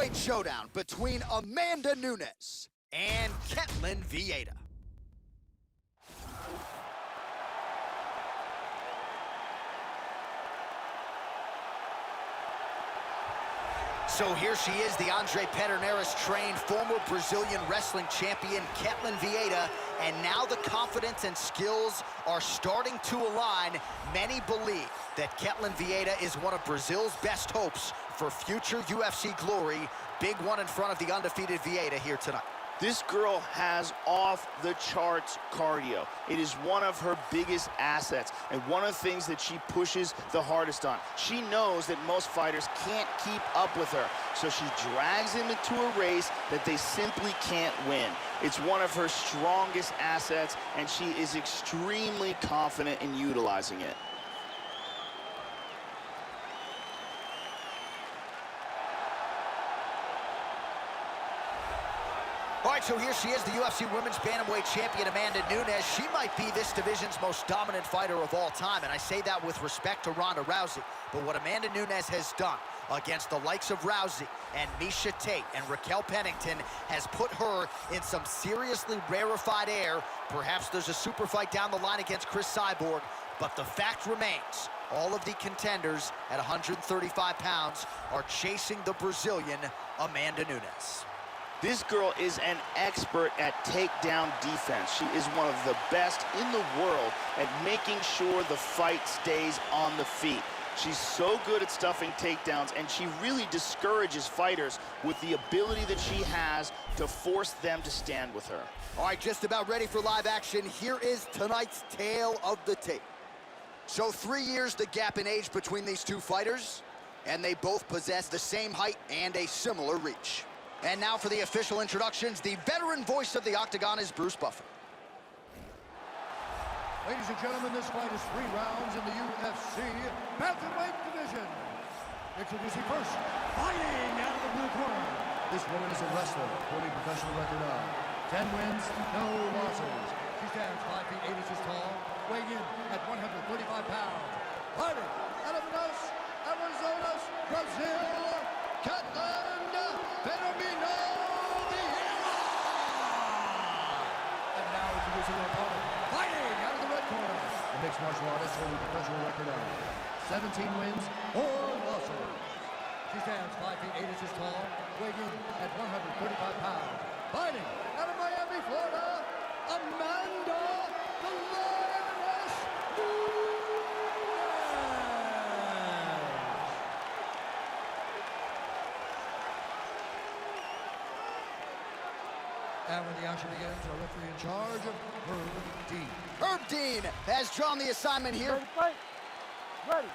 Bantamweight showdown between Amanda Nunes and Ketlen Vieira. So here she is, the Andre Pederneiras-trained former Brazilian wrestling champion, Ketlen Vieira, and now the confidence and skills are starting to align. Many believe that Ketlen Vieira is one of Brazil's best hopes for future UFC glory. Big one in front of the undefeated Vieira here tonight. This girl has off-the-charts cardio. It is one of her biggest assets and one of the things that she pushes the hardest on. She knows that most fighters can't keep up with her, so she drags them into a race that they simply can't win. It's one of her strongest assets, and she is extremely confident in utilizing it. All right, so here she is, the UFC Women's Bantamweight Champion, Amanda Nunes. She might be this division's most dominant fighter of all time, and I say that with respect to Ronda Rousey. But what Amanda Nunes has done against the likes of Rousey and Miesha Tate and Raquel Pennington has put her in some seriously rarefied air. Perhaps there's a super fight down the line against Chris Cyborg, but the fact remains, all of the contenders at 135 pounds are chasing the Brazilian Amanda Nunes. This girl is an expert at takedown defense. She is one of the best in the world at making sure the fight stays on the feet. She's so good at stuffing takedowns, and she really discourages fighters with the ability that she has to force them to stand with her. All right, just about ready for live action. Here is tonight's tale of the tape. So 3 years the gap in age between these two fighters, and they both possess the same height and a similar reach. And now for the official introductions, the veteran voice of the Octagon is Bruce Buffer. Ladies and gentlemen, this fight is 3 rounds in the UFC Bantamweight division. Introducing first, fighting out of the blue corner. This woman is a wrestler, holding a professional record of 10 wins, no losses. She stands 5 feet 8 inches tall, weighing in at 135 pounds. Fighting out of Manaus, Arizona, Brazil, Ketlen Vieira. And now introducing their opponent, fighting out of the red corner. The mixed martial artist holding a professional record of 17 wins, 4 losses. She stands 5 feet 8 inches tall, weighing in at 135 pounds. Fighting out of Miami, Florida, Amanda the Lioness Nunes. And when the action begins, our referee in charge, Herb Dean. Herb Dean has drawn the assignment here. Ready, fight. Ready.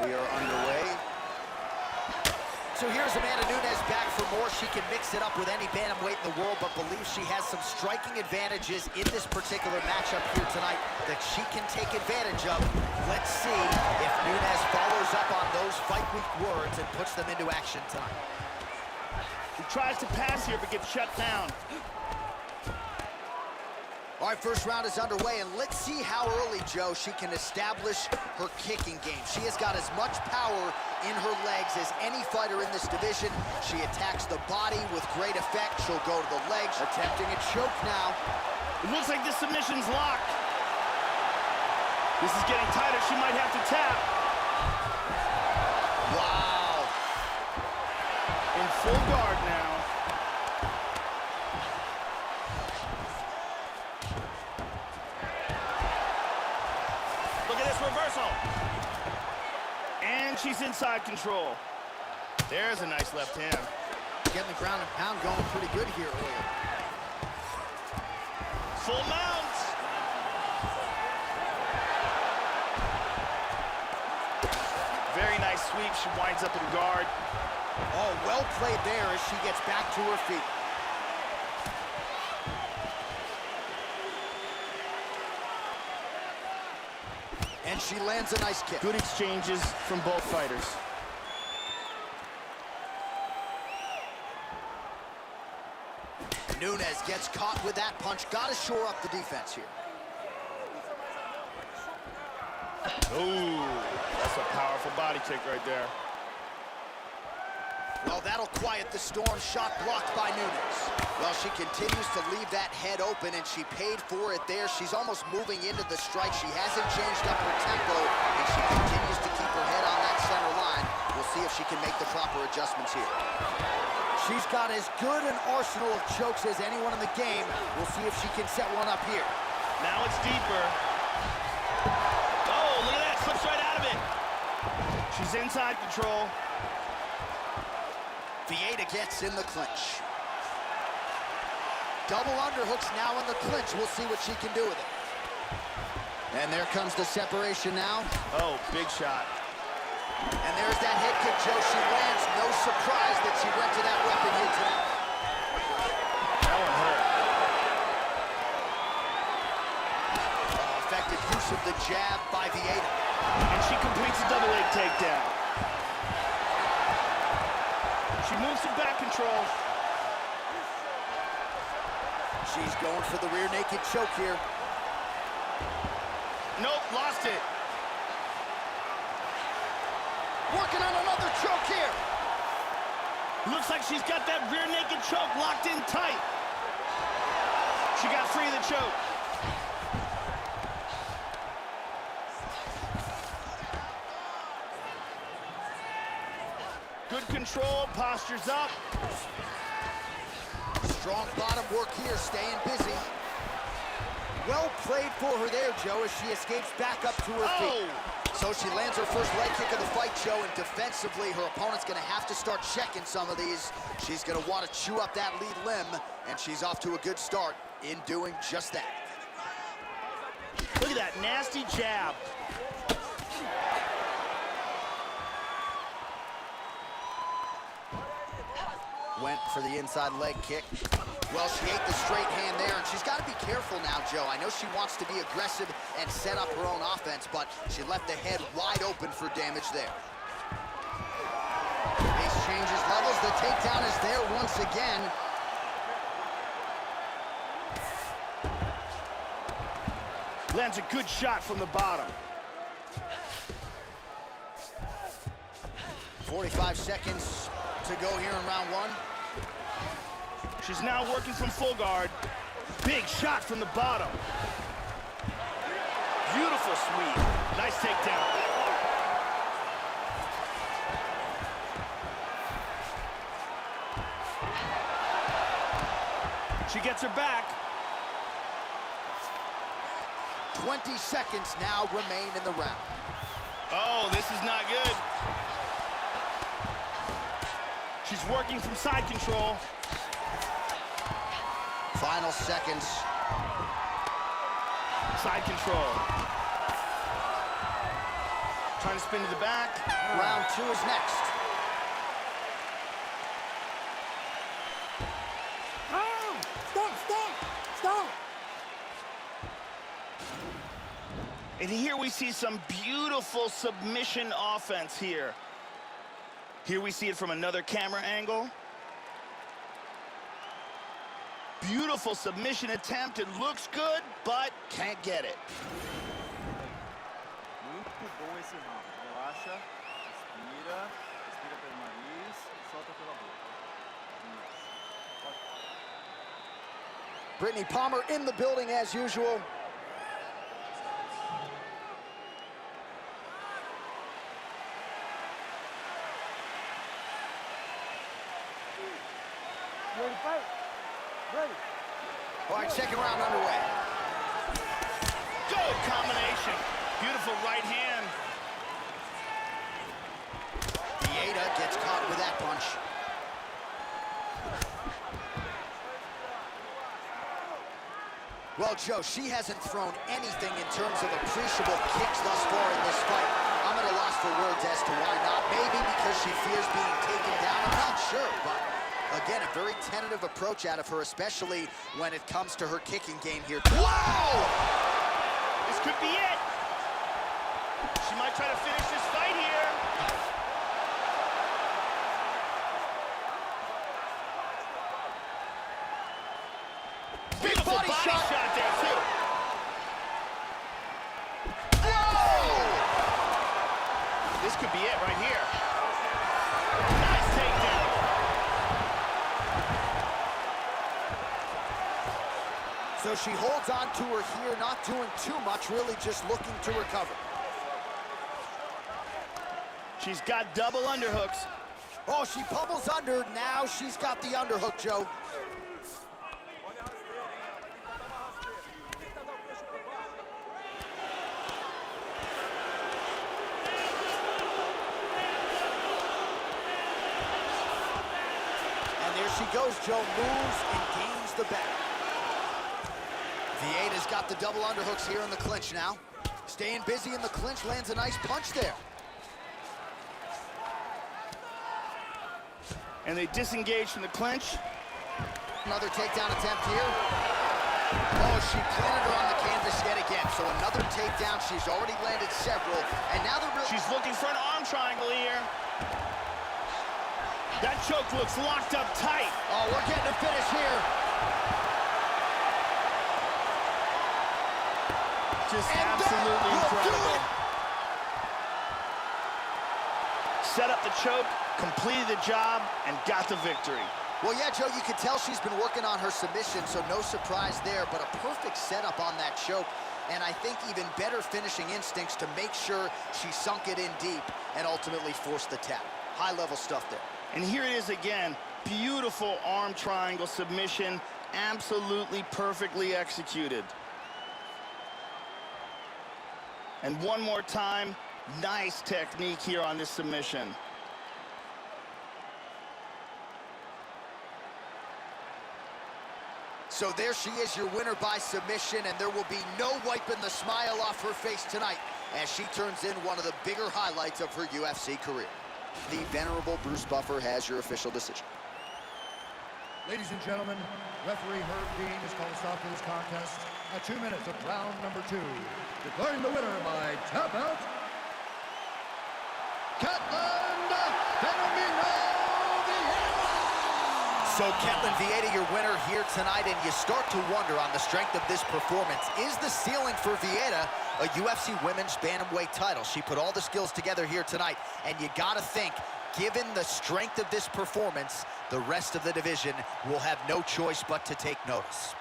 We are underway. So here's Amanda Nunes back for more. She can mix it up with any bantamweight in the world, but believes she has some striking advantages in this particular matchup here tonight that she can take advantage of. Let's see if Nunes follows up on those fight week words and puts them into action tonight. He tries to pass here, but gets shut down. All right, first round is underway, and let's see how early, Joe, she can establish her kicking game. She has got as much power in her legs as any fighter in this division. She attacks the body with great effect. She'll go to the legs, attempting a choke now. It looks like this submission's locked. This is getting tighter. She might have to tap. Wow. In full guard now. Look at this reversal. And she's inside control. There's a nice left hand. Getting the ground and pound going pretty good here earlier. Full mount. Very nice sweep. She winds up in guard. Oh, well played there as she gets back to her feet. And she lands a nice kick. Good exchanges from both fighters. Nunes gets caught with that punch. Got to shore up the defense here. Ooh, that's a powerful body kick right there. Oh, that'll quiet the storm. Shot blocked by Nunes. Well, she continues to leave that head open, and she paid for it there. She's almost moving into the strike. She hasn't changed up her tempo, and she continues to keep her head on that center line. We'll see if she can make the proper adjustments here. She's got as good an arsenal of chokes as anyone in the game. We'll see if she can set one up here. Now it's deeper. Oh, look at that. Slips right out of it. She's inside control. Vieta gets in the clinch. Double underhooks now in the clinch. We'll see what she can do with it. And there comes the separation now. Oh, big shot. And there's that head kick, Joe. She lands. No surprise that she went to that weapon here tonight. That one hurt. Effective use of the jab by Vieta. And she completes a double leg takedown. She moves to back control. She's going for the rear naked choke here. Nope, lost it. Working on another choke here. Looks like she's got that rear naked choke locked in tight. She got free of the choke. Good control, postures up. Strong bottom work here, staying busy. Well played for her there, Joe, as she escapes back up to her feet. So she lands her first leg kick of the fight, Joe, and defensively, her opponent's gonna have to start checking some of these. She's gonna want to chew up that lead limb, and she's off to a good start in doing just that. Look at that nasty jab. Went for the inside leg kick. Well, she ate the straight hand there, and she's got to be careful now, Joe. I know she wants to be aggressive and set up her own offense, but she left the head wide open for damage there. Pace changes levels. The takedown is there once again. Lands a good shot from the bottom. 45 seconds to go here in round one. She's now working from full guard. Big shot from the bottom. Beautiful sweep. Nice takedown. She gets her back. 20 seconds now remain in the round. Oh, this is not good. She's working from side control. Final seconds. Side control. Trying to spin to the back. Round two is next. Stop! And here we see some beautiful submission offense here. Here we see it from another camera angle. Beautiful submission attempt. It looks good, but can't get it. Muito bom esse round. Relaxa, respira, respira pelo nariz, solta pela boca. Isso. Brittany Palmer in the building as usual. You ready to fight? Ready. All right, second round underway. Good combination. Beautiful right hand. Vieta gets caught with that punch. Well, Joe, she hasn't thrown anything in terms of appreciable kicks thus far in this fight. I'm at a loss for words as to why not. Maybe because she fears being taken down. I'm not sure, but again, a very tentative approach out of her, especially when it comes to her kicking game here. Whoa! This could be it. She might try to finish this fight here. Beautiful body shot there, too. This could be it right here. Nice takedown. So she holds on to her here, not doing too much, really just looking to recover. She's got double underhooks. Oh, she pummels under. Now she's got the underhook, Joe. And there she goes, Joe. Moves and gains the back. Vieda's got the double underhooks here in the clinch now. Staying busy in the clinch, lands a nice punch there. And they disengage from the clinch. Another takedown attempt here. Oh, she planted her on the canvas yet again. So another takedown. She's already landed several. And now the real... She's looking for an arm triangle here. That choke looks locked up tight. Oh, we're getting a finish here. Just And absolutely that will do incredible. it. Set up the choke, completed the job, and got the victory. Well, yeah, Joe, you could tell she's been working on her submission, so no surprise there, but a perfect setup on that choke, and I think even better finishing instincts to make sure she sunk it in deep and ultimately forced the tap. High-level stuff there. And here it is again. Beautiful arm triangle submission, absolutely perfectly executed. And one more time, nice technique here on this submission. So there she is, your winner by submission, and there will be no wiping the smile off her face tonight as she turns in one of the bigger highlights of her UFC career. The venerable Bruce Buffer has your official decision. Ladies and gentlemen, referee Herb Dean has called a stop to this contest at 2 minutes of round number 2. Declaring the winner by tap out, Ketlen Vieira. So Ketlen Vieira, your winner here tonight, and you start to wonder on the strength of this performance. Is the ceiling for Vieira a UFC Women's Bantamweight title? She put all the skills together here tonight, and you gotta think, given the strength of this performance, the rest of the division will have no choice but to take notice.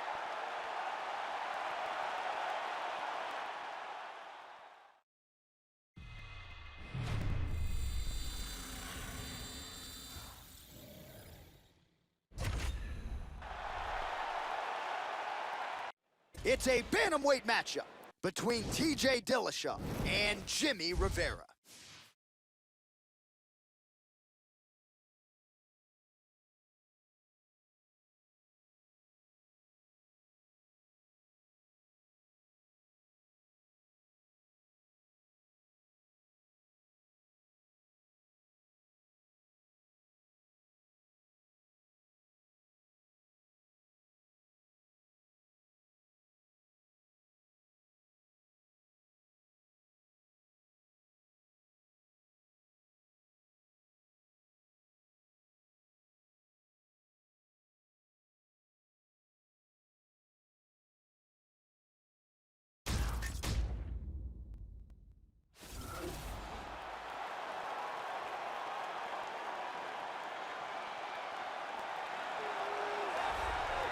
It's a bantamweight matchup between TJ Dillashaw and Jimmy Rivera.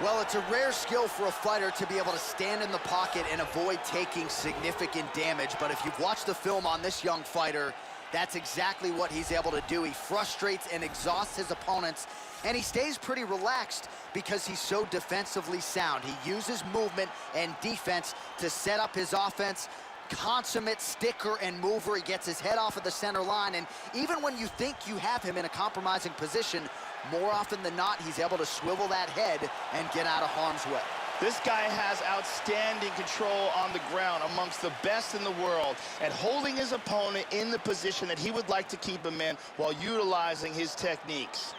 Well, it's a rare skill for a fighter to be able to stand in the pocket and avoid taking significant damage. But if you've watched the film on this young fighter, that's exactly what he's able to do. He frustrates and exhausts his opponents, and he stays pretty relaxed because he's so defensively sound. He uses movement and defense to set up his offense. Consummate sticker and mover. He gets his head off of the center line, and even when you think you have him in a compromising position, more often than not, he's able to swivel that head and get out of harm's way. This guy has outstanding control on the ground, amongst the best in the world, at holding his opponent in the position that he would like to keep him in while utilizing his techniques.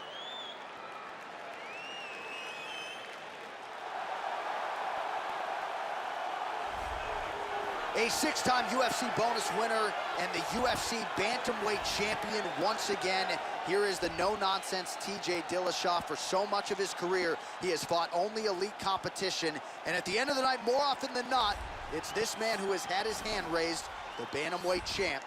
A 6-time UFC bonus winner and the UFC bantamweight champion once again. Here is the no-nonsense TJ Dillashaw. For so much of his career, he has fought only elite competition. And at the end of the night, more often than not, it's this man who has had his hand raised, the bantamweight champ,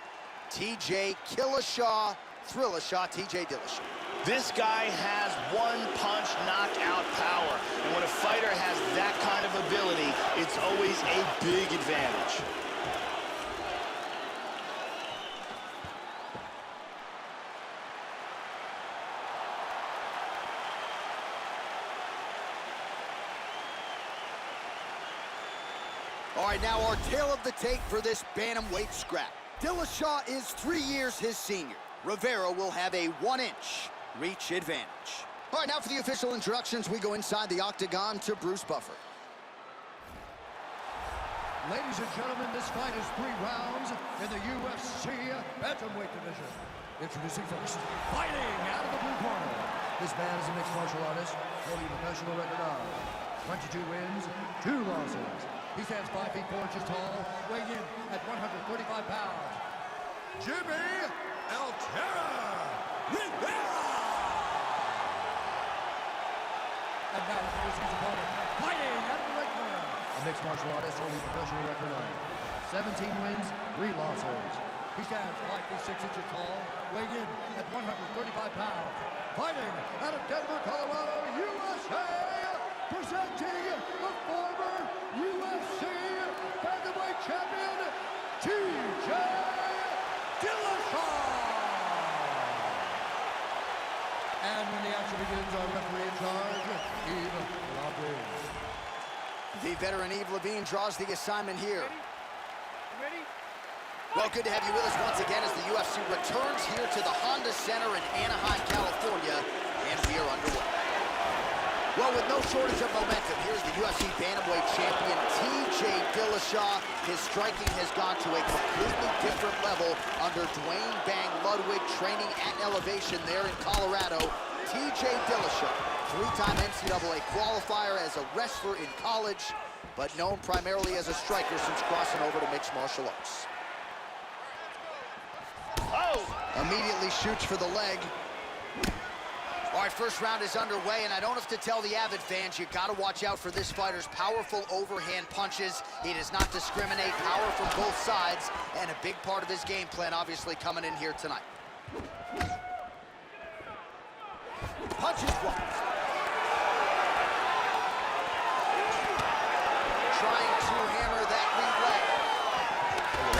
TJ Killashaw, Thrillashaw, TJ Dillashaw. This guy has one-punch knockout power. And when a fighter has that kind of ability, it's always a big advantage. All right, now our tale of the tape for this bantamweight scrap. Dillashaw is 3 years his senior. Rivera will have a 1-inch reach advantage. All right, now for the official introductions, we go inside the octagon to Bruce Buffer. Ladies and gentlemen, this fight is 3 rounds in the UFC bantamweight division. Introducing first, fighting out of the blue corner. This man is a mixed martial artist, holding a professional record of 22 wins, 2 losses. He stands 5 feet 4 inches tall, weighing in at 135 pounds. Jimmy El Terra Rivera! And now introducing his opponent, fighting out of the red corner. A mixed martial artist holding a professional record of 17 wins, 3 losses. He stands 5 feet 6 inches tall, weighing in at 135 pounds. Fighting out of Denver, Colorado, USA, presenting the former UFC bantamweight champion, TJ Dillashaw. And when the action begins, our referee in charge, Yves Lavigne. The veteran Yves Lavigne draws the assignment here. Ready? Well, good to have you with us once again as the UFC returns here to the Honda Center in Anaheim, California, and we are underway. Well, with no shortage of momentum, here's the UFC bantamweight champion, TJ Dillashaw. His striking has gone to a completely different level under Dwayne Bang Ludwig, training at elevation there in Colorado. TJ Dillashaw, 3-time NCAA qualifier as a wrestler in college, but known primarily as a striker since crossing over to mixed martial arts. Oh! Immediately shoots for the leg. All right, first round is underway, and I don't have to tell the avid fans, you got to watch out for this fighter's powerful overhand punches. He does not discriminate, power from both sides, and a big part of his game plan obviously coming in here tonight. Punches blocked. Trying to hammer that lead leg.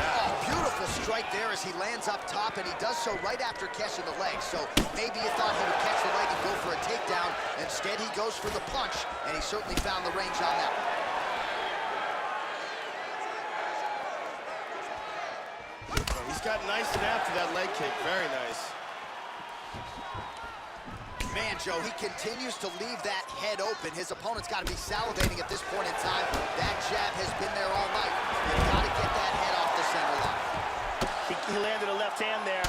Oh, beautiful strike there as he lands up top, and he does so right after catching the leg. So maybe you thought he would catch the leg and go for a takedown. Instead, he goes for the punch, and he certainly found the range on that one. He's got nice snap to that leg kick. Very nice. Man, Joe, he continues to leave that head open. His opponent's got to be salivating at this point in time. That jab has been there all night. You've got to get that head off the center line. He landed a left hand there.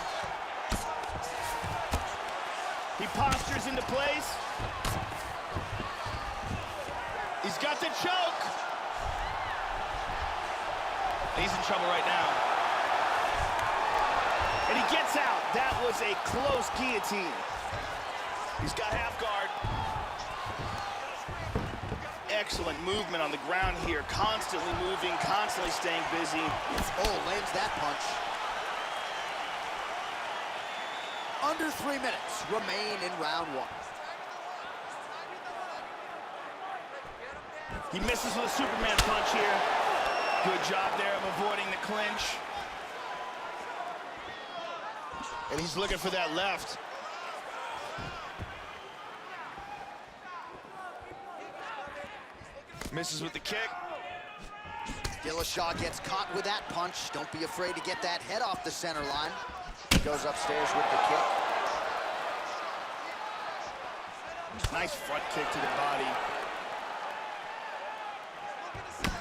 He postures into place. He's got the choke. He's in trouble right now. And he gets out. That was a close guillotine. He's got half guard. Excellent movement on the ground here. Constantly moving, constantly staying busy. Oh, lands that punch. Under 3 minutes remain in round 1. He misses with a Superman punch here. Good job there of avoiding the clinch. And he's looking for that left. Misses with the kick. Dillashaw gets caught with that punch. Don't be afraid to get that head off the center line. Goes upstairs with the kick. Nice front kick to the body.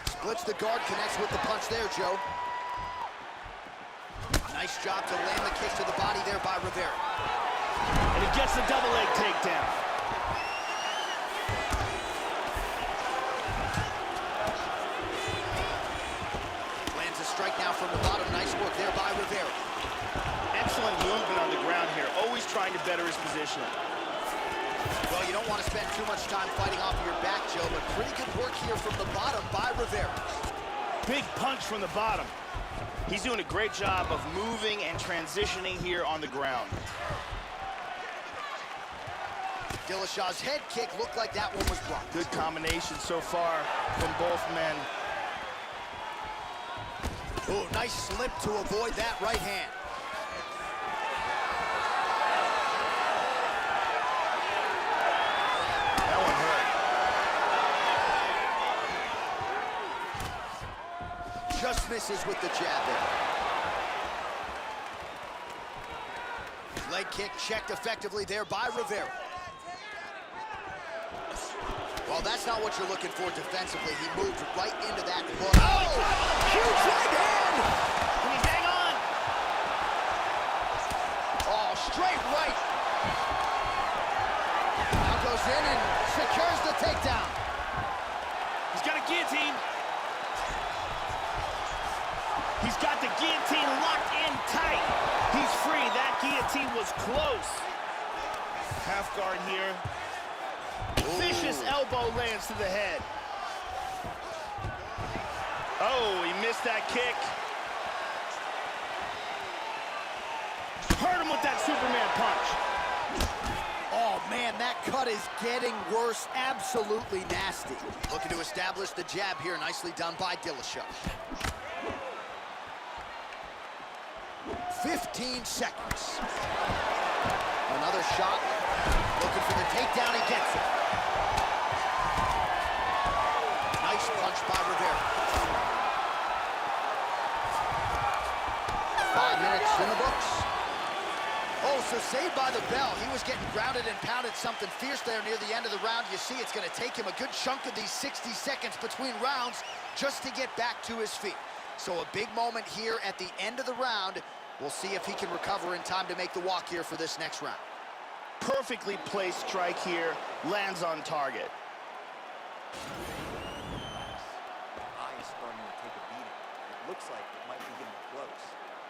Splits the guard, connects with the punch there, Joe. Nice job to land the kick to the body there by Rivera. And he gets the double leg takedown. Lands a strike now from the bottom. Nice work there by Rivera. Excellent movement on the ground here. Always trying to better his position. Well, you don't want to spend too much time fighting off of your back, Joe, but pretty good work here from the bottom by Rivera. Big punch from the bottom. He's doing a great job of moving and transitioning here on the ground. Dillashaw's head kick looked like that one was blocked. Good combination so far from both men. Oh, nice slip to avoid that right hand. That one hurt. Just misses with the jab there. Leg kick checked effectively there by Rivera. Well, that's not what you're looking for defensively. He moved right into that hook. Oh! Huge right hand! Can he hang on? Oh, straight right. Now goes in and secures the takedown. He's got a guillotine. He's got the guillotine locked in tight. He's free. That guillotine was close. Half guard here. Vicious elbow lands to the head. Oh, he missed that kick. Hurt him with that Superman punch. Oh, man, that cut is getting worse. Absolutely nasty. Looking to establish the jab here. Nicely done by Dillashaw. 15 seconds. Another shot. Looking for the takedown. He gets it. Nice punch by Rivera. 5 minutes in the books. Oh, so saved by the bell. He was getting grounded and pounded something fierce there near the end of the round. You see it's going to take him a good chunk of these 60 seconds between rounds just to get back to his feet. So a big moment here at the end of the round. We'll see if he can recover in time to make the walk here for this next round. Perfectly placed strike here. Lands on target. Eye is starting to take a beating. It looks like it might be getting close.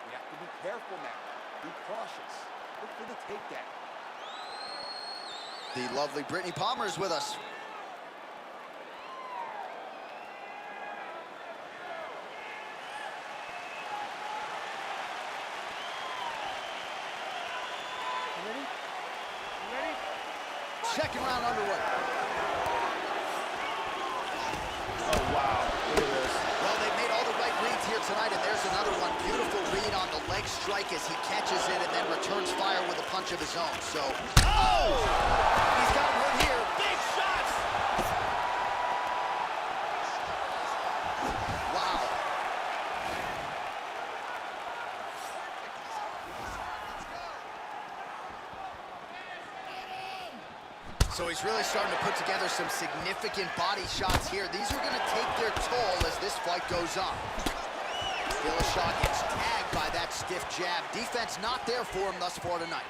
We have to be careful now. Be cautious. Look for the takedown. The lovely Brittany Palmer is with us. You ready? You ready? Second round underway. Oh, wow. Look at this. Well, they've made all the right reads here tonight, and there's another one. Beautiful read on the leg strike as he catches it and then returns fire with a punch of his own. So, oh! He's got one here. Big shots! Wow. So he's really starting to put together some significant body shots here. These are going to take their toll as this fight goes on. Dillashaw gets tagged by that stiff jab. Defense not there for him thus far tonight.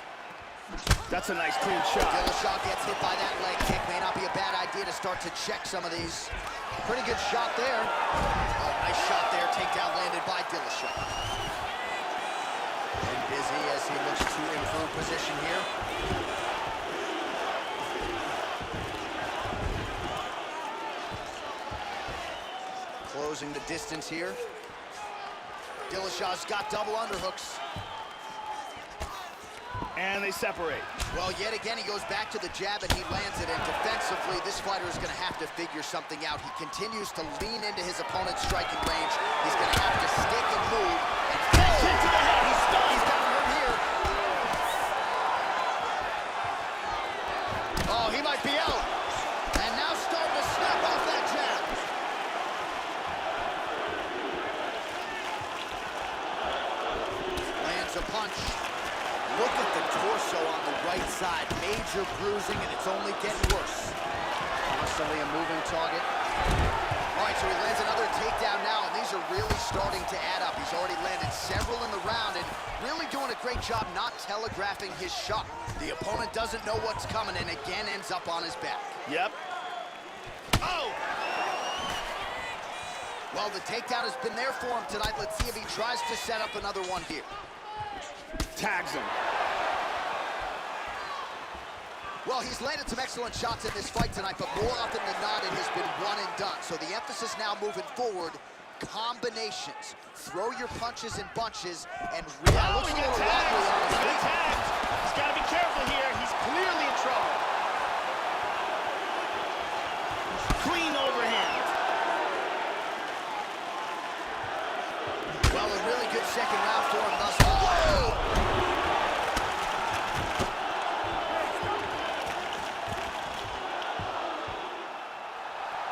That's a nice clean shot. Dillashaw gets hit by that leg kick. May not be a bad idea to start to check some of these. Pretty good shot there. Oh, nice shot there. Takedown landed by Dillashaw. And busy as he looks to improve position here. Closing the distance here. Dillashaw's got double underhooks. And they separate. Well, yet again, he goes back to the jab and he lands it. And defensively, this fighter is going to have to figure something out. He continues to lean into his opponent's striking range. He's going to have to stick and move. And Kick to the head. He's stunned. He's got hurt here. Oh, he might be out. And now starting to snap off that jab. Lands a punch. Look at the torso on the right side. Major bruising, and it's only getting worse. Constantly a moving target. All right, so he lands another takedown now, and these are really starting to add up. He's already landed several in the round and really doing a great job not telegraphing his shot. The opponent doesn't know what's coming and again ends up on his back. Yep. Oh! Well, the takedown has been there for him tonight. Let's see if he tries to set up another one here. Tags him. Well, he's landed some excellent shots in this fight tonight, but more often than not, it has been one and done. So the emphasis now moving forward, combinations. Throw your punches in bunches and Oh, looks he a got little tagged. wobbly on his He got feet. tagged. He's got to be careful here. He's clearly in trouble. good second round for him thus far.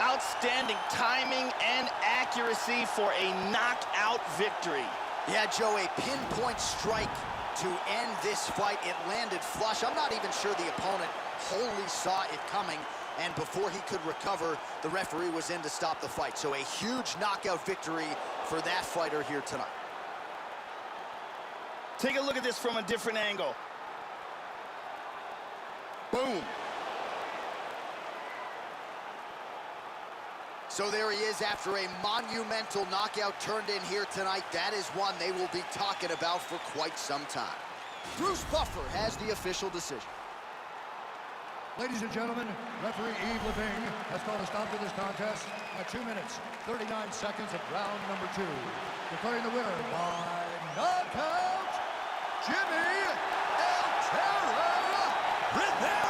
Outstanding timing and accuracy for a knockout victory. Yeah, Joe, a pinpoint strike to end this fight. It landed flush. I'm not even sure the opponent wholly saw it coming, and before he could recover, the referee was in to stop the fight. So a huge knockout victory for that fighter here tonight. Take a look at this from a different angle. Boom. So there he is after a monumental knockout turned in here tonight. That is one they will be talking about for quite some time. Bruce Buffer has the official decision. Ladies and gentlemen, referee Yves Leving has called a stop to this contest at 2 minutes, 39 seconds of round number 2. Declaring the winner by knockout, Jimmy El Terror Rivera.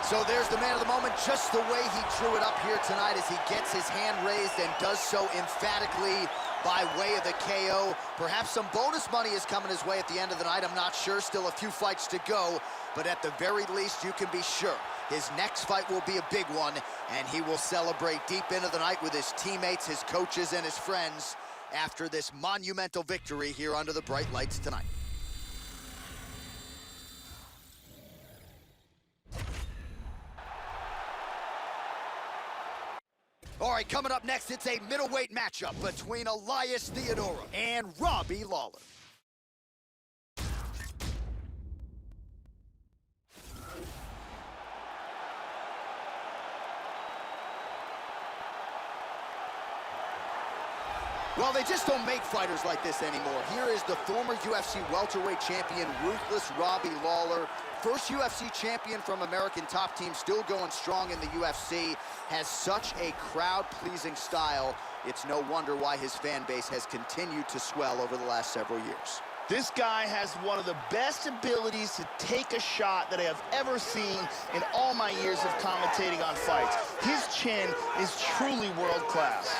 So there's the man of the moment, just the way he drew it up here tonight as he gets his hand raised and does so emphatically by way of the KO. Perhaps some bonus money is coming his way at the end of the night. I'm not sure. Still a few fights to go. But at the very least, you can be sure his next fight will be a big one, and he will celebrate deep into the night with his teammates, his coaches, and his friends after this monumental victory here under the bright lights tonight. All right, coming up next, it's a middleweight matchup between Elias Theodorou and Robbie Lawler. Well, they just don't make fighters like this anymore. Here is the former UFC welterweight champion, Ruthless Robbie Lawler. First UFC champion from American Top Team, still going strong in the UFC. Has such a crowd-pleasing style. It's no wonder why his fan base has continued to swell over the last several years. This guy has one of the best abilities to take a shot that I have ever seen in all my years of commentating on fights. His chin is truly world-class.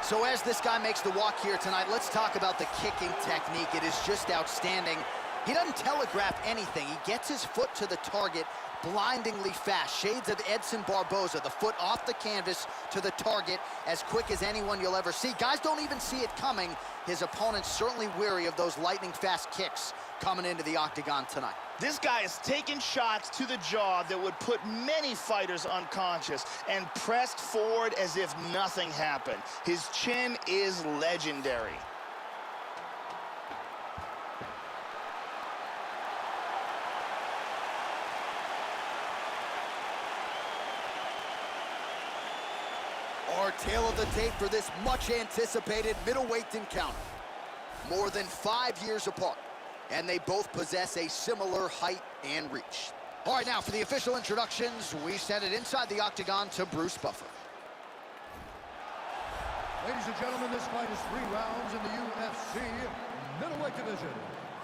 So as this guy makes the walk here tonight, let's talk about the kicking technique. It is just outstanding. He doesn't telegraph anything. He gets his foot to the target blindingly fast. Shades of Edson Barboza, the foot off the canvas to the target as quick as anyone you'll ever see. Guys don't even see it coming. His opponent's certainly weary of those lightning fast kicks coming into the octagon tonight. This guy is taking shots to the jaw that would put many fighters unconscious and pressed forward as if nothing happened. His chin is legendary. Our tail of the tape for this much-anticipated middleweight encounter. More than 5 years apart, and they both possess a similar height and reach. All right, now for the official introductions, we send it inside the octagon to Bruce Buffer. Ladies and gentlemen, this fight is 3 rounds in the UFC middleweight division.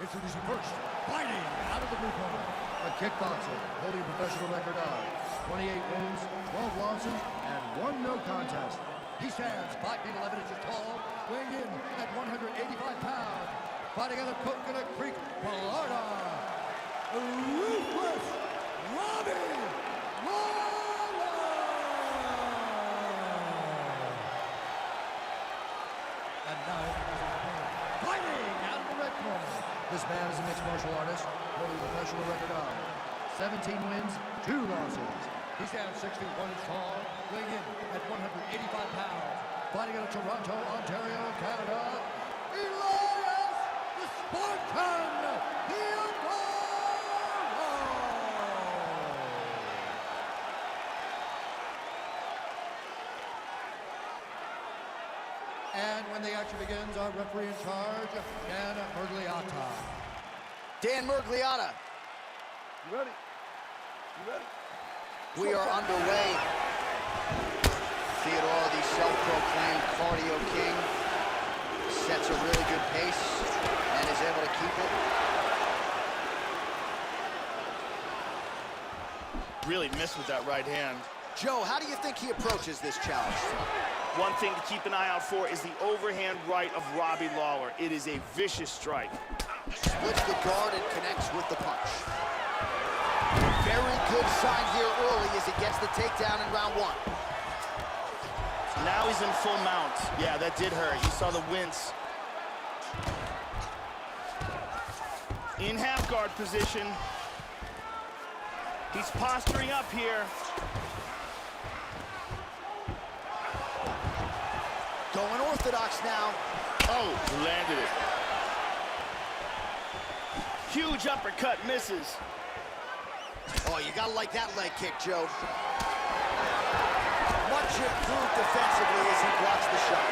Introducing first, fighting out of the blue corner, a kickboxer holding a professional record of 28 wins, 12 losses, and 1 no contest. He stands 5 feet 11 inches tall, weighing in at 185 pounds. Fighting out of Coconut Creek, Florida, Ruthless Robbie Lawler! And now, fighting out of the red corner. This man is a mixed martial artist, holding a professional record of 17 wins, 2 losses. He stands 6 feet 1 inch tall, weighing in at 185 pounds. Fighting out of Toronto, Ontario, Canada, Elias the Spartan Theodorou! And when the action begins, our referee in charge, Dan Murgliata. Dan Murgliata, You ready? You ready? We are underway. Theodore, the self-proclaimed cardio king, sets a really good pace and is able to keep it. Really missed with that right hand. Joe, how do you think he approaches this challenge tonight? One thing to keep an eye out for is the overhand right of Robbie Lawler. It is a vicious strike. Splits the guard and connects with the punch. Very good sign here early as he gets the takedown in round one. Now he's in full mount. Yeah, that did hurt. You saw the wince. In half guard position. He's posturing up here. Going orthodox now. Oh, landed it. Huge uppercut, misses. Oh, you gotta like that leg kick, Joe. Much improved defensively as he blocks the shot.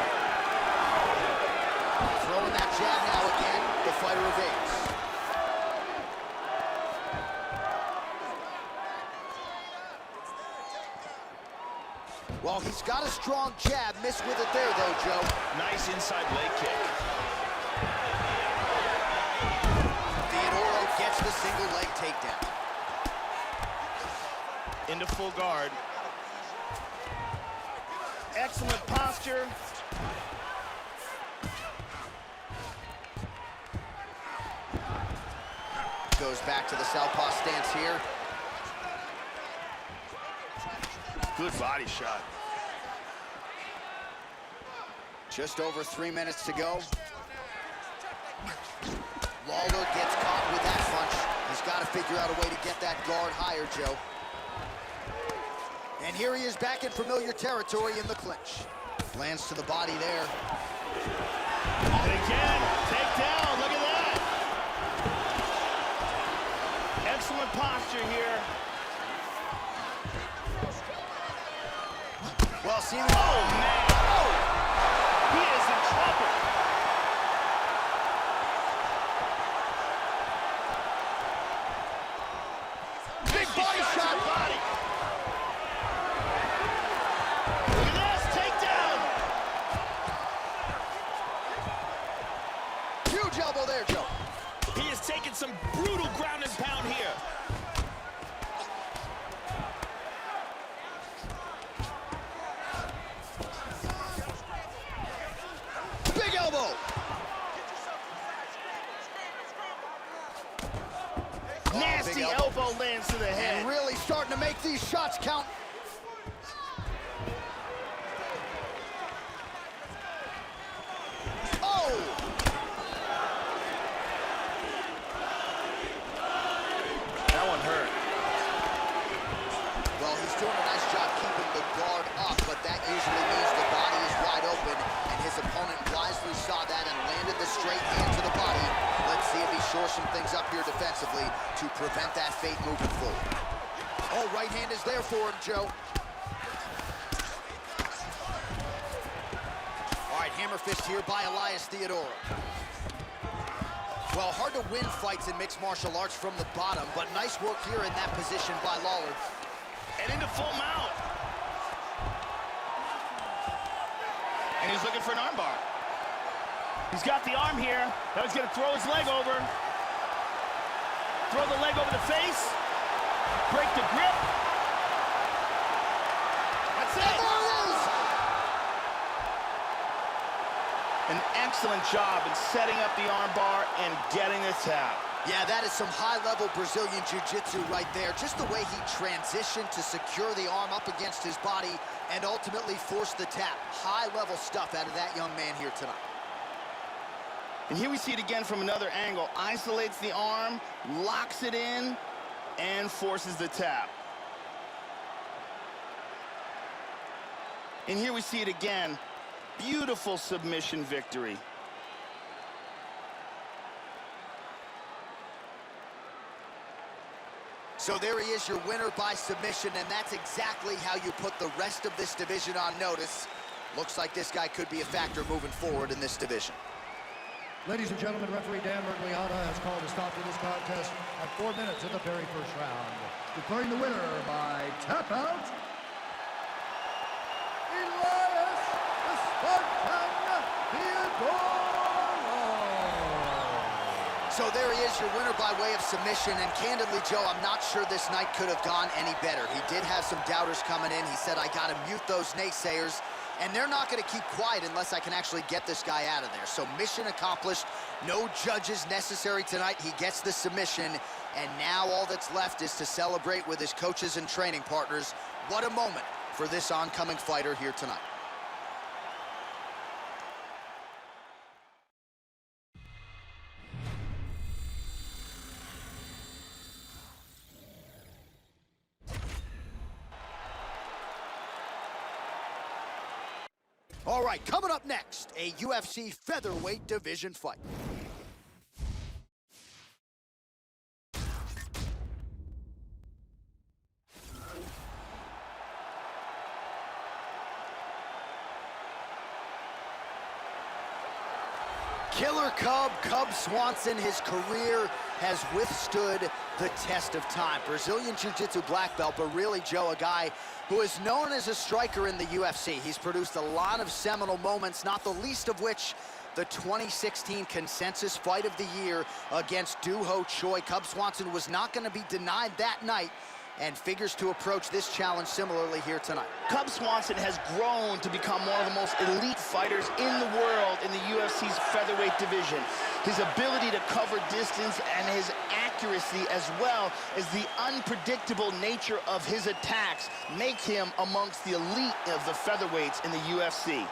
Throwing that jab now again, the fighter evades. Well, he's got a strong jab, missed with it there though, Joe. Nice inside leg kick. Theodore gets the single leg takedown. Into full guard. Excellent posture. Goes back to the southpaw stance here. Good body shot. Just over 3 minutes to go. Lawler gets caught with that punch. He's got to figure out a way to get that guard higher, Joe. And here he is back in familiar territory in the clinch. Lands to the body there. And again, takedown, look at that. Excellent posture here. Well, seemingly... Oh, man. Oh. He is in trouble. Big body shot. Body. Look at this, takedown. Huge elbow there, Joe. He is taking some brutal ground and pound here. Big elbow. Nasty big elbow lands to the head. And really starting to make these shots count. Oh! That one hurt. Well, he's doing a nice job keeping the guard up, but that usually means the body is wide open, and his opponent wisely saw that and landed the straight hand to the body. Let's see if he shores some things up here defensively to prevent that fate moving forward. Oh, right hand is there for him, Joe. All right, hammer fist here by Elias Theodore. Well, hard to win fights in mixed martial arts from the bottom, but nice work here in that position by Lawler. And into full mount. And he's looking for an armbar. He's got the arm here. Now he's gonna throw his leg over. Throw the leg over the face. Break the grip. That's it. There it is! An excellent job in setting up the armbar and getting the tap. Yeah, that is some high-level Brazilian jiu-jitsu right there. Just the way he transitioned to secure the arm up against his body and ultimately force the tap. High-level stuff out of that young man here tonight. And here we see it again from another angle. Isolates the arm, locks it in, and forces the tap. And here we see it again. Beautiful submission victory. So there he is, your winner by submission, and that's exactly how you put the rest of this division on notice. Looks like this guy could be a factor moving forward in this division. Ladies and gentlemen, referee Dan Mergliata has called a stop to this contest at 4 minutes of the very first round. Declaring the winner by tap out, Elias the Spartan Theodore. So there he is, your winner by way of submission. And candidly, Joe, I'm not sure this night could have gone any better. He did have some doubters coming in. He said, I got to mute those naysayers. And they're not going to keep quiet unless I can actually get this guy out of there. So mission accomplished. No judges necessary tonight. He gets the submission. And now all that's left is to celebrate with his coaches and training partners. What a moment for this oncoming fighter here tonight. All right, coming up next, a UFC featherweight division fight. Killer Cub Swanson, his career has withstood the test of time. Brazilian Jiu-Jitsu black belt, but really, Joe, a guy who is known as a striker in the UFC. He's produced a lot of seminal moments, not the least of which the 2016 consensus fight of the year against Doo Ho Choi. Cub Swanson was not going to be denied that night and figures to approach this challenge similarly here tonight. Cub Swanson has grown to become one of the most elite fighters in the world in the UFC's featherweight division. His ability to cover distance and his accuracy, as well as the unpredictable nature of his attacks, make him amongst the elite of the featherweights in the UFC.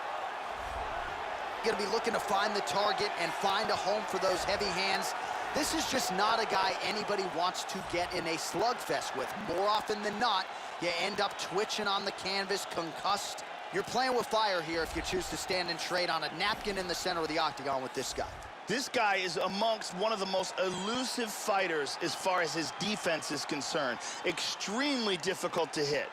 Going to be looking to find the target and find a home for those heavy hands. This is just not a guy anybody wants to get in a slugfest with. More often than not, you end up twitching on the canvas, concussed. You're playing with fire here if you choose to stand and trade on a napkin in the center of the octagon with this guy. This guy is amongst one of the most elusive fighters as far as his defense is concerned. Extremely difficult to hit.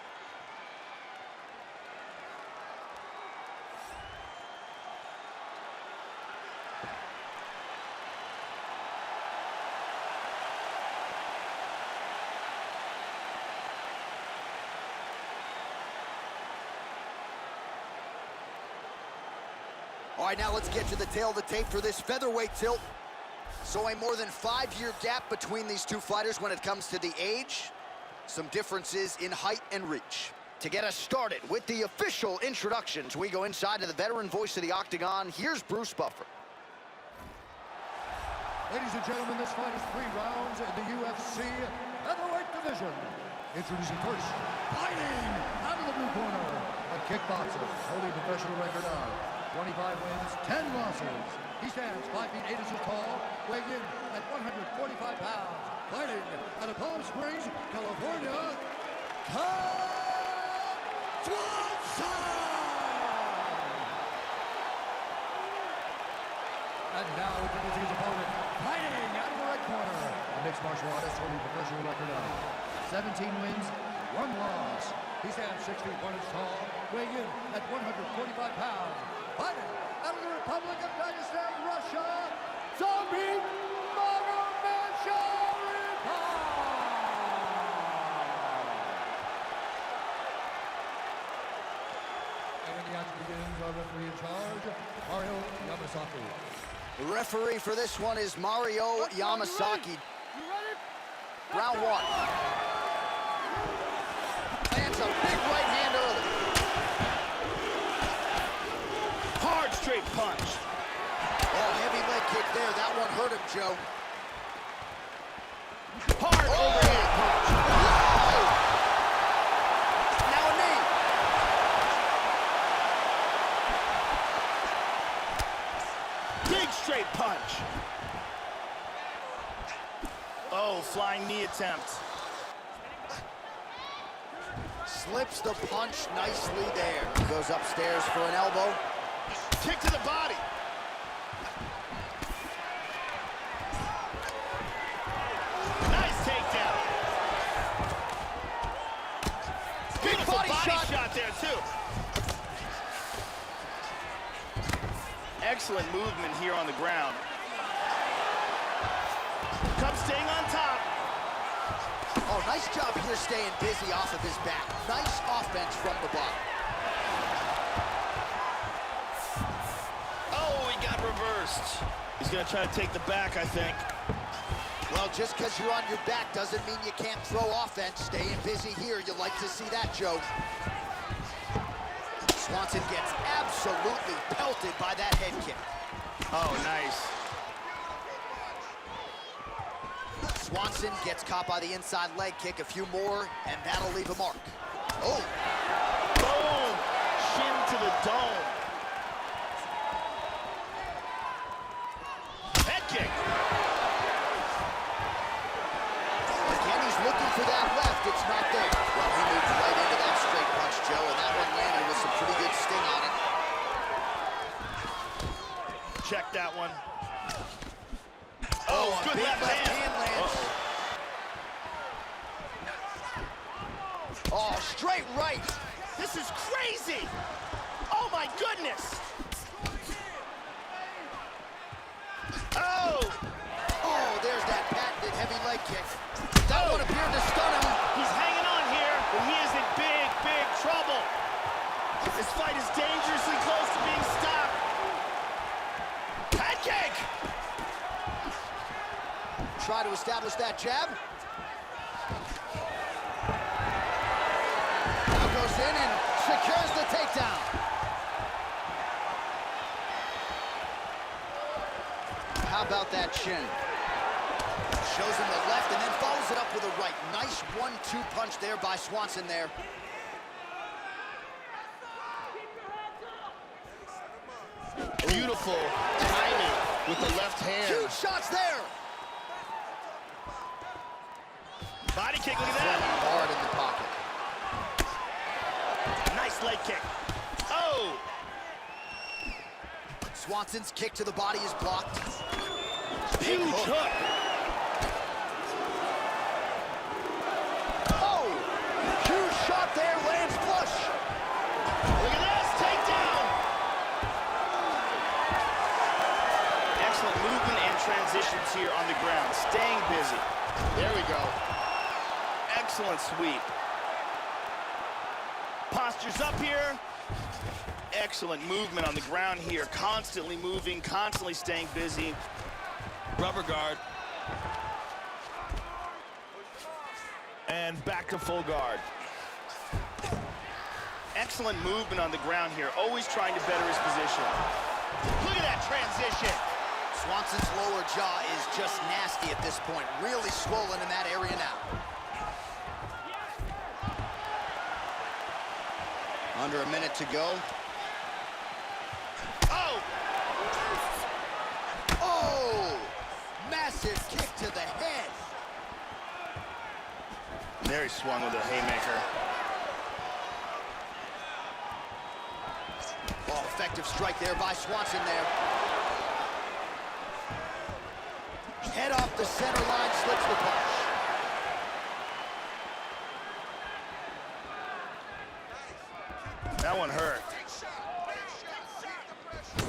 All right, now let's get to the tail of the tape for this featherweight tilt. So a more than 5-year gap between these two fighters when it comes to the age. Some differences in height and reach. To get us started with the official introductions, we go inside to the veteran voice of the octagon. Here's Bruce Buffer. Ladies and gentlemen, this fight is 3 rounds in the UFC featherweight division. Introducing first, fighting out of the blue corner, a kickboxer holding a professional record of 25 wins, 10 losses. He stands 5 feet 8 inches tall, weighing in at 145 pounds. Fighting out of Palm Springs, California, Cub Swanson! And now introducing his opponent, fighting out of the red corner, a mixed martial artist holding a professional record of 17 wins, 1 loss. He stands 6 feet 1 inch tall, weighing in at 145 pounds. Fighting out of the Republic of Dagestan, Russia, Zombie Magomedov! And when the action begins, our referee in charge, Mario Yamasaki. The referee for this one is Mario Yamasaki. You ready? Round 1. Lands a big right hand early. Hard straight punch. Oh, heavy leg kick there. That one hurt him, Joe. Hard overhand punch. Now a knee. Big straight punch. Oh, flying knee attempt. Slips the punch nicely there. Goes upstairs for an elbow. Kick to the body. Nice takedown. Beautiful body shot there, too. Excellent movement here on the ground. Cubs staying on top. Oh, nice job here staying busy off of his back. Nice offense from the bottom. Oh, he got reversed. He's gonna try to take the back, I think. Well, just because you're on your back doesn't mean you can't throw offense. Staying busy here, you like to see that, Joe. Swanson gets absolutely pelted by that head kick. Oh, nice. Swanson gets caught by the inside leg kick. A few more, and that'll leave a mark. Oh! Boom! Shin to the dome. Head kick. Again, he's looking for that left. It's not there. Well, he moved right into that straight punch, Joe, and that one landed with some pretty good sting on it. Check that one. Oh, good big left hand. lands. Oh, straight right. This is crazy. Oh, my goodness. Oh! Oh, there's that patented heavy leg kick. That one appeared to stun him. He's hanging on here, but he is in big, big trouble. This fight is dangerously close to being stopped. Head kick! Try to establish that jab. Now goes in and secures the takedown. How about that shin? Shows him the left and then follows it up with a right. Nice 1-2 punch there by Swanson there. Beautiful timing with the left hand. Huge shots there. Body kick, look at that. Hard in the pocket. Nice leg kick. Oh! Swanson's kick to the body is blocked. Huge hook. Oh! Huge shot there, lands flush. Look at this, takedown. Excellent movement and transitions here on the ground. Staying busy. There we go. Excellent sweep. Postures up here. Excellent movement on the ground here. Constantly moving, constantly staying busy. Rubber guard. And back to full guard. Excellent movement on the ground here. Always trying to better his position. Look at that transition. Swanson's lower jaw is just nasty at this point. Really swollen in that area now. Under a minute to go. Oh! Oh! Massive kick to the head. There he swung with a haymaker. Oh, effective strike there by Swanson there. Head off the center line, slips the punch. That one hurt.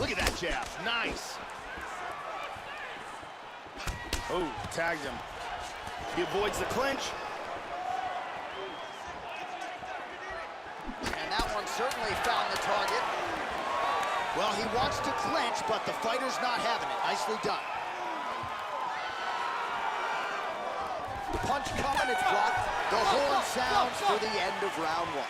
Look at that jab. Nice. Oh, tagged him. He avoids the clinch. And that one certainly found the target. Well, he wants to clinch, but the fighter's not having it. Nicely done. Punch coming, it's blocked. The horn sounds for the end of round one.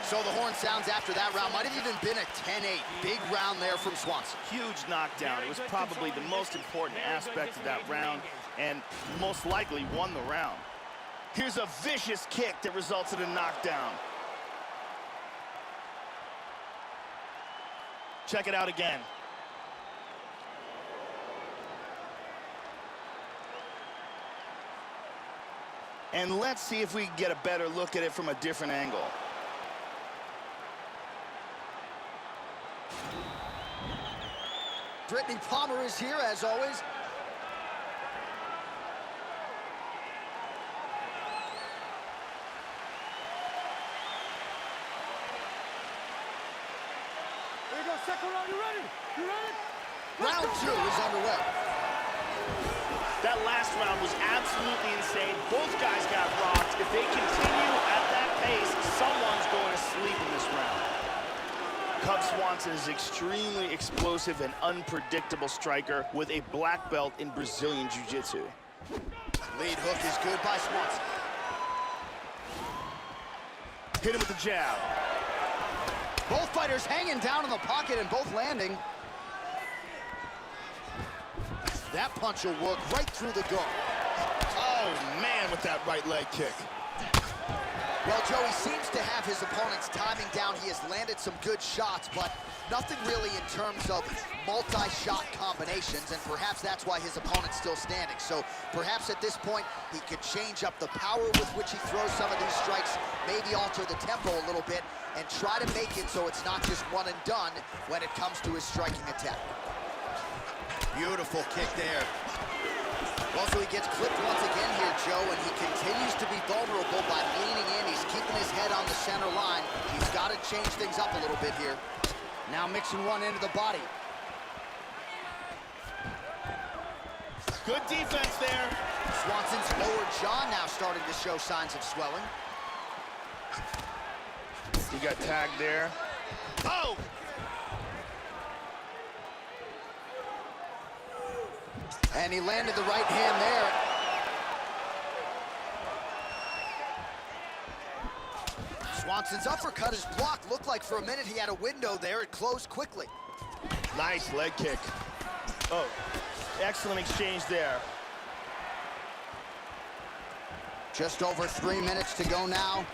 So the horn sounds after that round. Might have even been a 10-8. Big round there from Swanson. Huge knockdown. It was probably the most important aspect of that round and most likely won the round. Here's a vicious kick that results in a knockdown. Check it out again. And let's see if we can get a better look at it from a different angle. Brittany Palmer is here, as always. Here you go, second round, you ready? You ready? Round two is underway. That last round was absolutely insane. Both guys got rocked. If they continue at that pace, someone's going to sleep in this round. Cub Swanson is extremely explosive and unpredictable striker with a black belt in Brazilian Jiu-Jitsu. Lead hook is good by Swanson. Hit him with the jab. Both fighters hanging down in the pocket and both landing. That punch will work right through the guard. Oh, man, with that right leg kick. Well, Joey seems to have his opponent's timing down. He has landed some good shots, but nothing really in terms of multi-shot combinations, and perhaps that's why his opponent's still standing. So perhaps at this point, he could change up the power with which he throws some of these strikes, maybe alter the tempo a little bit, and try to make it so it's not just one and done when it comes to his striking attack. Beautiful kick there. Also, he gets clipped once again here, Joe, and he continues to be vulnerable by leaning in. He's keeping his head on the center line. He's got to change things up a little bit here. Now mixing one into the body. Good defense there. Swanson's lower jaw now starting to show signs of swelling. He got tagged there. Oh! And he landed the right hand there. Swanson's uppercut is blocked. Looked like for a minute he had a window there. It closed quickly. Nice leg kick. Oh, excellent exchange there. Just over 3 minutes to go now.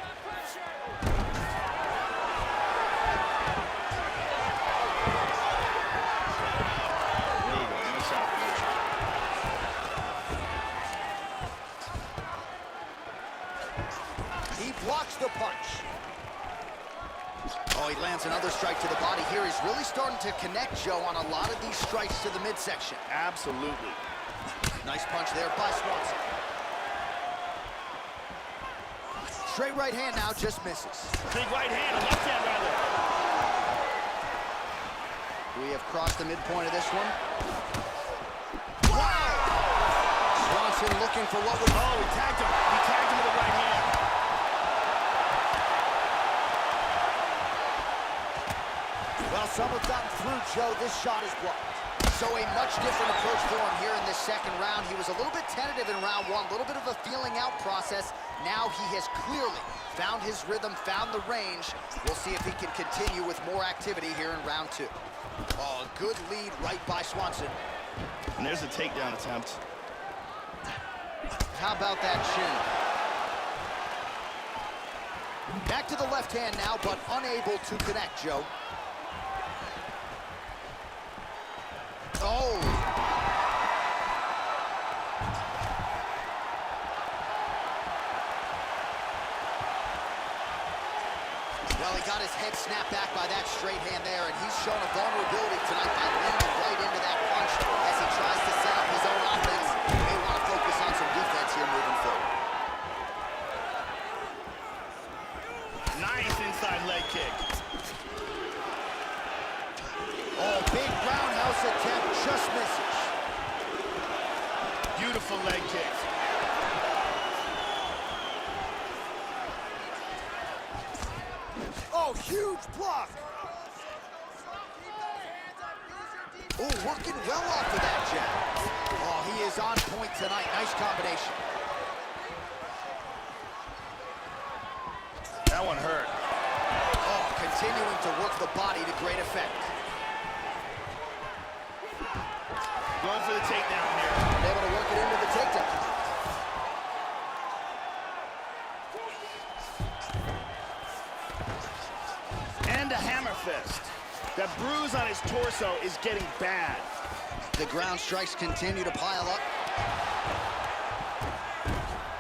He blocks the punch. Oh, he lands another strike to the body here. He's really starting to connect, Joe, on a lot of these strikes to the midsection. Absolutely. Nice punch there by Swanson. Straight right hand now, just misses. Big right hand, left hand rather. We have crossed the midpoint of this one. Wow! Swanson looking for what would... Oh, he tagged him. He tagged him with the right hand. Well, some have gotten through, Joe. This shot is blocked. So a much different approach for him here in this second round. He was a little bit tentative in round one, a little bit of a feeling out process. Now he has clearly found his rhythm, found the range. We'll see if he can continue with more activity here in round two. Oh, good lead right by Swanson. And there's a takedown attempt. How about that chin? Back to the left hand now, but unable to connect, Joe. Oh! Well, he got his head snapped back by that straight hand there, and he's shown a vulnerability tonight by leaning right into that punch as he tries to set up his own offense. He may want to focus on some defense here moving forward. Nice inside leg kick. Oh, big roundhouse attempt, just misses. Beautiful leg kick. Oh, huge block. Oh, working well off of that jab. Oh, he is on point tonight. Nice combination. That one hurt. Oh, continuing to work the body to great effect. Going for the takedown here. Able to work it into the takedown. And a hammer fist. That bruise on his torso is getting bad. The ground strikes continue to pile up.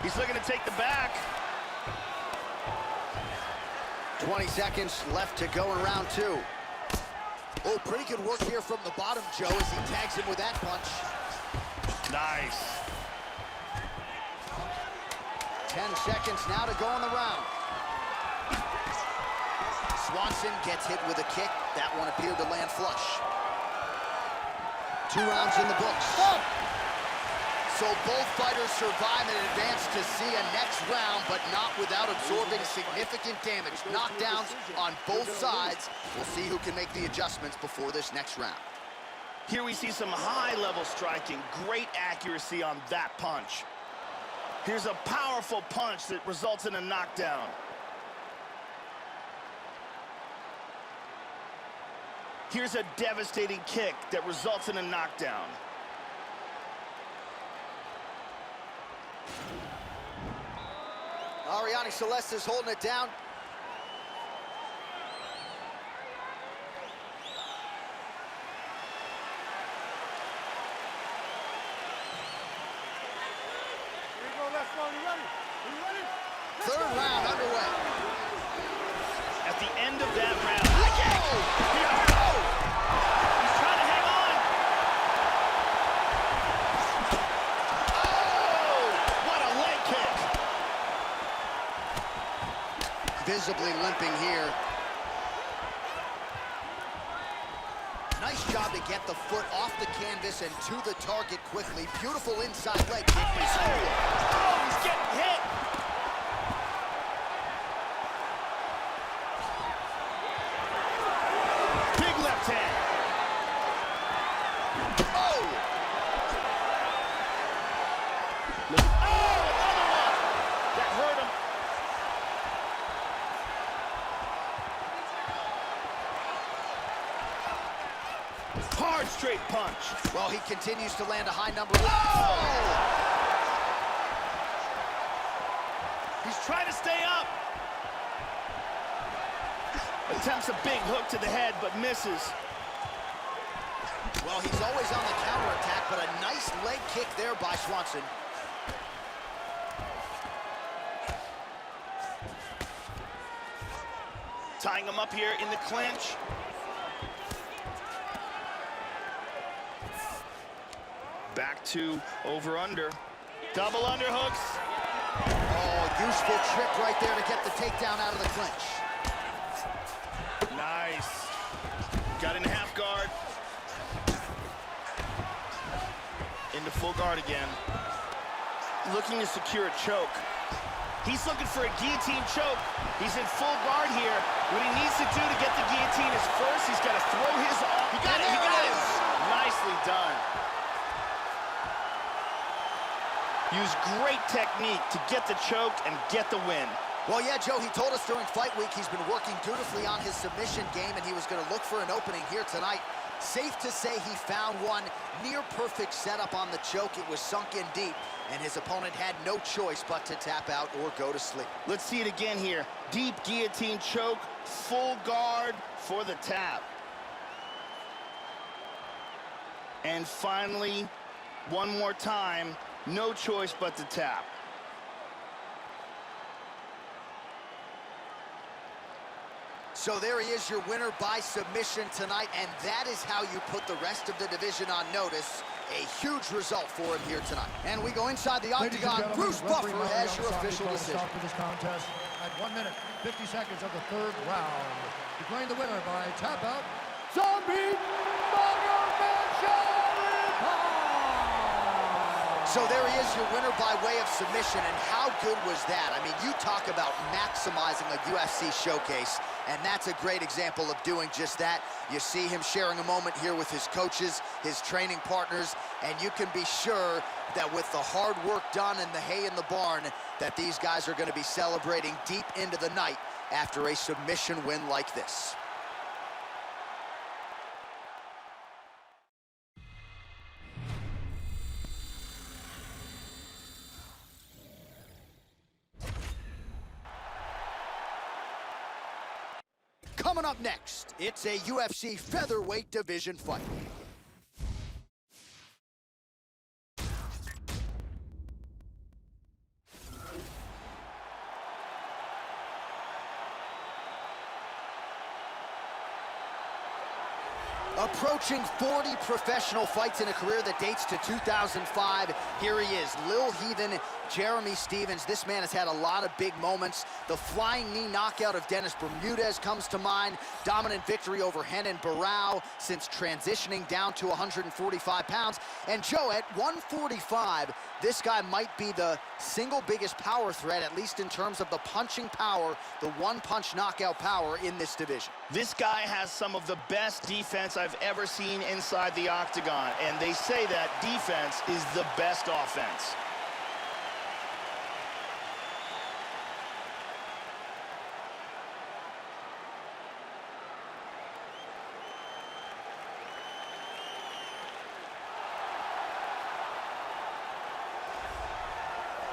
He's looking to take the back. 20 seconds left to go in round two. Oh, pretty good work here from the bottom, Joe, as he tags him with that punch. Nice. 10 seconds now to go in the round. Swanson gets hit with a kick. That one appeared to land flush. 2 rounds in the books. So both fighters survive and advance to see a next round, but not without absorbing significant damage. Knockdowns on both sides. We'll see who can make the adjustments before this next round. Here we see some high-level striking. Great accuracy on that punch. Here's a powerful punch that results in a knockdown. Here's a devastating kick that results in a knockdown. Ariane Celeste is holding it down. Here you go, left one. You ready? Are you ready? Third round underway. At the end of that round, he hurt him. He's trying to hang on. Oh, what a leg kick. Visibly limping here. Nice job to get the foot off the canvas and to the target quickly. Beautiful inside leg kick. Oh, he's getting hit. Big left hand. Oh! Oh, another one. That hurt him. Hard straight punch. Well, he continues to land a high number. Oh! He's trying to stay up. Attempts a big hook to the head, but misses. Well, he's always on the counterattack, but a nice leg kick there by Swanson. Tying him up here in the clinch. Back to over-under. Double underhooks. Oh, useful trick right there to get the takedown out of the clinch. Nice. Got in half guard. Into full guard again. Looking to secure a choke. He's looking for a guillotine choke. He's in full guard here. What he needs to do to get the guillotine is first, he's got to throw his arm. He got it, he got it. Nicely done. Use great technique to get the choke and get the win. Well, yeah, Joe, he told us during fight week he's been working dutifully on his submission game, and he was going to look for an opening here tonight. Safe to say he found one. Near perfect setup on the choke. It was sunk in deep, and his opponent had no choice but to tap out or go to sleep. Let's see it again here. Deep guillotine choke, full guard for the tap. And finally, one more time, no choice but to tap. So there he is, your winner by submission tonight, and that is how you put the rest of the division on notice. A huge result for him here tonight. And we go inside the octagon. Bruce Buffer has your official decision. Stop for this contest at 1 minute, 50 seconds of the third round. Declaring the winner by tap out, Zombie So there he is, your winner by way of submission, and how good was that? I mean, you talk about maximizing a UFC showcase, and that's a great example of doing just that. You see him sharing a moment here with his coaches, his training partners, and you can be sure that with the hard work done and the hay in the barn, that these guys are going to be celebrating deep into the night after a submission win like this. Coming up next, it's a UFC featherweight division fight. Approaching Approaching 40 professional fights in a career that dates to 2005. Here he is, Lil Heathen, Jeremy Stephens. This man has had a lot of big moments. The flying knee knockout of Dennis Bermudez comes to mind. Dominant victory over Renan Barão since transitioning down to 145 pounds. And Joe, at 145, this guy might be the single biggest power threat, at least in terms of the punching power, the one-punch knockout power in this division. This guy has some of the best defense I've ever seen inside the octagon, and they say that defense is the best offense.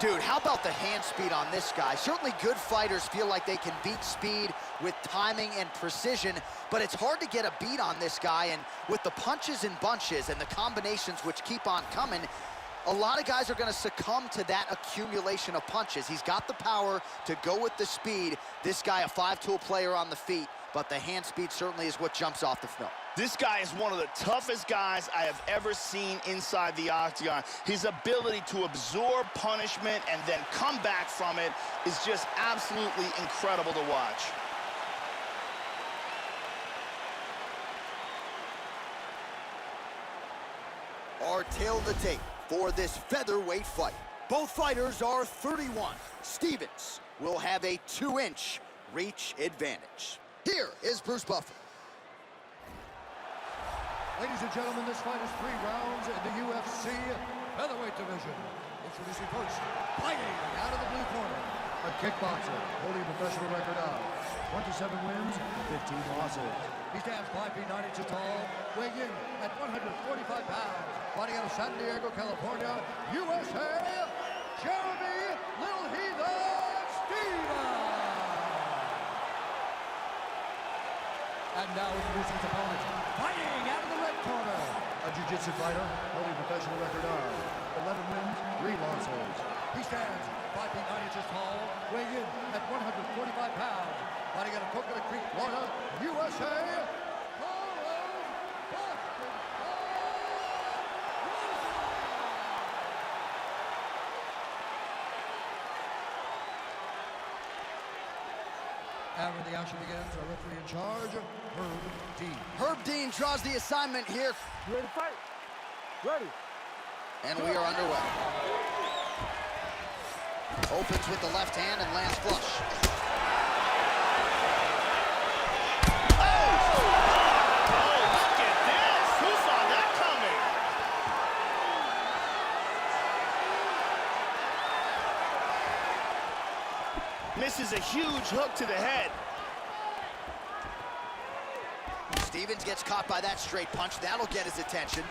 Dude, how about the hand speed on this guy? Certainly good fighters feel like they can beat speed with timing and precision, but it's hard to get a beat on this guy, and with the punches and bunches and the combinations which keep on coming, a lot of guys are going to succumb to that accumulation of punches. He's got the power to go with the speed. This guy, a five-tool player on the feet, but the hand speed certainly is what jumps off the film. This guy is one of the toughest guys I have ever seen inside the octagon. His ability to absorb punishment and then come back from it is just absolutely incredible to watch. Our tale of the tape for this featherweight fight. Both fighters are 31. Stephens will have a 2-inch reach advantage. Here is Bruce Buffer. Ladies and gentlemen, this fight is 3 rounds in the UFC featherweight division. Introducing first, fighting out of the blue corner, a kickboxer holding a professional record of 27 wins, 15 losses. He stands 5 feet 9 inches tall, weighing in at 145 pounds. Fighting out of San Diego, California, USA, Jeremy Lil Heathen Stephens. And now introducing his opponent, fighting out of the red corner, a jiu-jitsu fighter holding a professional record of 11 wins, 3 losses. He stands 5 feet 9 inches tall, weighing in at 145 pounds. Fighting out of Coconut Creek, Florida, USA, and when the action begins, our referee in charge, Herb Dean. Herb Dean draws the assignment here. You ready to fight? Ready. And we are underway. Opens with the left hand and lands flush. Oh, look at this! Who saw that coming? Misses a huge hook to the head. Stephens gets caught by that straight punch. That'll get his attention.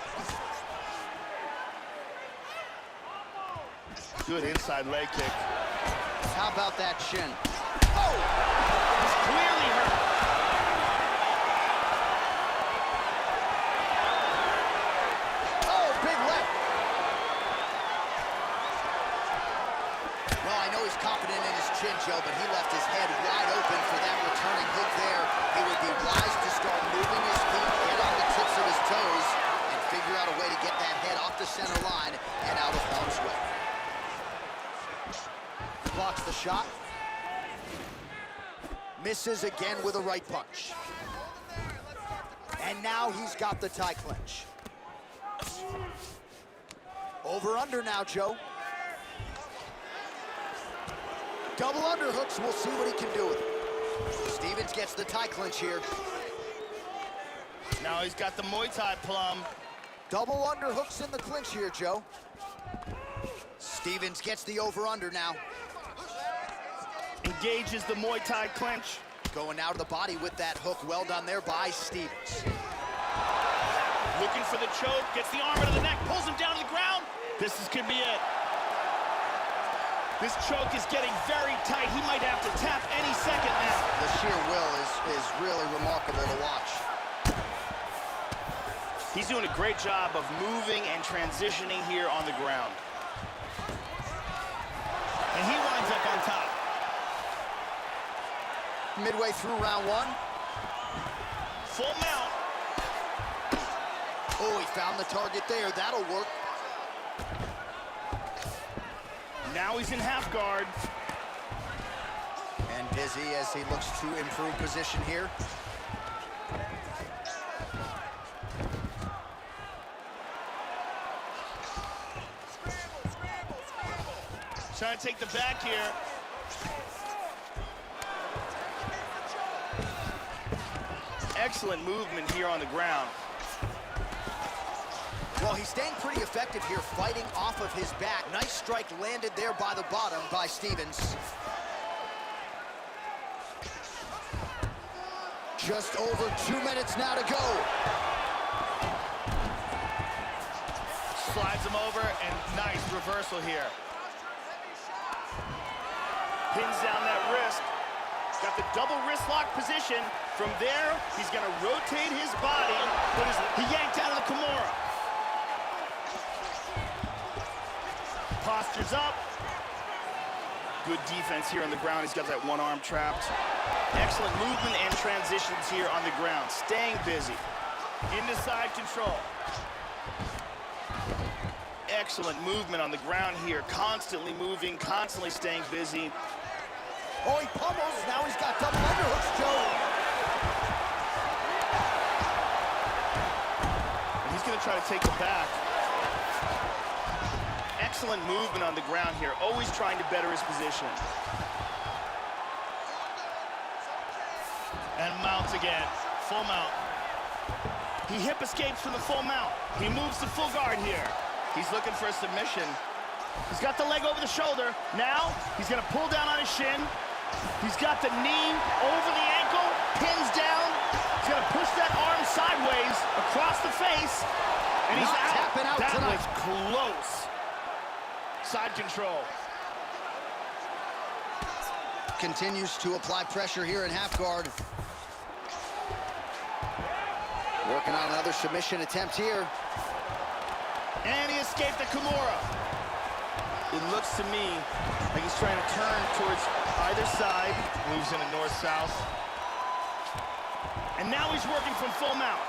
Good inside leg kick. How about that shin? Oh! He's clearly hurt. Oh, big left. Well, I know he's confident in his chin, Joe, but he left his head wide open for that returning hook there. He would be wise to start moving his feet, get on the tips of his toes, and figure out a way to get that head off the center line and out of harm's way. Blocks the shot. Misses again with a right punch. And now he's got the tie clinch. Over under now, Joe. Double underhooks, we'll see what he can do with it. Stephens gets the tie clinch here. Now he's got the Muay Thai plum. Double underhooks in the clinch here, Joe. Stephens gets the over-under now. Engages the Muay Thai clinch. Going out of the body with that hook. Well done there by Stephens. Looking for the choke, gets the arm into the neck, pulls him down to the ground. Could be it. This choke is getting very tight. He might have to tap any second now. The sheer will is really remarkable to watch. He's doing a great job of moving and transitioning here on the ground. And he winds up on top. Midway through round 1. Full mount. Oh, he found the target there. That'll work. Now he's in half guard. And busy as he looks to improve position here. Trying to take the back here. Excellent movement here on the ground. Well, he's staying pretty effective here, fighting off of his back. Nice strike landed there by the bottom by Stevens. Just over 2 minutes now to go. Slides him over, and nice reversal here. Pins down that wrist. Got the double wrist lock position. From there, he's gonna rotate his body. He yanked out of the Kimura. Postures up. Good defense here on the ground. He's got that one arm trapped. Excellent movement and transitions here on the ground. Staying busy. Into side control. Excellent movement on the ground here. Constantly moving, constantly staying busy. Oh, he pummels. Now he's got double underhooks, Joe. And he's gonna try to take the back. Excellent movement on the ground here. Always trying to better his position. And mounts again. Full mount. He hip escapes from the full mount. He moves to full guard here. He's looking for a submission. He's got the leg over the shoulder. Now, he's gonna pull down on his shin. He's got the knee over the ankle, pins down. He's gonna push that arm sideways across the face, and he's Not out. tapping out That tonight. was close. Side control. Continues to apply pressure here in half guard. Working on another submission attempt here. And he escaped the Kimura. It looks to me like he's trying to turn towards either side. Moves in a north-south. And now he's working from full mount.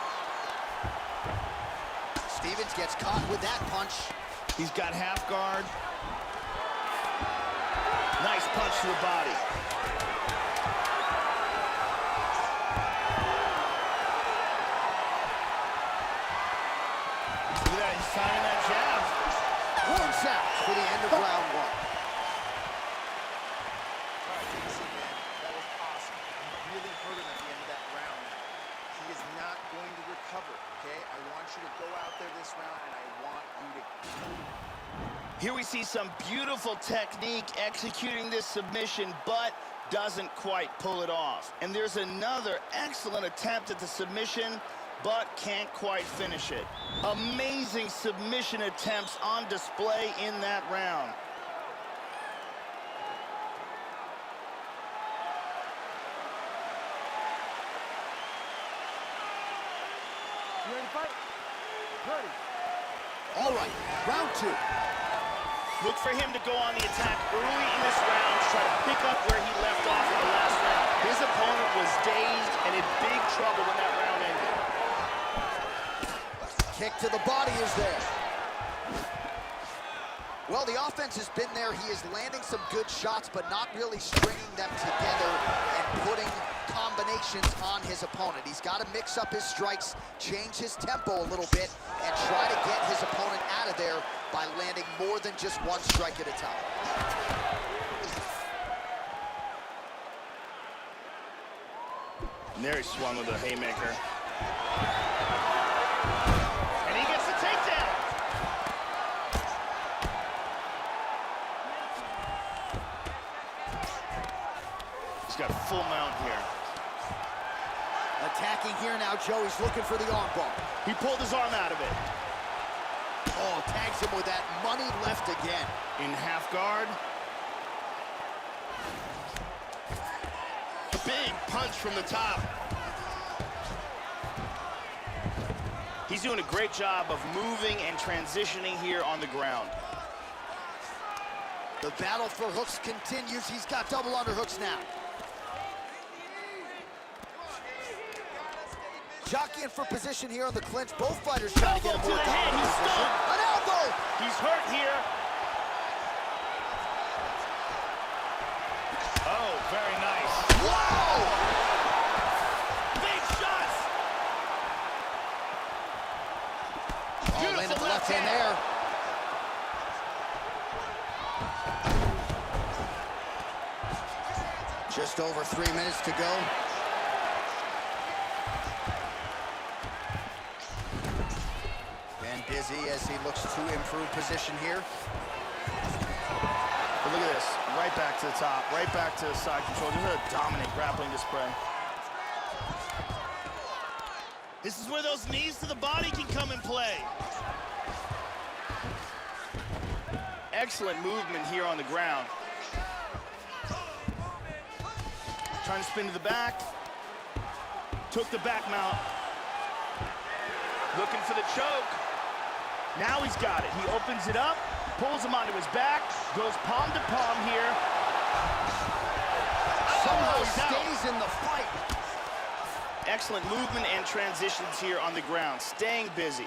Stevens gets caught with that punch. He's got half guard. Nice punch to the body. Look at that, he's timing that jab. Warms out for the end of round one. That was awesome. You really hurt him at the end of that round. He is not going to recover, okay? I want you to go out there this round, and I want you to... Here we see some beautiful technique executing this submission, but doesn't quite pull it off. And there's another excellent attempt at the submission, but can't quite finish it. Amazing submission attempts on display in that round. You ready to fight? Ready. All right, round two. Look for him to go on the attack early in this round to try to pick up where he left off in the last round. His opponent was dazed and in big trouble when that round ended. Kick to the body is there. Well, the offense has been there. He is landing some good shots, but not really stringing them together and putting combinations on his opponent. He's got to mix up his strikes, change his tempo a little bit, and try to get his opponent out of there by landing more than just one strike at a time. And there he swung with a haymaker. And he gets the takedown. He's got full mount here. Attacking here now, Joe. He's looking for the armbar. He pulled his arm out of it. Oh, tags him with that money left again. In half guard. Big punch from the top. He's doing a great job of moving and transitioning here on the ground. The battle for hooks continues. He's got double underhooks now. Jockeying for position here on the clinch. Both fighters trying to get him To the head, he's stunned. An elbow! He's hurt here. Oh, very nice. Wow! Big shots. Oh, landed the left hand there. Just over 3 minutes to go. And busy as he looks to improve position here. But look at this, right back to the top, right back to side control. This is a dominant grappling display. This is where those knees to the body can come in play. Excellent movement here on the ground. Trying to spin to the back. Took the back mount. Looking for the choke. Now he's got it. He opens it up, pulls him onto his back, goes palm to palm here. Somehow he's out. stays in the fight. Excellent movement and transitions here on the ground, staying busy.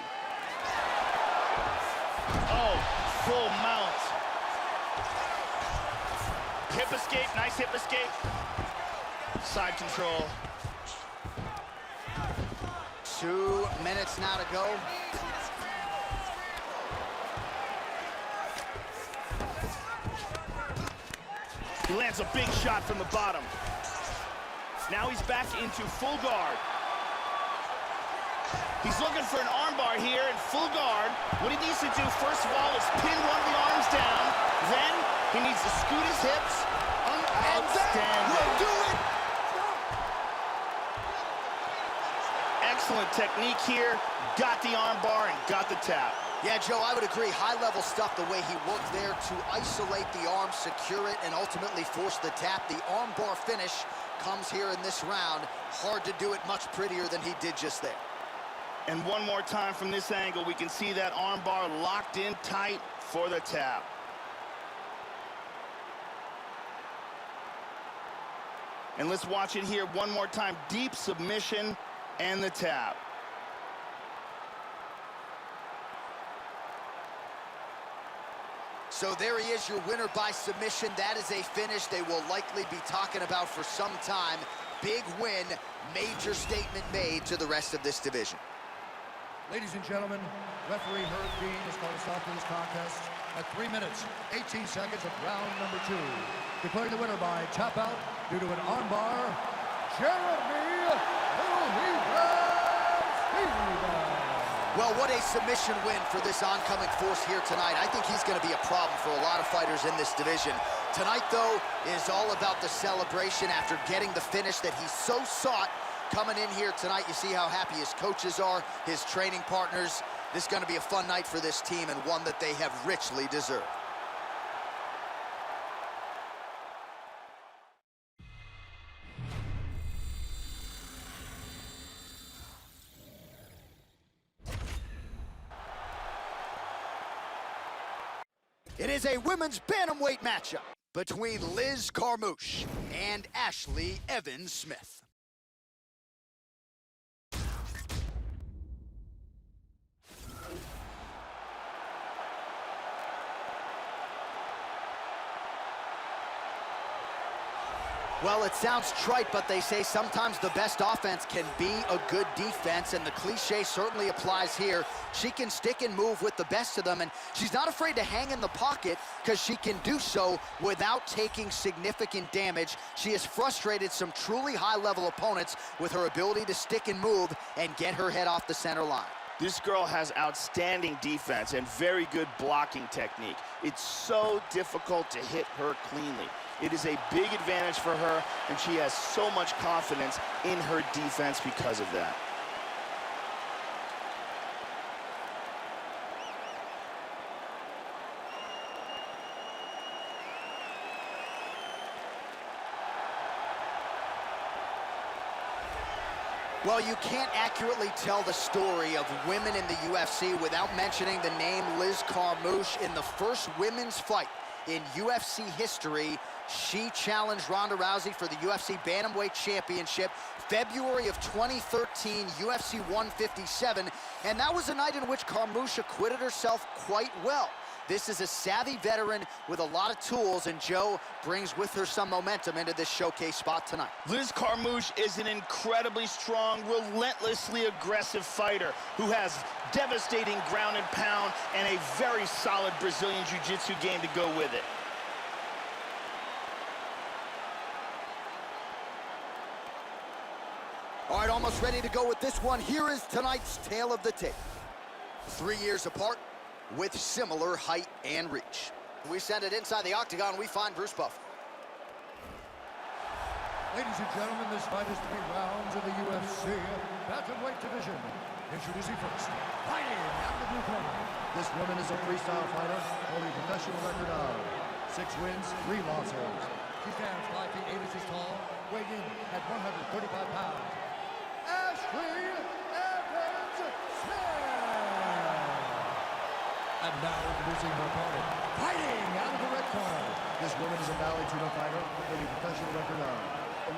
Oh, full mount. Hip escape, nice hip escape. Side control. 2 minutes now to go. He lands a big shot from the bottom. Now he's back into full guard. He's looking for an armbar here in full guard. What he needs to do, first of all, is pin one of the arms down. Then he needs to scoot his hips. Outstanding. Will do it. Excellent technique here. Got the armbar and got the tap. Yeah, Joe, I would agree. High-level stuff, the way he worked there to isolate the arm, secure it, and ultimately force the tap. The armbar finish comes here in this round. Hard to do it much prettier than he did just there. And one more time from this angle, we can see that armbar locked in tight for the tap. And let's watch it here one more time. Deep submission and the tap. So there he is, your winner by submission. That is a finish they will likely be talking about for some time. Big win, major statement made to the rest of this division. Ladies and gentlemen, referee Herb Dean has called a stop to this contest at 3 minutes, 18 seconds of round number 2. Declaring the winner by tap out due to an armbar, Jeremy Stevens. Well, what a submission win for this oncoming force here tonight. I think he's going to be a problem for a lot of fighters in this division. Tonight, though, is all about the celebration after getting the finish that he so sought. Coming in here tonight, you see how happy his coaches are, his training partners. This is going to be a fun night for this team and one that they have richly deserved. It is a women's bantamweight matchup between Liz Carmouche and Ashley Evans-Smith. Well, it sounds trite, but they say sometimes the best offense can be a good defense, and the cliche certainly applies here. She can stick and move with the best of them, and she's not afraid to hang in the pocket because she can do so without taking significant damage. She has frustrated some truly high-level opponents with her ability to stick and move and get her head off the center line. This girl has outstanding defense and very good blocking technique. It's so difficult to hit her cleanly. It is a big advantage for her, and she has so much confidence in her defense because of that. Well, you can't accurately tell the story of women in the UFC without mentioning the name Liz Carmouche. In the first women's fight in UFC history. She challenged Ronda Rousey for the UFC Bantamweight Championship February of 2013, UFC 157, and that was a night in which Carmouche acquitted herself quite well. This is a savvy veteran with a lot of tools, and Joe brings with her some momentum into this showcase spot tonight. Liz Carmouche is an incredibly strong, relentlessly aggressive fighter who has devastating ground and pound and a very solid Brazilian jiu-jitsu game to go with it. All right, almost ready to go with this one. Here is tonight's tale of the tape. 3 years apart with similar height and reach. We send it inside the octagon. We find Bruce Buffer. Ladies and gentlemen, this fight is 3 rounds in the UFC Bantamweight division. Introducing first, fighting out of the blue corner. This woman is a freestyle fighter, holding a professional record of 6 wins, 3 losses. She stands 5 feet 8 inches tall, weighing in at 135 pounds. And now introducing her opponent, fighting out of the red corner. This woman is a Valley Judo fighter with a professional record of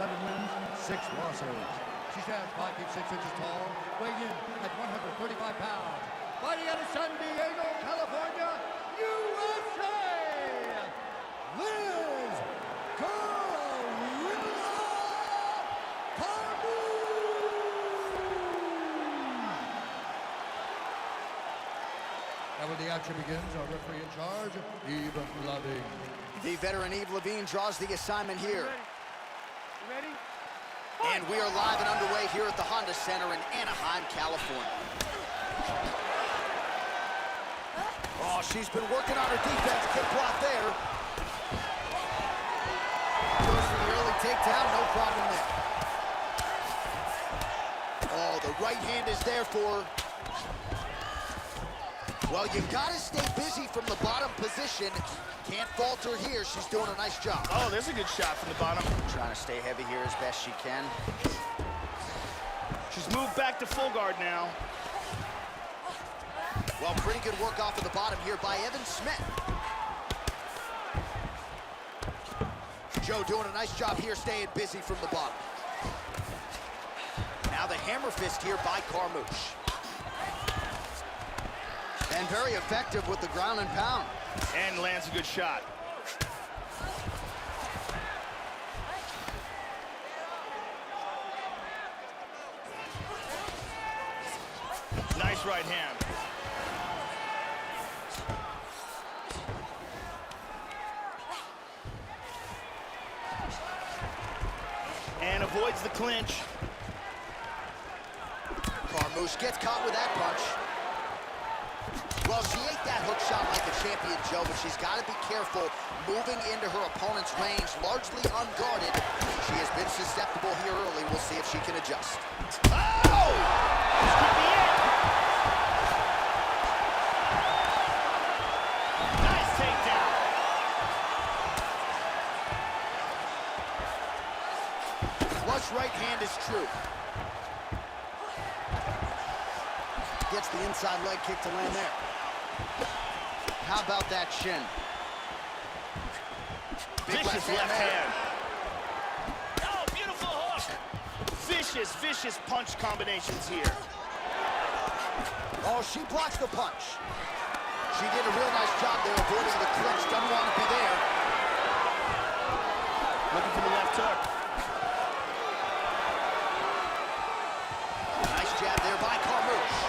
11 wins, 6 losses. She stands 5 feet 6 inches tall, weighing in at 135 pounds. Fighting out of San Diego, California, USA, Liz Carmouche. And when the action begins, our referee in charge, Eve Loving. The veteran Eve Levine draws the assignment here. You ready? And we are live and underway here at the Honda Center in Anaheim, California. Oh, she's been working on her defense. Kick block there. Goes for the early takedown, no problem there. Oh, the right hand is there for her. Well, you gotta stay busy from the bottom position. Can't falter here. She's doing a nice job. Oh, there's a good shot from the bottom. Trying to stay heavy here as best she can. She's moved back to full guard now. Well, pretty good work off of the bottom here by Evan Smith. Joe doing a nice job here staying busy from the bottom. Now the hammer fist here by Carmouche. And very effective with the ground and pound. And lands a good shot. Nice right hand. And avoids the clinch. Carmouche gets caught with that punch. Well, she ate that hook shot like a champion, Joe, but she's got to be careful moving into her opponent's range, largely unguarded. She has been susceptible here early. We'll see if she can adjust. Oh! This could be it. Nice takedown. Flush right hand is true. Gets the inside leg kick to land there. How about that shin? Big Vicious left hand. Oh, beautiful hook. Vicious punch combinations here. Oh, she blocks the punch. She did a real nice job there avoiding the clinch. Doesn't want to be there. Looking for the left hook. Nice jab there by Carmouche.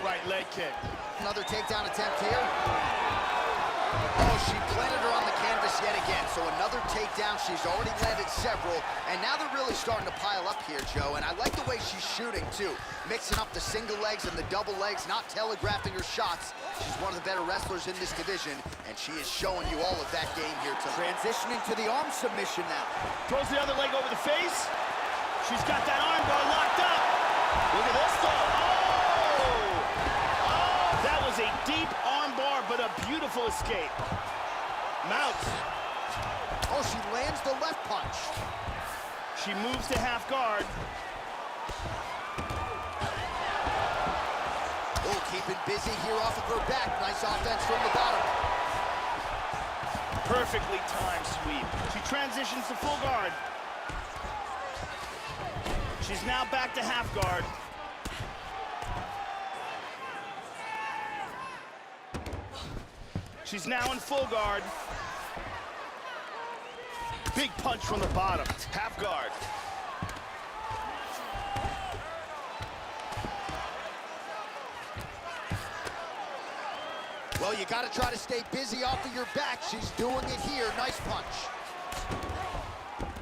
Right leg kick. Another takedown attempt here. Oh, she planted her on the canvas yet again. So another takedown. She's already landed several. And now they're really starting to pile up here, Joe. And I like the way she's shooting, too. Mixing up the single legs and the double legs, not telegraphing her shots. She's one of the better wrestlers in this division. And she is showing you all of that game here tonight. Transitioning to the arm submission now. Throws the other leg over the face. She's got that arm bar locked up. Look at this, though. That was a deep arm bar, but a beautiful escape. Mounts. Oh, she lands the left punch. She moves to half guard. Oh, busy here off of her back. Nice offense from the bottom. Perfectly timed sweep. She transitions to full guard. She's now back to half guard. She's now in full guard. Big punch from the bottom. Half guard. Well, you got to try to stay busy off of your back. She's doing it here. Nice punch.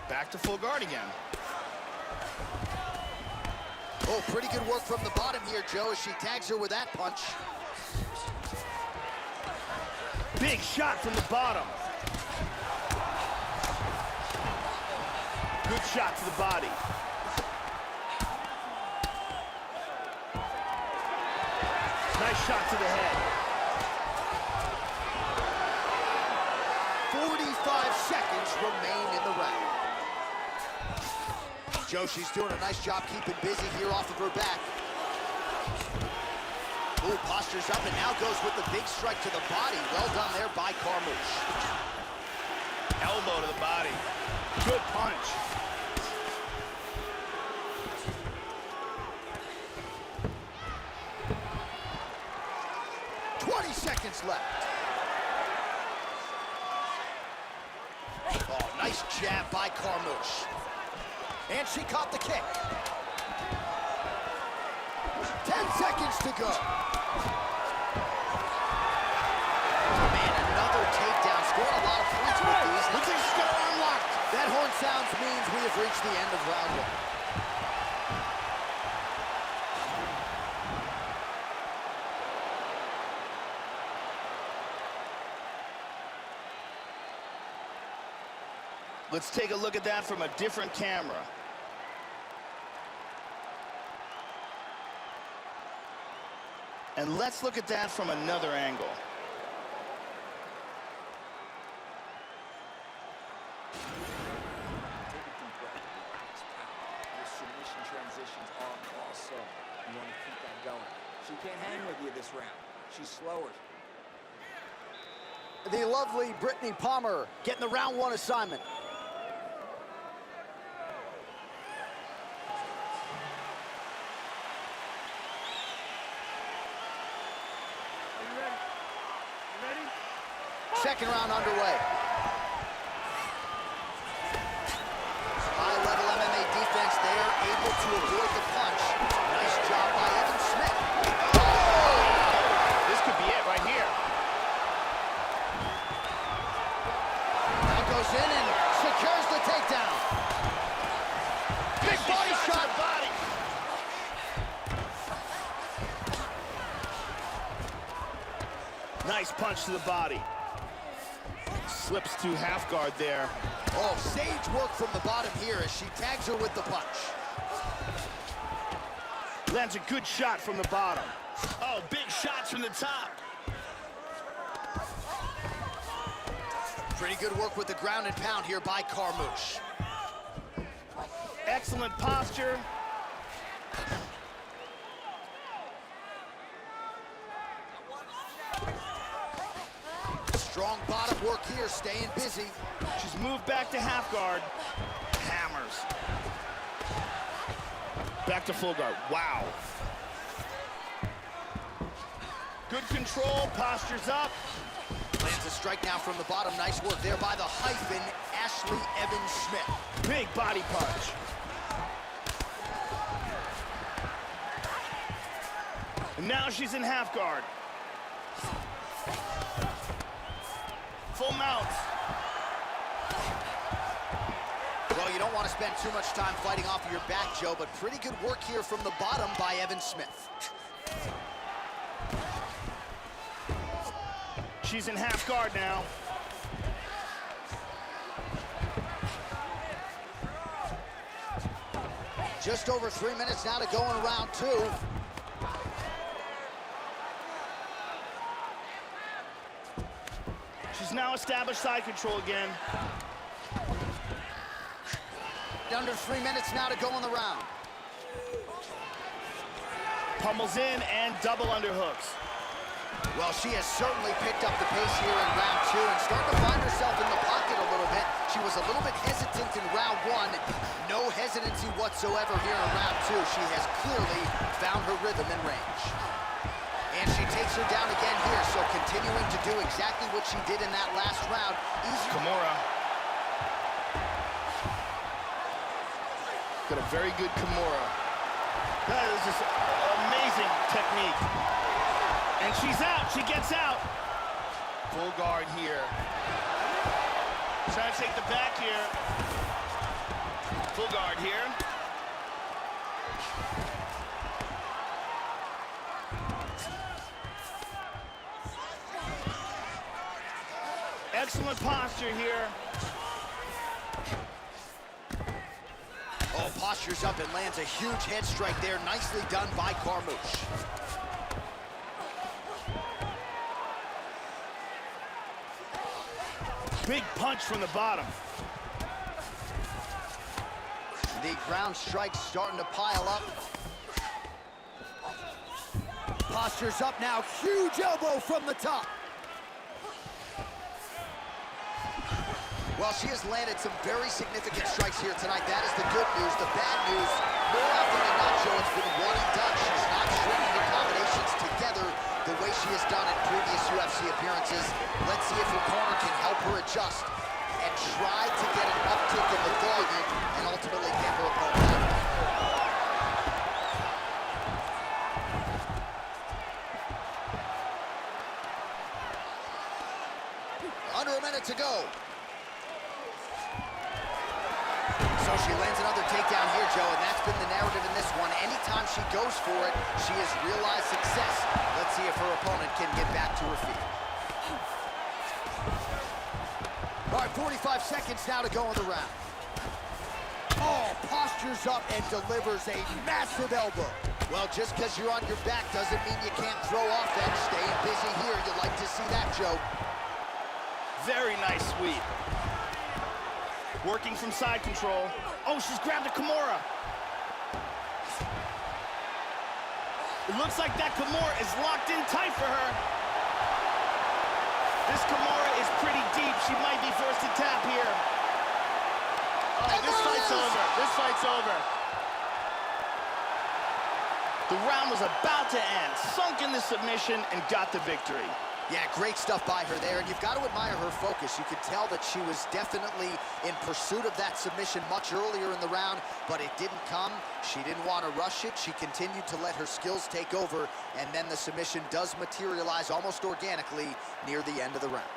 Back to full guard again. Oh, pretty good work from the bottom here, Joe, as she tags her with that punch. Big shot from the bottom. Good shot to the body. Nice shot to the head. 45 seconds remain in the round. Joe, she's doing a nice job keeping busy here off of her back. Ooh, postures up and now goes with the big strike to the body. Well done there by Carmouche. Elbow to the body. Good punch. Seconds left. Oh, nice jab by Carmouche. And she caught the kick. 10 seconds to go. Man, another takedown. Scoring a lot of points with these. Looks like she's got her unlocked. That horn sounds means we have reached the end of round one. Let's take a look at that from a different camera. And let's look at that from another angle. Take a deep breath. Your submission transitions are awesome. You want to keep that going. She can't hang with you this round. She's slower. The lovely Brittany Palmer getting the round one assignment. Second round underway. High-level MMA defense there, able to avoid the punch. Nice job by Evan Smith. Oh! This could be it right here. Now goes in and secures the takedown. Big body shot. Body. Nice punch to the body. Slips to half guard there. Oh, sage work from the bottom here as she tags her with the punch. Lands a good shot from the bottom. Oh, big shots from the top. Pretty good work with the ground and pound here by Carmouche. Excellent posture. Strong bottom work here, staying busy. She's moved back to half guard. Hammers. Back to full guard. Wow. Good control, postures up. Lands a strike now from the bottom. Nice work there by the hyphen, Ashley Evans Smith. Big body punch. And now she's in half guard. Full mount. Well, you don't want to spend too much time fighting off of your back, Joe, but pretty good work here from the bottom by Evan Smith. She's in half guard now. Just over 3 minutes now to go in round two. She's now established side control again. Under 3 minutes now to go in the round. Pummels in and double underhooks. Well, she has certainly picked up the pace here in round 2 and starting to find herself in the pocket a little bit. She was a little bit hesitant in round 1. No hesitancy whatsoever here in round 2. She has clearly found her rhythm and range. And she takes her down again here, so continuing to do exactly what she did in that last round. Easy. Kimura. Got a very good Kimura. That is just amazing technique. And she's out, she gets out. Full guard here. Trying to take the back here. Full guard here. Excellent posture here. Oh, postures up and lands a huge head strike there. Nicely done by Carmouche. Big punch from the bottom. The ground strikes starting to pile up. Postures up now. Huge elbow from the top. Well, she has landed some very significant strikes here tonight. That is the good news. The bad news, more often than not, Joe, it's been one and done. She's not stringing the combinations together the way she has done in previous UFC appearances. Let's see if her corner can help her adjust and try to get an uptick in the volume and ultimately get her opponent out. Under a minute to go. So she lands another takedown here, Joe, and that's been the narrative in this one. Anytime she goes for it, she has realized success. Let's see if her opponent can get back to her feet. All right, 45 seconds now to go in the round. Oh, postures up and delivers a massive elbow. Well, just because you're on your back doesn't mean you can't throw offense. Staying busy here, you like to see that, Joe. Very nice sweep. Working from side control. Oh, she's grabbed a Kimura. It looks like that Kimura is locked in tight for her. This Kimura is pretty deep. She might be forced to tap here. Oh, this fight's over. This fight's over. The round was about to end. Sunk in the submission and got the victory. Yeah, great stuff by her there, and you've got to admire her focus. You could tell that she was definitely in pursuit of that submission much earlier in the round, but it didn't come. She didn't want to rush it. She continued to let her skills take over, and then the submission does materialize almost organically near the end of the round.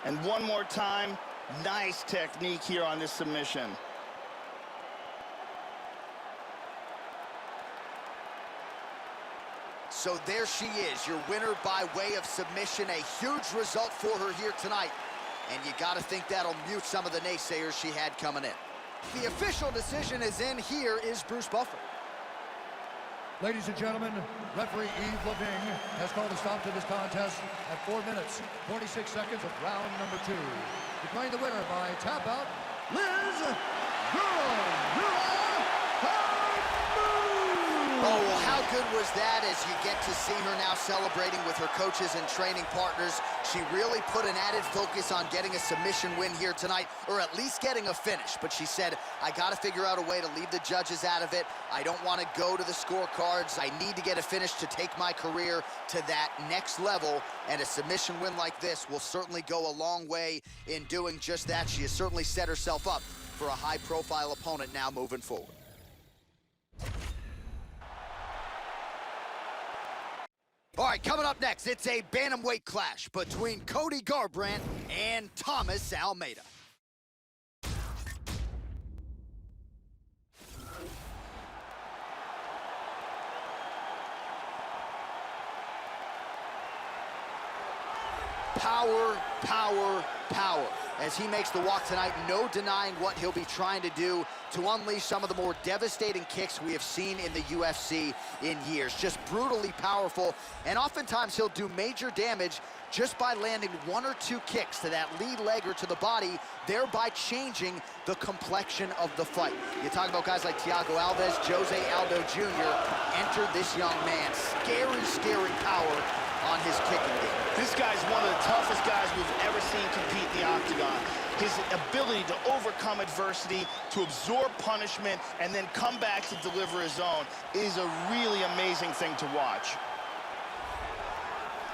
And one more time, nice technique here on this submission. So there she is, your winner by way of submission. A huge result for her here tonight. And you got to think that'll mute some of the naysayers she had coming in. The official decision is in. Here is Bruce Buffer. Ladies and gentlemen, referee Yves Leving has called a stop to this contest at 4 minutes, 46 seconds of round number 2. Declaring the winner by tap out, Liz Oh, well, how good was that as you get to see her now celebrating with her coaches and training partners. She really put an added focus on getting a submission win here tonight, or at least getting a finish. But she said, I got to figure out a way to leave the judges out of it. I don't want to go to the scorecards. I need to get a finish to take my career to that next level. And a submission win like this will certainly go a long way in doing just that. She has certainly set herself up for a high-profile opponent now moving forward. All right, coming up next, it's a bantamweight clash between Cody Garbrandt and Thomas Almeida. Power, power, power. As he makes the walk tonight, no denying what he'll be trying to do to unleash some of the more devastating kicks we have seen in the UFC in years. Just brutally powerful, and oftentimes he'll do major damage just by landing 1 or 2 kicks to that lead leg or to the body, thereby changing the complexion of the fight. You talk about guys like Thiago Alves, Jose Aldo Jr. Enter this young man. Scary, scary power on his kicking game. This guy's one of the toughest guys we've ever seen compete in the octagon. His ability to overcome adversity, to absorb punishment, and then come back to deliver his own is a really amazing thing to watch.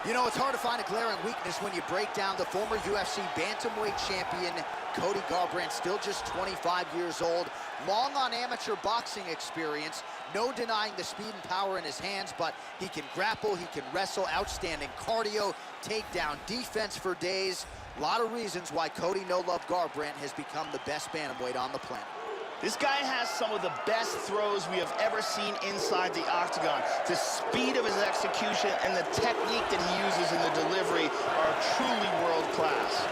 You know, it's hard to find a glaring weakness when you break down the former UFC bantamweight champion, Cody Garbrandt, still just 25 years old, long on amateur boxing experience, no denying the speed and power in his hands, but he can grapple, he can wrestle, outstanding cardio, takedown defense for days. A lot of reasons why Cody No Love Garbrandt has become the best bantamweight on the planet. This guy has some of the best throws we have ever seen inside the octagon. The speed of his execution and the technique that he uses in the delivery are truly world class.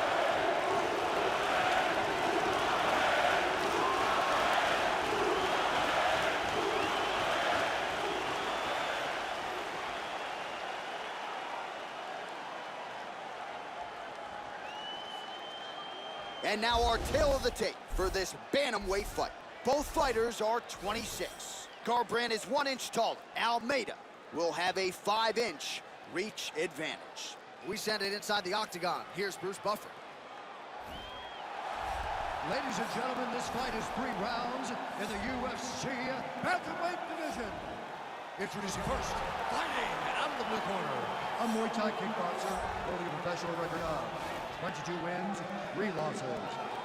And now our tale of the tape for this bantamweight fight. Both fighters are 26. Garbrandt is 1 inch taller. Almeida will have a 5-inch reach advantage. We send it inside the octagon. Here's Bruce Buffer. Ladies and gentlemen, this fight is 3 rounds in the UFC bantamweight division. Introducing first, fighting out of the blue corner, a Muay Thai kickboxer holding a professional record of 22 wins, 3 losses.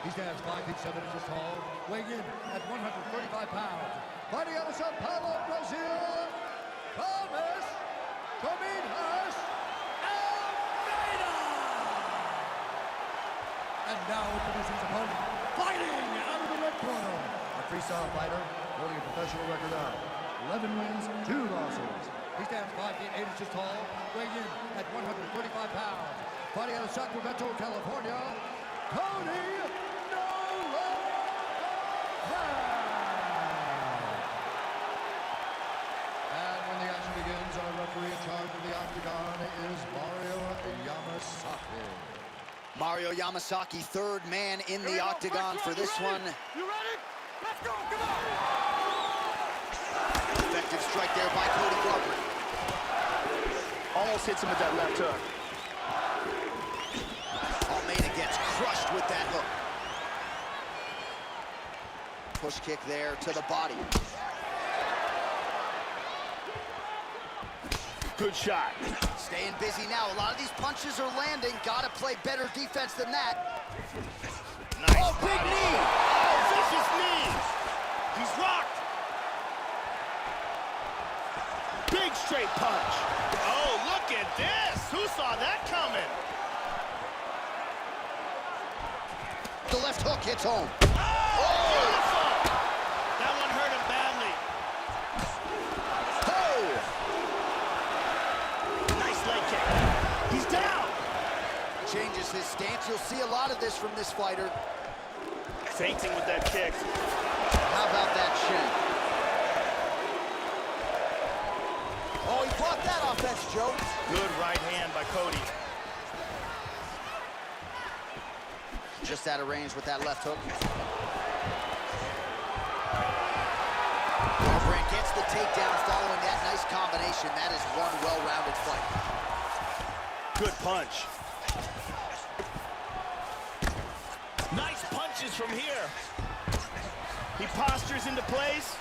He stands 5 feet 7 inches tall, weighing in at 135 pounds. Fighting out of Sao Paulo, Brazil, Thomas Tomidas Almeida! And now introducing his opponent, fighting out of the red corner, a freestyle fighter holding a professional record of 11 wins, 2 losses. He stands 5 feet 8 inches tall, weighing in at 135 pounds. Fighting out of Sacramento, California, Cody No Love Garbrandt. And when the action begins, our referee in charge of the octagon is Mario Yamasaki. Mario Yamasaki, 3rd man in the octagon for this one. You ready? Let's go, come on! Effective strike there by Cody Garbrandt. Almost hits him with that left hook. Almeida gets crushed with that hook. Push kick there to the body. Good shot. Staying busy now. A lot of these punches are landing. Gotta play better defense than that. Nice Oh, big body. knee! Oh, vicious knee. He's rocked. Big straight punch. Oh, look at this. Who saw that coming? The left hook hits home. Oh, beautiful. That one hurt him badly. Oh! Nice leg kick. He's down. Changes his stance. You'll see a lot of this from this fighter. Fainting with that kick. How about that shin? Oh, he blocked that offense, Joe. Good right hand by Cody. Just out of range with that left hook. Garbrandt gets the takedown following that nice combination. That is one well-rounded fight. Good punch. Nice punches from here. He postures into place.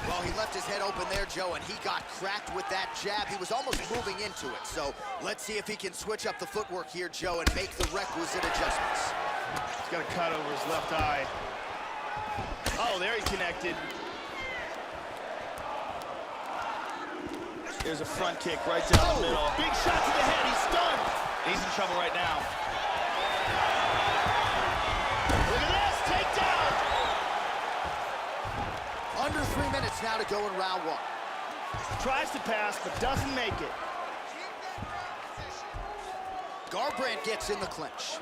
Well, he left his head open there, Joe, and he got cracked with that jab. He was almost moving into it. So let's see if he can switch up the footwork here, Joe, and make the requisite adjustments. He's got a cut over his left eye. Oh, there he connected. There's a front kick right down the middle. Big shot to the head. He's stunned. He's in trouble right now. Look at this. Takedown. Under 3 minutes now to go in round 1. Tries to pass, but doesn't make it. Garbrandt gets in the clinch.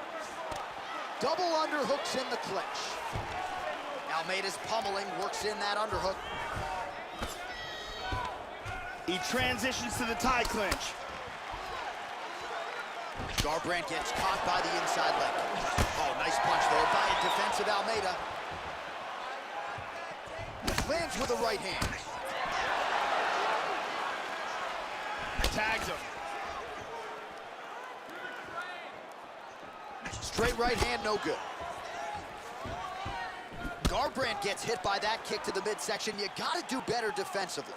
Double underhooks in the clinch. Almeida's pummeling, works in that underhook. He transitions to the tie clinch. Garbrandt gets caught by the inside leg. Oh, nice punch there by a defensive Almeida. Lands with a right hand. Tags him. Straight right hand, no good. Garbrandt gets hit by that kick to the midsection. You gotta do better defensively.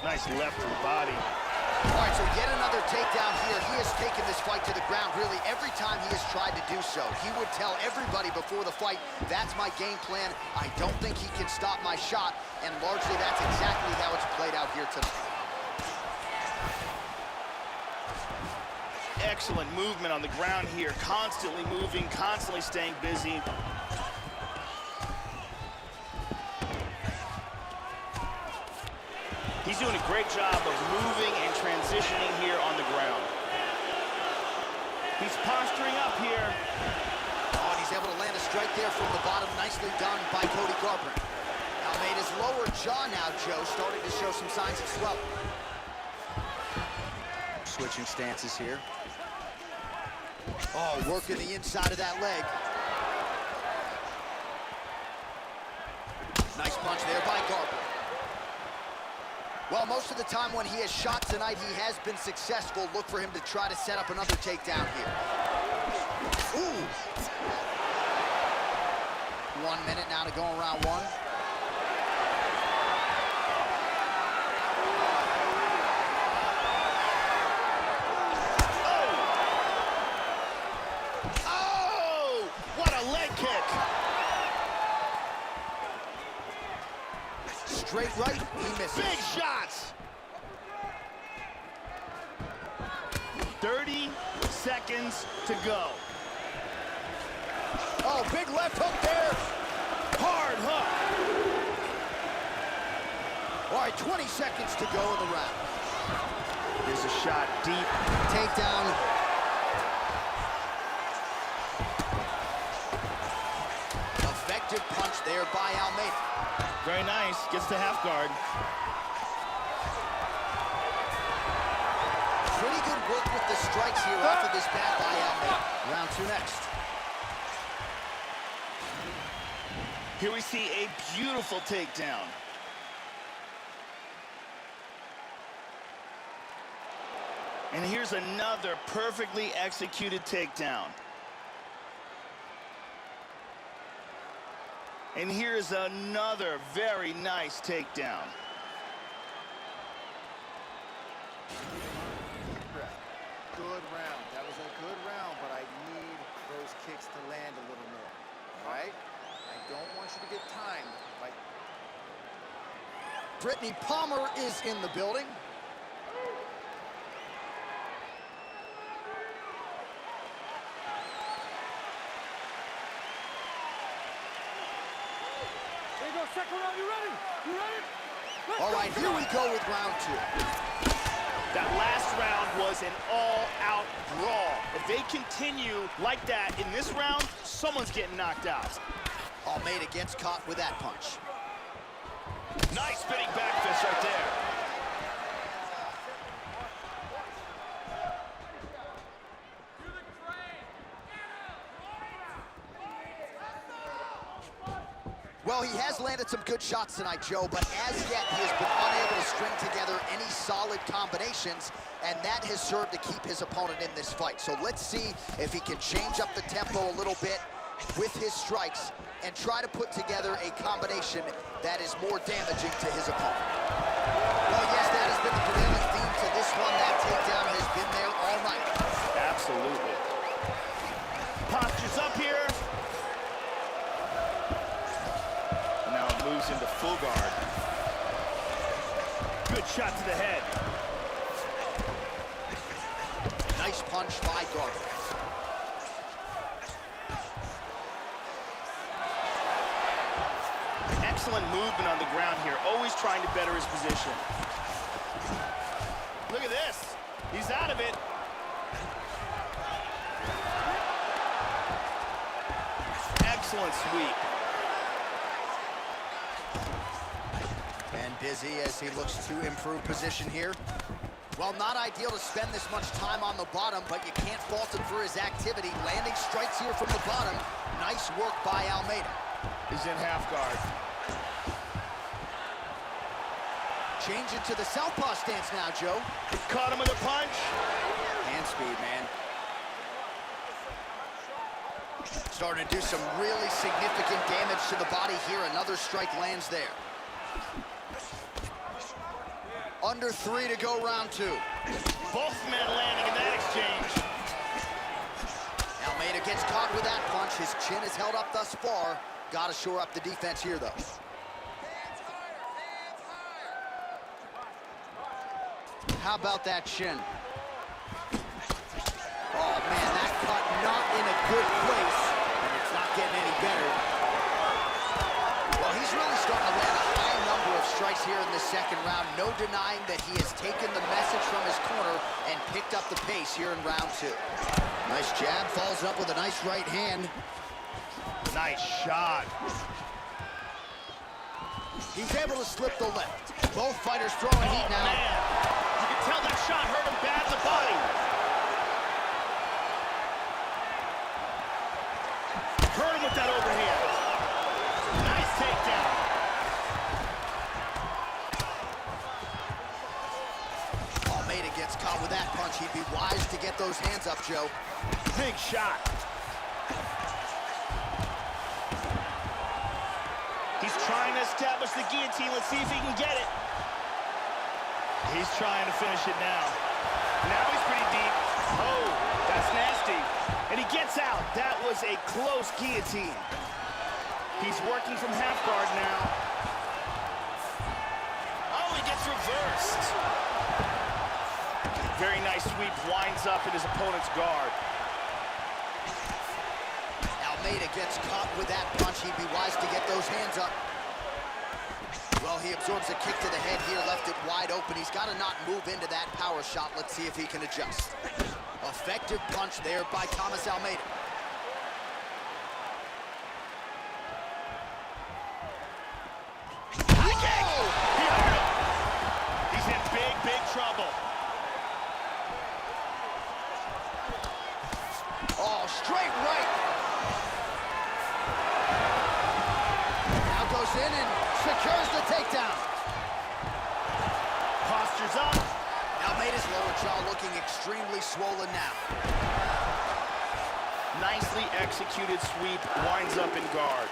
Nice left to the body. All right, so yet another takedown here. He has taken this fight to the ground really every time he has tried to do so. He would tell everybody before the fight, that's my game plan. I don't think he can stop my shot, and largely that's exactly how it's played out here tonight. Excellent movement on the ground here. Constantly moving, constantly staying busy. He's doing a great job of moving and transitioning here on the ground. He's posturing up here. Oh, and he's able to land a strike there from the bottom. Nicely done by Cody Garbrandt. Almeida's lower jaw now, Joe, starting to show some signs of swelling. Switching stances here. Oh, working the inside of that leg. Nice punch there by Garbrandt. Well, most of the time when he has shot tonight, he has been successful. Look for him to try to set up another takedown here. Ooh. 1 minute now to go in round one. Oh! What a leg kick! Straight right, he misses. Big shots! 30 seconds to go. Oh, big left hook there. Hard hook. All right, 20 seconds to go in the round. Here's a shot deep. Takedown. Effective punch there by Almeida. Very nice. Gets to half guard. Pretty good work with the strikes here off of this bat by Almeida. Round two next. Here we see a beautiful takedown. And here's another perfectly executed takedown. And here's another very nice takedown. Good round. That was a good round, but I need those kicks to land a little more. All right? I don't want you to get timed. Like, Brittany Palmer is in the building. There you go, second round, you ready? You ready? Let's All go. right, here we go with round two. That last round was an all-out brawl. If they continue like that in this round, someone's getting knocked out. Almeida gets caught with that punch. Nice spinning back fist right there. Well, he has landed some good shots tonight, Joe, but as yet he has been unable to string together any solid combinations, and that has served to keep his opponent in this fight. So let's see if he can change up the tempo a little bit with his strikes and try to put together a combination that is more damaging to his opponent. Well, yes, that has been the prevailing theme to this one. That takedown has been there all night. Absolutely. Postures up here. Now it moves into full guard. Good shot to the head. Nice punch by Garbrandt. Excellent movement on the ground here, always trying to better his position. Look at this. He's out of it. Excellent sweep. Dizzy as he looks to improve position here. Well, not ideal to spend this much time on the bottom, but you can't fault him for his activity. Landing strikes here from the bottom. Nice work by Almeida. He's in half guard. Change it to the southpaw stance now, Joe. Caught him with a punch. Hand speed, man. Starting to do some really significant damage to the body here. Another strike lands there. Under 3 to go, round 2. Both men landing in that exchange. Almeida gets caught with that punch. His chin is held up thus far. Got to shore up the defense here, though. How about that shin? Oh, man, that cut not in a good place. And it's not getting any better. Well, he's really starting to land a high number of strikes here in the second round. No denying that he has taken the message from his corner and picked up the pace here in round 2. Nice jab, follows up with a nice right hand. Nice shot. He's able to slip the left. Both fighters throwing heat now. Man. You can tell that shot hurt him bad in the body. Hurt him with that overhand. Nice takedown. Almeida gets caught with that punch. He'd be wise to get those hands up, Joe. Big shot. He's trying to establish the guillotine. Let's see if he can get it. He's trying to finish it now. Now he's pretty deep. Oh, that's nasty. And he gets out. That was a close guillotine. He's working from half guard now. Oh, he gets reversed. Very nice sweep, winds up in his opponent's guard. Almeida gets caught with that punch. He'd be wise to get those hands up. Well, he absorbs a kick to the head here, left it wide open. He's got to not move into that power shot. Let's see if he can adjust. Effective punch there by Thomas Almeida. High kick! He hurt him! He's in big, big trouble. Oh, straight right. Now goes in and secures the takedown. Postures up. Almeida's lower jaw looking extremely swollen now. Nicely executed sweep, winds up in guard.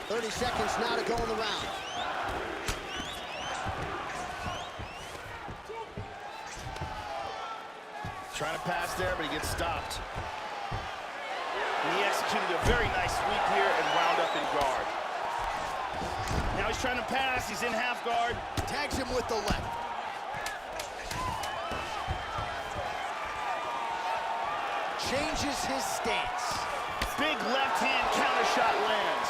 30 seconds now to go in the round. Trying to pass there, but he gets stopped. And he executed a very nice sweep here and wound up in guard. Now he's trying to pass. He's in half guard. Tags him with the left. Changes his stance. Big left hand counter shot lands.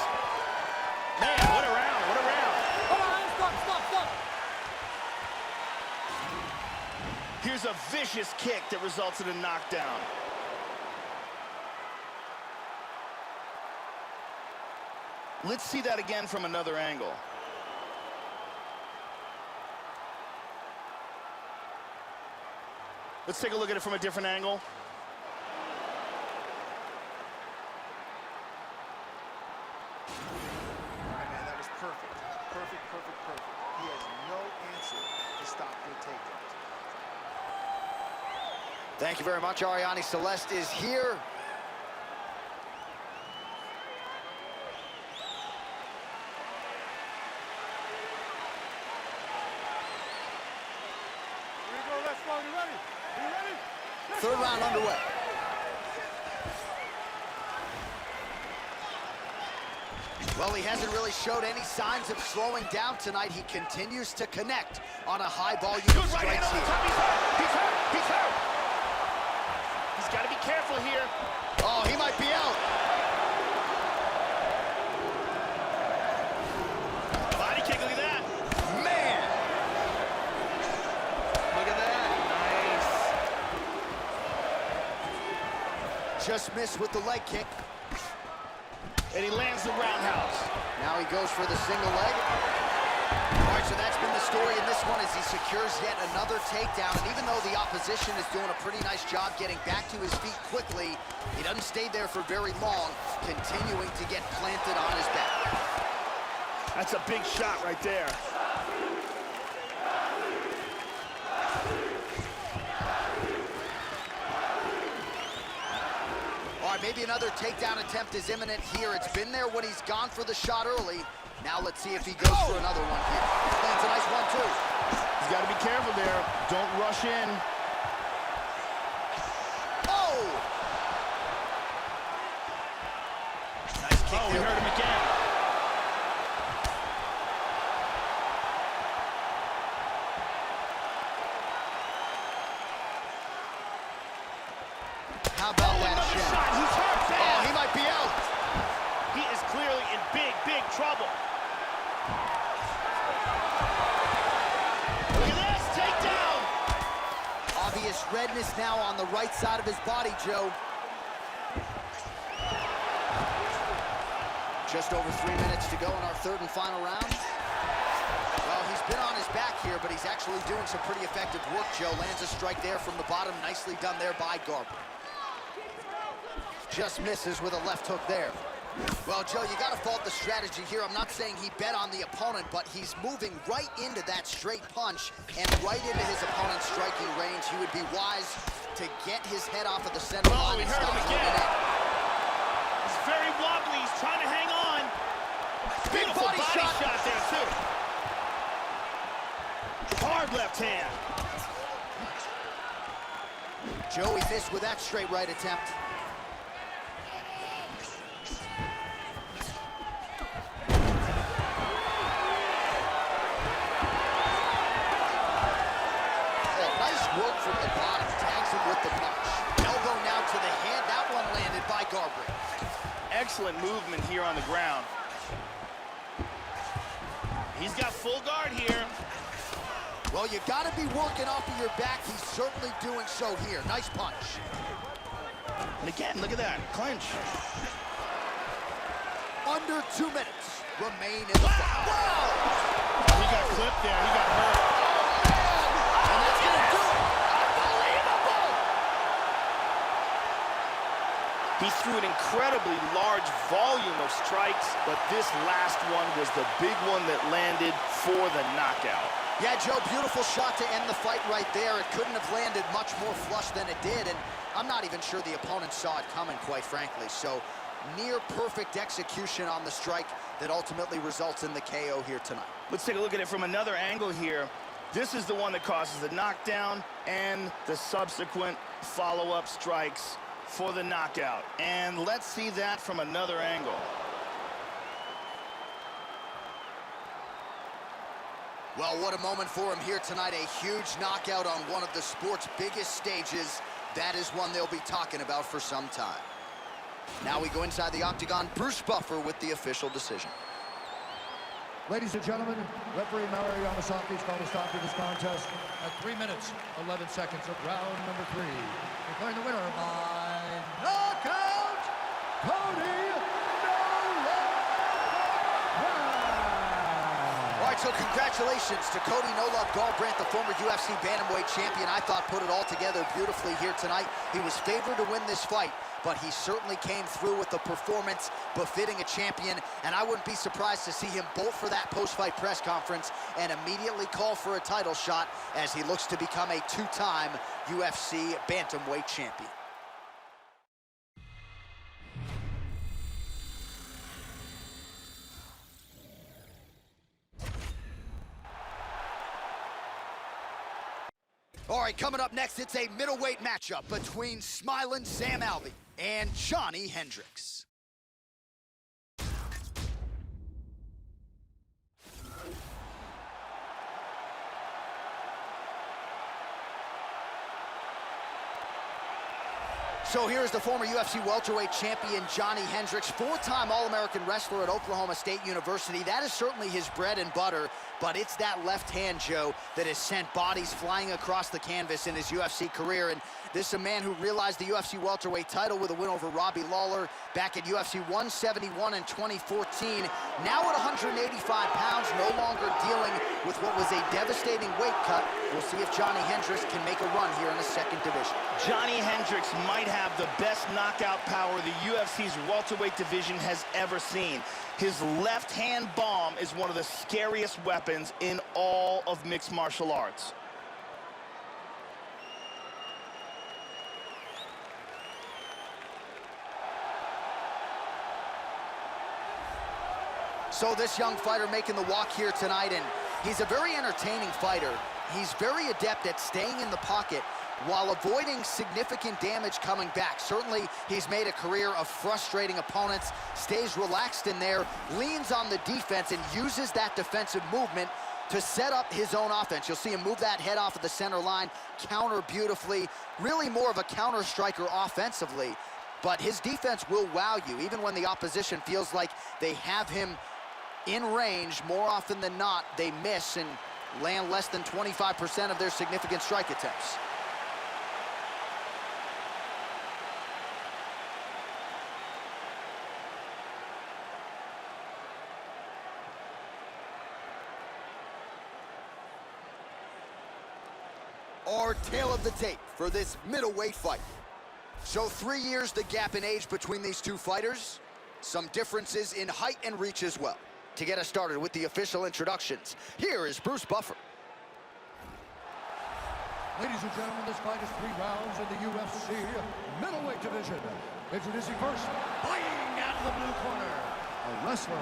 Man, what a round, what a round. Hold on, stop. Here's a vicious kick that results in a knockdown. Let's see that again from another angle. Let's take a look at it from a different angle. All right, man, that was perfect. Perfect. He has no answer to stop your takedowns. Thank you very much. Ariane Celeste is here. Here we go, let's go. You ready? You ready? Third round underway. Well, he hasn't really showed any signs of slowing down tonight. He continues to connect on a high volume of Good right hand strikes on the here. top. He's hurt. He's got to be careful here. Oh, he might be out. Body kick, look at that. Man! Look at that. Nice. Just missed with the leg kick. And he lands the roundhouse. Now he goes for the single leg. All right, so that's been the story in this one as he secures yet another takedown. And even though the opposition is doing a pretty nice job getting back to his feet quickly, he doesn't stay there for very long, continuing to get planted on his back. That's a big shot right there. All right, maybe another takedown attempt is imminent here. It's been there when he's gone for the shot early. Now let's see if he goes for another one here. Lands a nice one, too. He's got to be careful there. Don't rush in. Oh! Nice kick Oh, we there. heard him again. How about that Another shot? shot. He's hurt bad. Oh, he might be out. He is clearly in big, big trouble. Look at this, takedown. Obvious redness now on the right side of his body, Joe. Just over 3 minutes to go in our third and final round. Well, he's been on his back here, but he's actually doing some pretty effective work, Joe. Lands a strike there from the bottom. Nicely done there by Garber. Just misses with a left hook there. Well, Joe, you got to fault the strategy here. I'm not saying he bet on the opponent, but he's moving right into that straight punch and right into his opponent's striking range. He would be wise to get his head off of the center line we and heard stop him moving again. in. He's very wobbly. He's trying to hang on. Big Beautiful body shot. there, too. Hard left hand. Joey missed with that straight right attempt. Work from the bottom, tags him with the punch. Elbow now to the head. That one landed by Garber. Excellent movement here on the ground. He's got full guard here. Well, you got to be working off of your back. He's certainly doing so here. Nice punch. And again, look at that, clinch. Under 2 minutes remain in the fight. Wow! He got clipped there. He got hurt. And that's going to do it. Unbelievable! He threw an incredibly large volume of strikes, but this last one was the big one that landed for the knockout. Yeah, Joe, beautiful shot to end the fight right there. It couldn't have landed much more flush than it did, and I'm not even sure the opponent saw it coming, quite frankly. So, near perfect execution on the strike that ultimately results in the KO here tonight. Let's take a look at it from another angle here. This is the one that causes the knockdown and the subsequent follow-up strikes for the knockout. And let's see that from another angle. Well, what a moment for him here tonight. A huge knockout on one of the sport's biggest stages. That is one they'll be talking about for some time. Now we go inside the octagon. Bruce Buffer with the official decision. Ladies and gentlemen, referee Mario Yamasaki has called a stop to this contest at 3 minutes, 11 seconds of round number 3. Declaring the winner by knockout, Cody All right, so congratulations to Cody No Love Garbrandt, the former UFC bantamweight champion. I thought put it all together beautifully here tonight. He was favored to win this fight, but he certainly came through with a performance befitting a champion, and I wouldn't be surprised to see him bolt for that post-fight press conference and immediately call for a title shot as he looks to become a two-time UFC bantamweight champion. All right, coming up next, it's a middleweight matchup between Smiling Sam Alvey and Johnny Hendricks. So here's the former UFC welterweight champion, Johnny Hendricks, four-time All-American wrestler at Oklahoma State University. That is certainly his bread and butter, but it's that left hand, Joe, that has sent bodies flying across the canvas in his UFC career. And this is a man who realized the UFC welterweight title with a win over Robbie Lawler back at UFC 171 in 2014. Now at 185 pounds, no longer dealing with what was a devastating weight cut. We'll see if Johnny Hendricks can make a run here in the second division. Johnny Hendricks might have the best knockout power the UFC's welterweight division has ever seen. His left-hand bomb is one of the scariest weapons in all of mixed martial arts. So this young fighter making the walk here tonight, and he's a very entertaining fighter. He's very adept at staying in the pocket while avoiding significant damage coming back. Certainly, he's made a career of frustrating opponents, stays relaxed in there, leans on the defense, and uses that defensive movement to set up his own offense. You'll see him move that head off of the center line, counter beautifully, really more of a counter striker offensively. But his defense will wow you, even when the opposition feels like they have him in range. More often than not, they miss and land less than 25% of their significant strike attempts. Our tale of the tape for this middleweight fight. So 3 years the gap in age between these two fighters. Some differences in height and reach as well. To get us started with the official introductions, here is Bruce Buffer. Ladies and gentlemen, this fight is 3 rounds in the UFC middleweight division. Introducing first, fighting out of the blue corner, a wrestler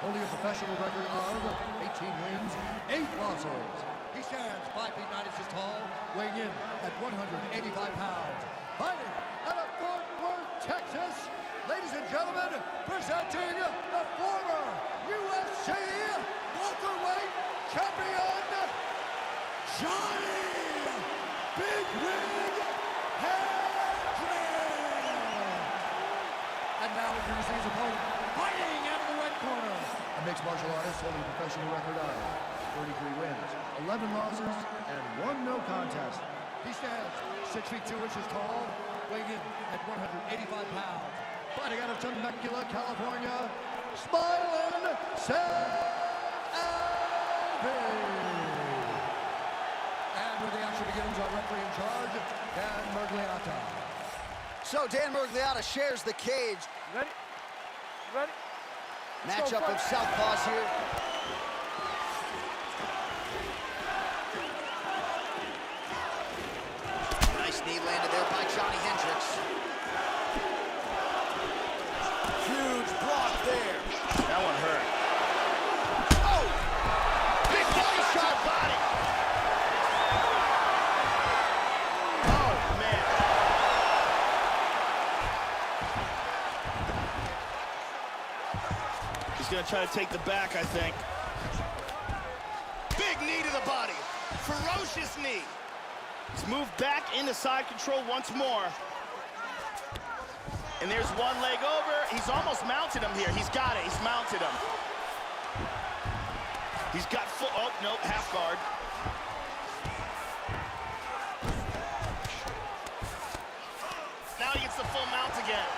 holding a professional record of 18 wins, 8 losses. He stands 5 feet 9 inches tall, weighing in at 185 pounds. Fighting out of Fort Worth, Texas, ladies and gentlemen, presenting the former UFC welterweight champion, Johnny Big Rig Hendricks. And now introducing his opponent, fighting out of the red corner, a mixed martial artist holding a professional record of 33 wins, 11 losses, and 1 no contest. He stands 6 feet 2 inches tall, weighing in at 185 pounds. Fighting out of Temecula, California, Smiling Savage. And where the action begins, our referee in charge, Dan Mergliata. So Dan Mergliata shares the cage. Ready? Ready? Matchup of southpaws here. Nice knee landed there by Johnny Hendricks. Huge block there. That one hurt. Oh! Big body shot. Body. Oh, man. He's going to try to take the back, I think. Big knee to the body. Ferocious knee. He's moved back into side control once more. And there's one leg over. He's almost mounted him here. He's got it. He's mounted him. He's got full, oh, no, half guard. Now he gets the full mount again.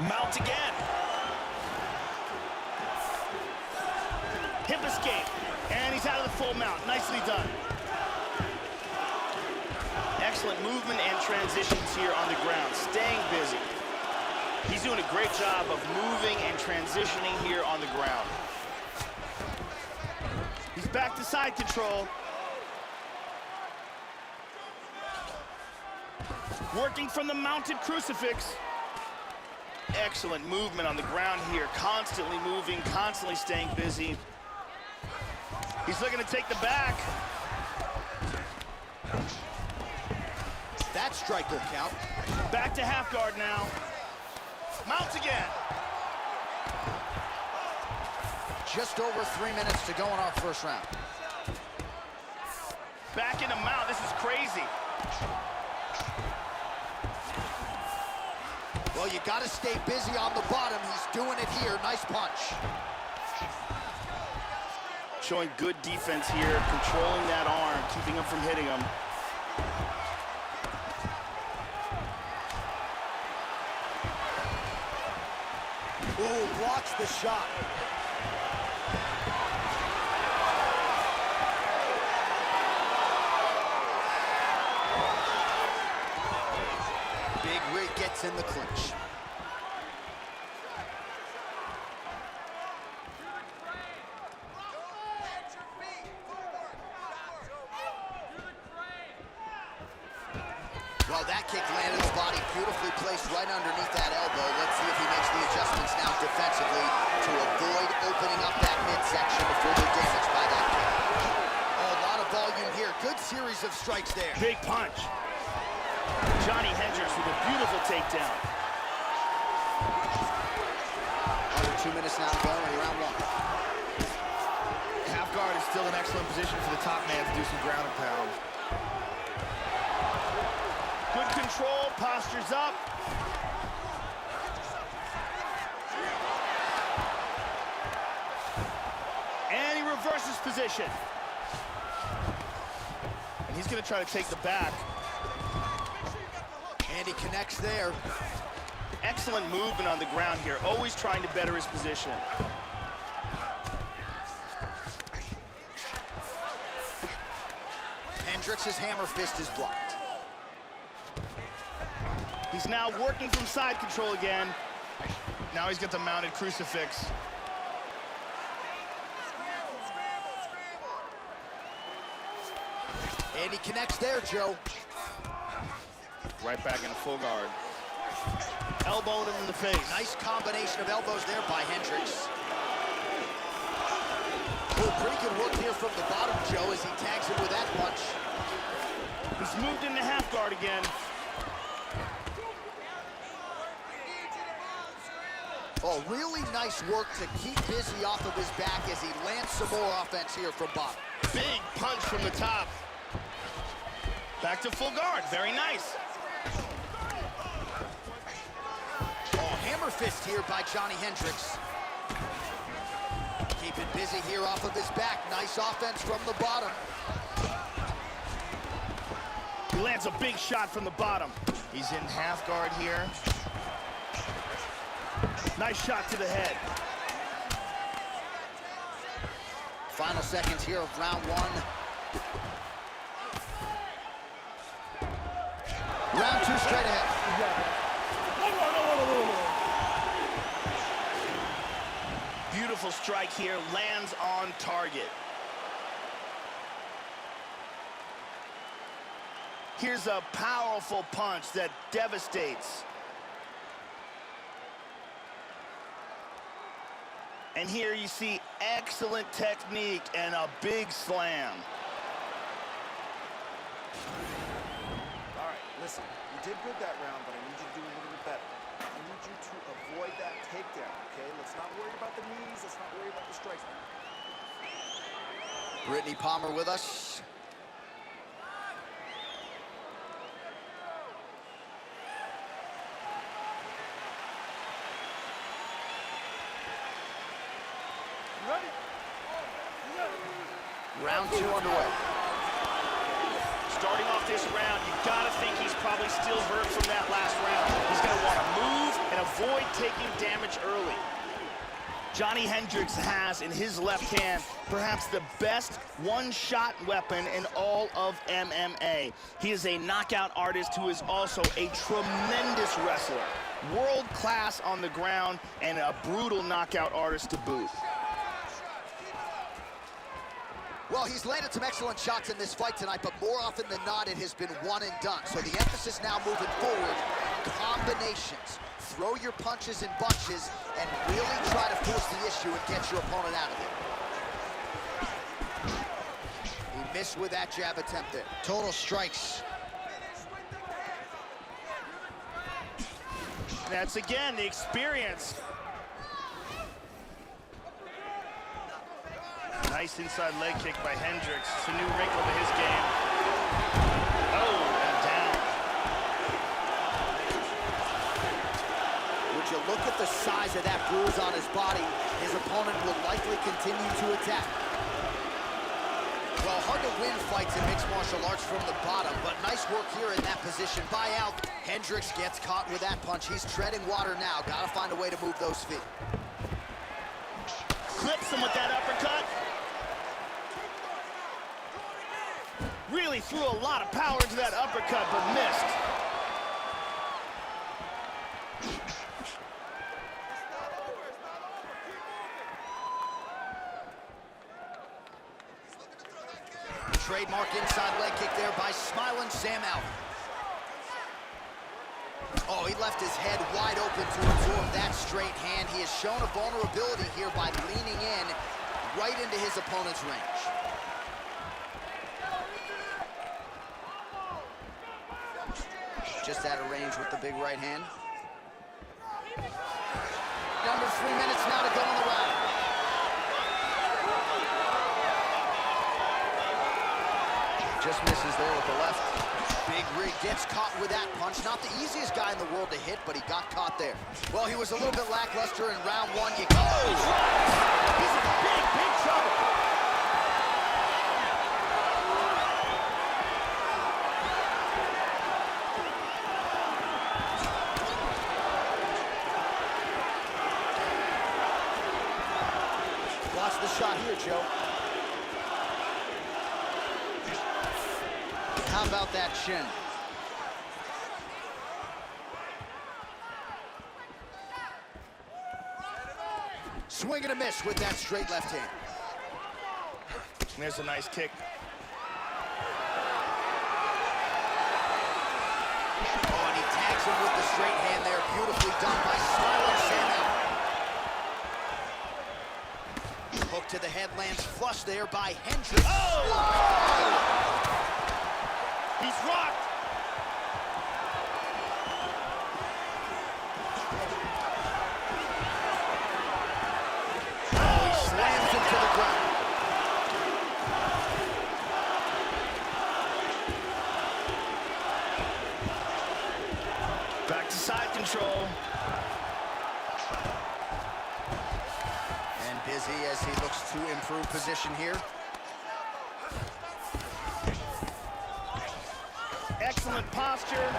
Mount again. Hip escape. And he's out of the full mount. Nicely done. Excellent movement and transitions here on the ground. Staying busy. He's doing a great job of moving and transitioning here on the ground. He's back to side control. Working from the mounted crucifix. Excellent movement on the ground here. Constantly moving, constantly staying busy. He's looking to take the back. That strike will count. Back to half guard now. Mounts again. Just over 3 minutes to go in our first round. Back in the mount. This is crazy. Well, you got to stay busy on the bottom. He's doing it here. Nice punch. Showing good defense here, controlling that arm, keeping him from hitting him. Ooh, blocks the shot. Big Rig gets in the clinch. Well, that kick landed his body beautifully placed right underneath that elbow. Let's see if he makes the adjustments now defensively to avoid opening up that midsection before they're damaged by that kick. Oh, a lot of volume here. Good series of strikes there. Big punch. Johnny Hendricks with a beautiful takedown. Under 2 minutes now to go in round one. Half guard is still an excellent position for the top man to do some ground and pound. Good control, postures up. And he reverses position. And he's gonna try to take the back. And he connects there. Excellent movement on the ground here, always trying to better his position. Hendricks' hammer fist is blocked. He's now working from side control again. Now he's got the mounted crucifix. And he connects there, Joe. Right back in full guard. Elbowed him in the face. Nice combination of elbows there by Hendricks. Oh, pretty good work here from the bottom, Joe, as he tags him with that punch. He's moved into half guard again. Oh, really nice work to keep busy off of his back as he lands some more offense here from bottom. Big punch from the top. Back to full guard, very nice. Oh, hammer fist here by Johnny Hendricks. Keeping busy here off of his back. Nice offense from the bottom. He lands a big shot from the bottom. He's in half guard here. Nice shot to the head. Final seconds here of round one. Round two straight ahead. Beautiful strike here, lands on target. Here's a powerful punch that devastates. And here you see excellent technique and a big slam. All right, listen, you did good that round, but I need you to do a little bit better. I need you to avoid that takedown, okay? Let's not worry about the knees. Let's not worry about the strikes. Brittany Palmer with us. Ready? Round two underway. Starting off this round, you gotta think he's probably still hurt from that last round. He's gonna wanna move and avoid taking damage early. Johnny Hendricks has in his left hand perhaps the best one-shot weapon in all of MMA. He is a knockout artist who is also a tremendous wrestler. World-class on the ground and a brutal knockout artist to boot. Well, he's landed some excellent shots in this fight tonight, but more often than not, it has been one and done. So the emphasis now moving forward, combinations. Throw your punches in bunches and really try to force the issue and get your opponent out of it. He missed with that jab attempt there. Total strikes. That's, again, the experience. Nice inside leg kick by Hendricks. It's a new wrinkle to his game. Oh, and down. Would you look at the size of that bruise on his body, his opponent will likely continue to attack. Well, hard to win fights in mixed martial arts from the bottom, but nice work here in that position by Al. Hendricks gets caught with that punch. He's treading water now. Gotta find a way to move those feet. Clips him with that uppercut. Really threw a lot of power into that uppercut, but missed. Trademark inside leg kick there by smiling Sam Alvey. Oh, he left his head wide open to absorb that straight hand. He has shown a vulnerability here by leaning in right into his opponent's range. Just out of range with the big right hand. Under 3 minutes now to go in the round. Just misses there with the left. Big Rig gets caught with that punch. Not the easiest guy in the world to hit, but he got caught there. Well, he was a little bit lackluster in round one. You go. He's in big trouble. Watch the shot here, Joe. How about that shin? Swing and a miss with that straight left hand. And there's a nice kick. Oh, and he tags him with the straight hand there. Beautifully done by smiling Sam Alvey. Hook to the head lands flush there by Hendricks. Oh! He's rocked. Oh, he slams him to the ground. Back to side control. And busy as he looks to improve position here. Excellent posture.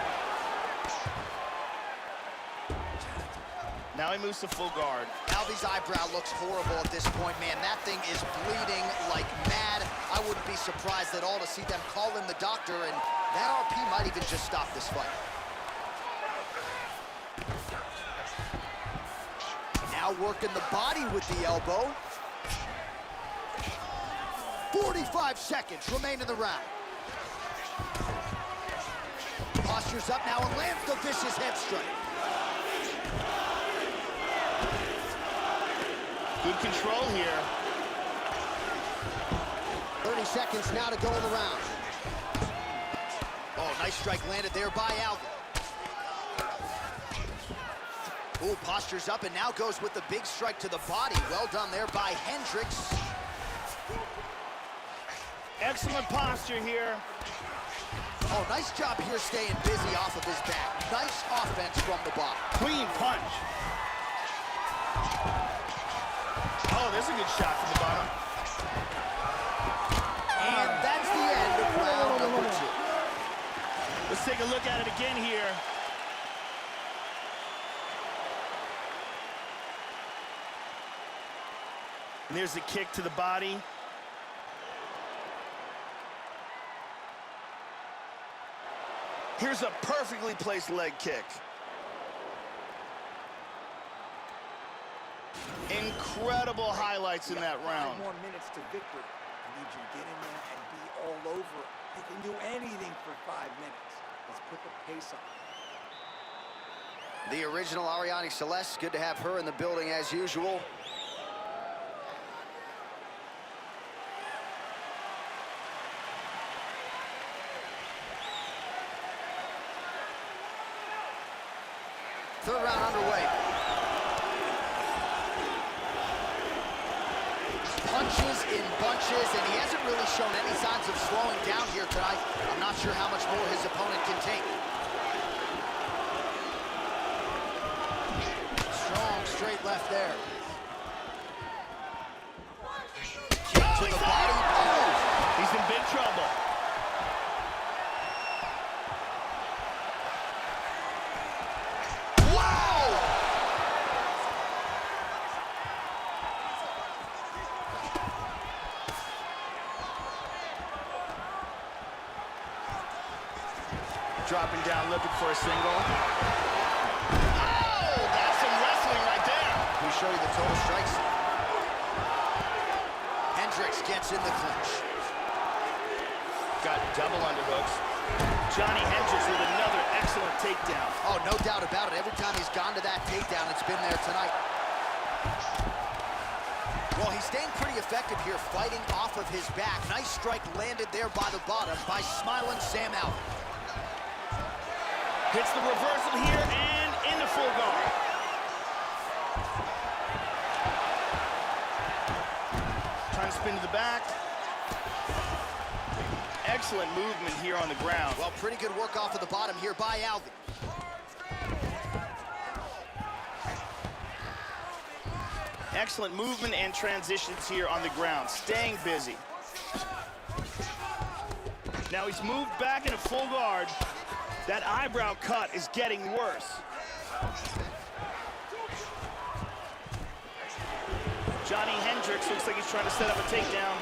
Now he moves to full guard. Alvey's eyebrow looks horrible at this point, man. That thing is bleeding like mad. I wouldn't be surprised at all to see them call in the doctor, and that RP might even just stop this fight. Now working the body with the elbow. 45 seconds remain in the round. Postures up now and lands the vicious head strike. Good control here. 30 seconds now to go in the round. Oh, nice strike landed there by Alvey. Oh, postures up and now goes with the big strike to the body. Well done there by Hendricks. Excellent posture here. Oh, nice job here staying busy off of his back. Nice offense from the bottom. Clean punch. Oh, there's a good shot from the bottom. And that's the end of round number 2. Let's take a look at it again here. And there's the kick to the body. Here's a perfectly placed leg kick. Incredible highlights in that round. 5 more minutes to victory. I need you to get in there and be all over it. You can do anything for 5 minutes. Let's put the pace on. The original Ariane Celeste, good to have her in the building as usual. Third round underway. punches in bunches, and he hasn't really shown any signs of slowing down here tonight. I'm not sure how much more his opponent can take. Strong straight left there. Kick to the body. Oh! He's in big trouble. Dropping down, looking for a single. Oh, that's some wrestling right there. We show you the total strikes. Hendricks gets in the clinch. Got double underhooks. Johnny Hendricks with another excellent takedown. Oh, no doubt about it. Every time he's gone to that takedown, it's been there tonight. Well, he's staying pretty effective here, fighting off of his back. Nice strike landed there by the bottom by Smiling Sam Alvey. Hits the reversal here and into full guard. Trying to spin to the back. Excellent movement here on the ground. Well, pretty good work off of the bottom here by Alvey. Excellent movement and transitions here on the ground. Staying busy. Now he's moved back into full guard. That eyebrow cut is getting worse. Johnny Hendricks looks like he's trying to set up a takedown.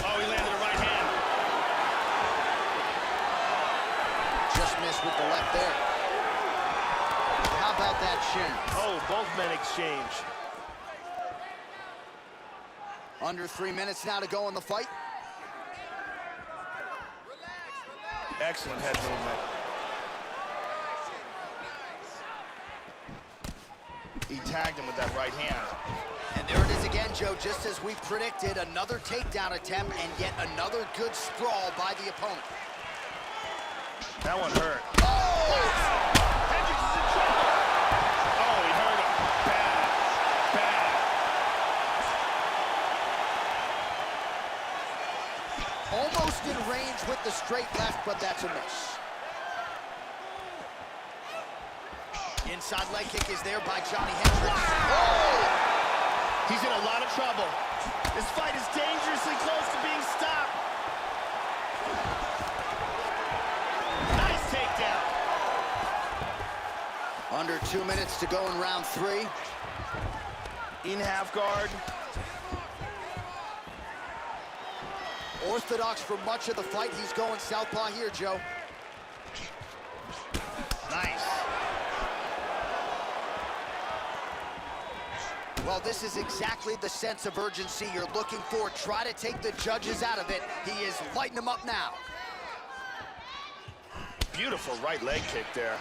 Oh, he landed a right hand. Just missed with the left there. How about that shin? Oh, both men exchange. Under 3 minutes now to go in the fight. Excellent head movement. He tagged him with that right hand. And there it is again, Joe, just as we predicted, another takedown attempt and yet another good sprawl by the opponent. That one hurt. Oh! Hendricks is in trouble. Oh, he hurt him. Bad. Bad. Almost in range with the straight left, but that's a miss. Inside leg kick is there by Johnny Hendricks. Oh! He's in a lot of trouble. This fight is dangerously close to being stopped. Nice takedown. Under 2 minutes to go in round 3. In half guard. Orthodox for much of the fight. He's going southpaw here, Joe. Nice. Well, this is exactly the sense of urgency you're looking for. Try to take the judges out of it. He is lighting them up now. Beautiful right leg kick there.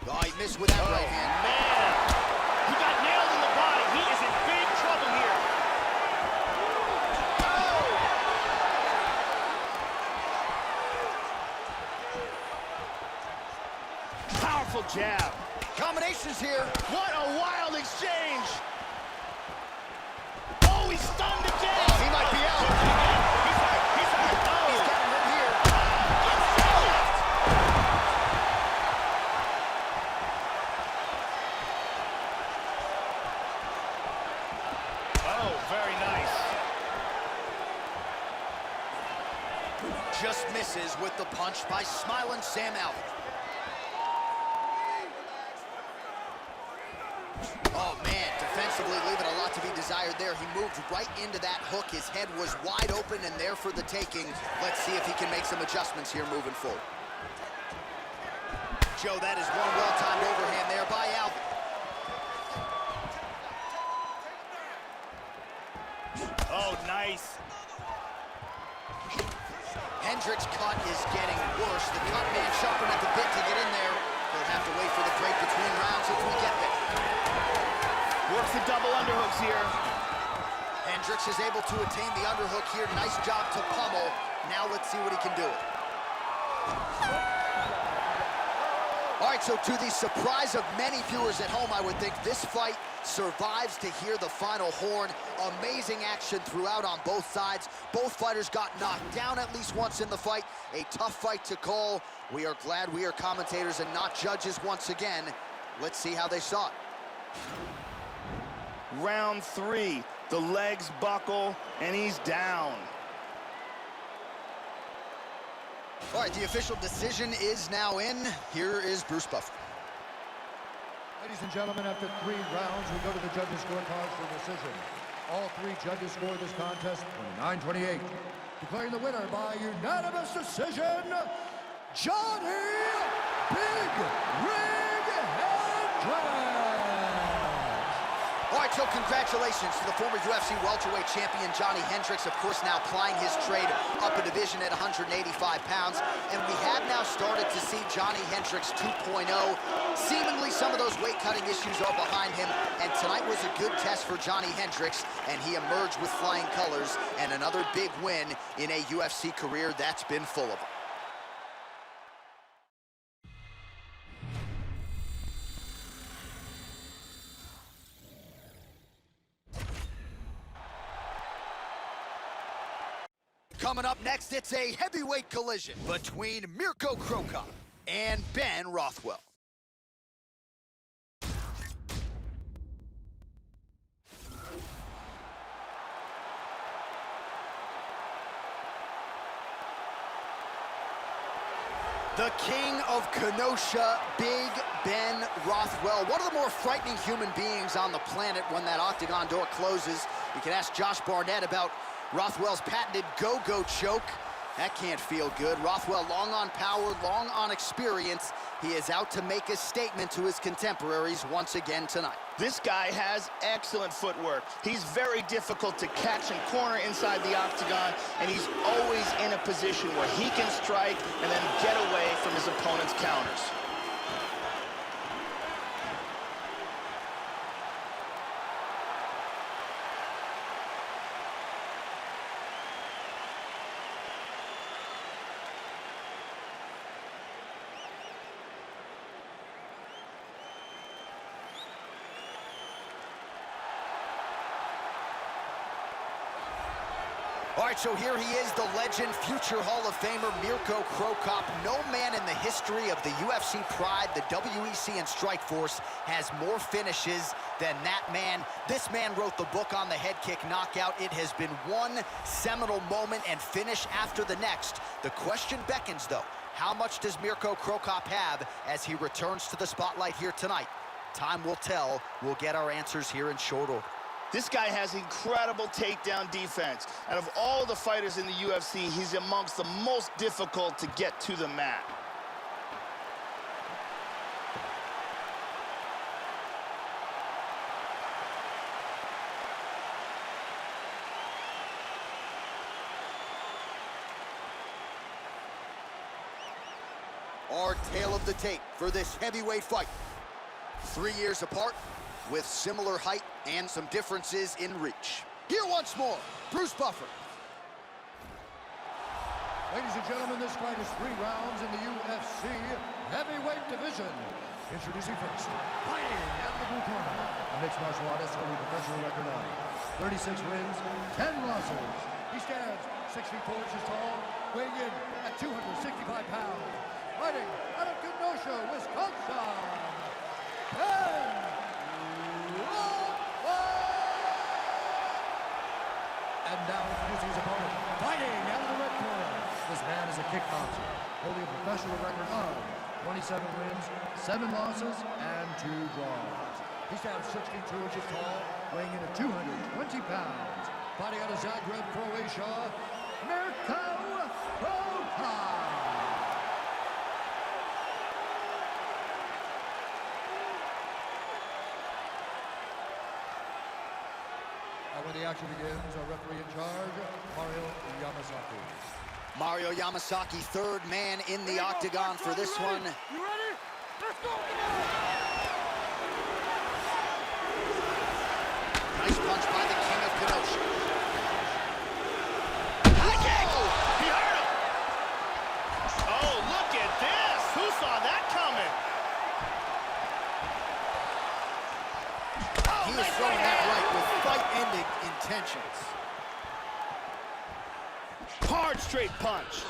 Oh, he missed with that right hand. Man, he got nailed in the body. He is in big trouble here. Powerful jab. Combinations here. What a wild exchange. Oh, he's stunned again. Oh, he might be out. He's hurt. He's hurt. Oh. He's got him right here. Oh, very nice. Just misses with the punch by Smiling Sam Alvey. Oh, man, defensively leaving a lot to be desired there. He moved right into that hook. His head was wide open and there for the taking. Let's see if he can make some adjustments here moving forward. Joe, that is one well-timed overhand there by Alvey. Oh, nice. Hendricks' cut is getting worse. The cut man chopping at the bit to get in there. He'll have to wait for the break between rounds if we get there. Works the double underhooks here. Hendricks is able to attain the underhook here. Nice job to pummel. Now let's see what he can do. All right, right, so to the surprise of many viewers at home, I would think this fight survives to hear the final horn. Amazing action throughout on both sides. Both fighters got knocked down at least once in the fight. A tough fight to call. We are glad we are commentators and not judges once again. Let's see how they saw it. Round 3, the legs buckle, and he's down. All right, the official decision is now in. Here is Bruce Buffer. Ladies and gentlemen, after 3 rounds, we go to the judges' scorecards for decision. All 3 judges scored this contest 29-28. Declaring the winner by unanimous decision, Johnny Big Rig Hendricks. All right, so congratulations to the former UFC welterweight champion Johnny Hendricks, of course now plying his trade up a division at 185 pounds. And we have now started to see Johnny Hendricks 2.0. Seemingly some of those weight-cutting issues are behind him, and tonight was a good test for Johnny Hendricks, and he emerged with flying colors and another big win in a UFC career that's been full of them. Coming up next, it's a heavyweight collision between Mirko Cro Cop and Ben Rothwell. The king of Kenosha, Big Ben Rothwell. One of the more frightening human beings on the planet when that octagon door closes. You can ask Josh Barnett about Rothwell's patented go-go choke. That can't feel good. Rothwell long on power, long on experience. He is out to make a statement to his contemporaries once again tonight. This guy has excellent footwork. He's very difficult to catch and corner inside the octagon, and he's always in a position where he can strike and then get away from his opponent's counters. All right, so here he is, the legend, future Hall of Famer, Mirko Cro Cop. No man in the history of the UFC Pride, the WEC, and Strikeforce has more finishes than that man. This man wrote the book on the head kick knockout. It has been one seminal moment and finish after the next. The question beckons, though, how much does Mirko Cro Cop have as he returns to the spotlight here tonight? Time will tell. We'll get our answers here in short order. This guy has incredible takedown defense. Out of all the fighters in the UFC, he's amongst the most difficult to get to the mat. Our tale of the tape for this heavyweight fight. 3 years apart, with similar height and some differences in reach. Here once more, Bruce Buffer. Ladies and gentlemen, this fight is 3 rounds in the UFC heavyweight division. Introducing first, fighting out of the blue corner, a mixed martial artist holding a professional record of 36 wins, 10 losses. He stands 6 feet 4 inches tall, weighing in at 265 pounds. Fighting out of Kenosha, Wisconsin, Ben Rothwell. And now introducing his opponent, fighting out of the red corner. This man is a kickboxer, holding a professional record of 27 wins, 7 losses, and 2 draws. He stands 6 feet 2 inches tall, weighing in at 220 pounds. Fighting out of Zagreb, Croatia, Mirko Cro Cop. When the action begins, our referee in charge, Mario Yamasaki. Mario Yamasaki, third man in the octagon for this one. You ready? Let's go! Nice punch by the king of Kenosha. He hurt him! Oh, look at this! Who saw that coming? is throwing that right with fight-ending intentions. Hard straight punch.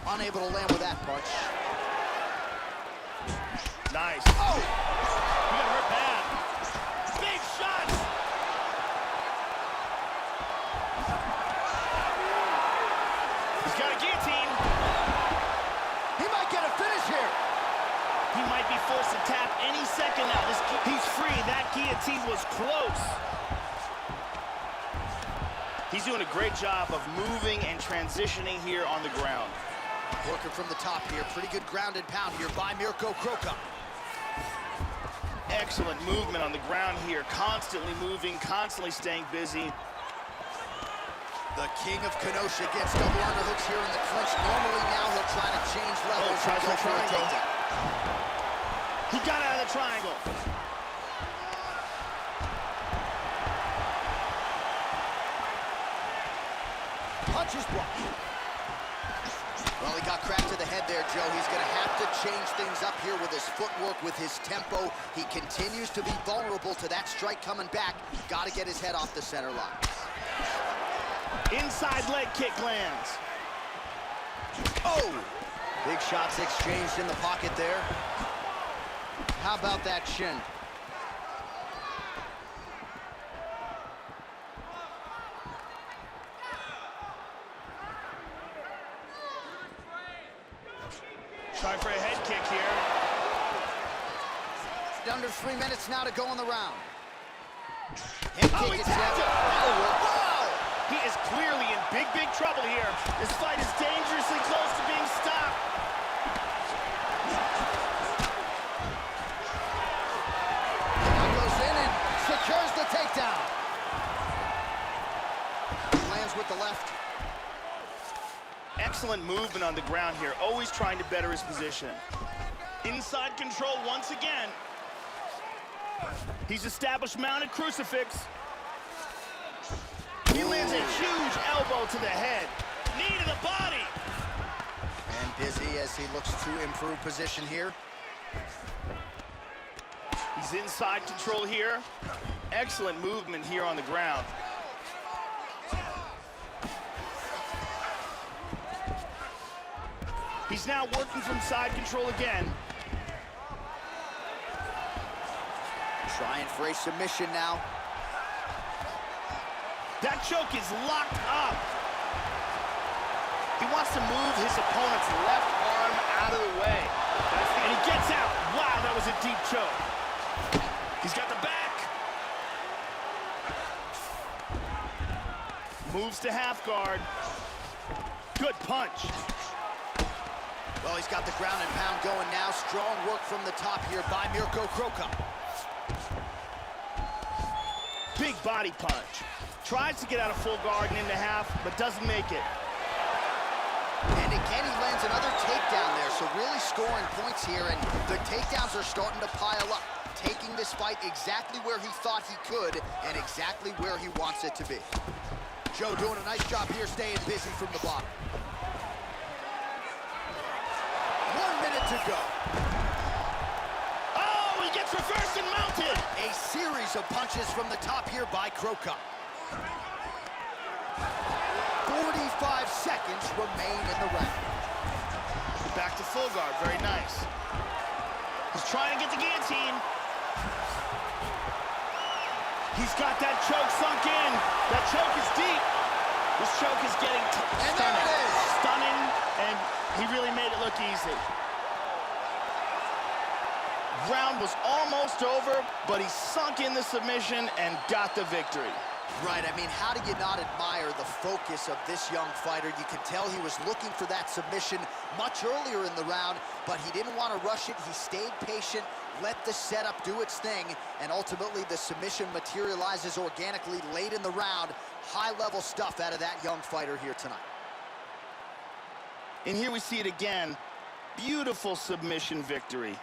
Unable to land with that punch. Nice. Oh! He got hurt bad. Big shot! He's got a guillotine. He might get a finish here. He might be forced to tap any second now. He's free. That guillotine was close. He's doing a great job of moving and transitioning here on the ground. Working from the top here. Pretty good ground and pound here by Mirko Kroka. Excellent movement on the ground here. Constantly moving, constantly staying busy. The king of Kenosha gets double underhooks here in the clinch. Normally now he'll try to change levels and tries go for a for a triangle. takedown. He got out of the triangle. Punches blocked. Well, he got cracked to the head there, Joe. He's going to have to change things up here with his footwork, with his tempo. He continues to be vulnerable to that strike coming back. Got to get his head off the center line. Inside leg kick lands. Oh! Big shots exchanged in the pocket there. How about that shin? Try for a head kick here. Under 3 minutes now to go in the round. He tapped him. Wow! He is clearly in big, big trouble here. This fight is dangerously close to being stopped. Now goes in and secures the takedown. Lands with the left. Excellent movement on the ground here, always trying to better his position. Inside control once again. He's established mounted crucifix. He lands a huge elbow to the head. Knee to the body. And busy as he looks to improve position here. He's inside control here. Excellent movement here on the ground. He's now working from side control again. Trying for a submission now. That choke is locked up. He wants to move his opponent's left arm out of the way. And he gets out. Wow, that was a deep choke. He's got the back. Moves to half guard. Good punch. Well, he's got the ground and pound going now. Strong work from the top here by Mirko Kroka. Big body punch. Tries to get out of full guard and into half, but doesn't make it. And again, he lands another takedown there, so really scoring points here, and the takedowns are starting to pile up, taking this fight exactly where he thought he could and exactly where he wants it to be. Joe doing a nice job here, staying busy from the bottom. 1 minute to go. Oh, he gets reversed and mounted. A series of punches from the top here by Kroka. 45 seconds remain in the round. Back to full guard, very nice. He's trying to get the guillotine. He's got that choke sunk in. That choke is deep. This choke is getting And stunning. there it is. Stunning, and he really made it look easy. Round was almost over, but he sunk in the submission and got the victory. Right, I mean, how do you not admire the focus of this young fighter? You could tell he was looking for that submission much earlier in the round, but he didn't want to rush it. He stayed patient, let the setup do its thing, and ultimately the submission materializes organically late in the round. High-level stuff out of that young fighter here tonight. And here we see it again. Beautiful submission victory.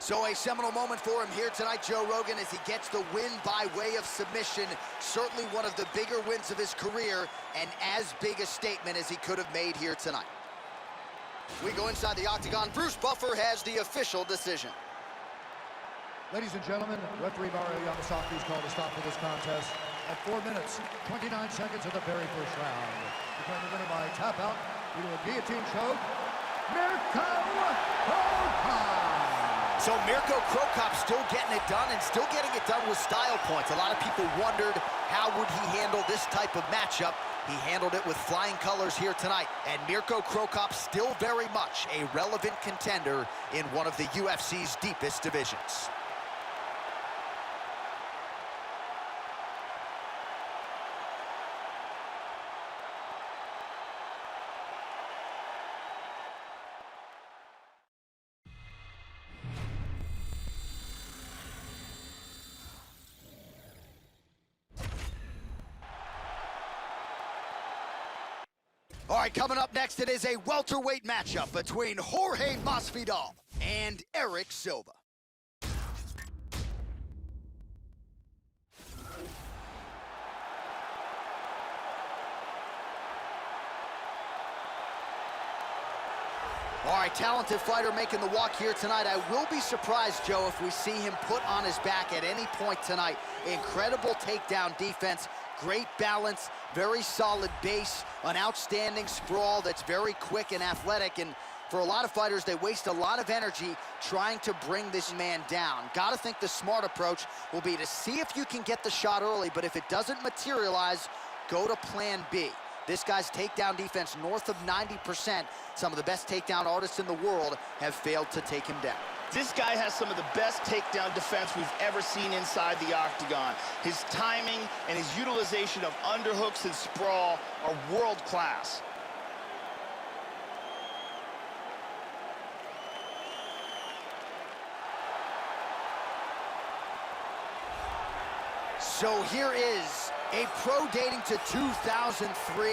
So a seminal moment for him here tonight, Joe Rogan, as he gets the win by way of submission. Certainly one of the bigger wins of his career, and as big a statement as he could have made here tonight. We go inside the octagon. Bruce Buffer has the official decision. Ladies and gentlemen, referee Mario Yamasaki has called a stop to this contest at 4 minutes, 29 seconds of the very first round. Declaring the winner by tap out due to a guillotine choke, Mirko Crocop. So Mirko Crocop still getting it done, and still getting it done with style points. A lot of people wondered how would he handle this type of matchup. He handled it with flying colors here tonight. And Mirko Crocop still very much a relevant contender in one of the UFC's deepest divisions. All right, coming up next, it is a welterweight matchup between Jorge Masvidal and Eric Silva. All right, talented fighter making the walk here tonight. I will be surprised, Joe, if we see him put on his back at any point tonight. Incredible takedown defense, great balance, very solid base, an outstanding sprawl that's very quick and athletic. And for a lot of fighters, they waste a lot of energy trying to bring this man down. Gotta think the smart approach will be to see if you can get the shot early, but if it doesn't materialize, go to plan B. This guy's takedown defense north of 90%. Some of the best takedown artists in the world have failed to take him down. This guy has some of the best takedown defense we've ever seen inside the octagon. His timing and his utilization of underhooks and sprawl are world class. So here is a pro dating to 2003.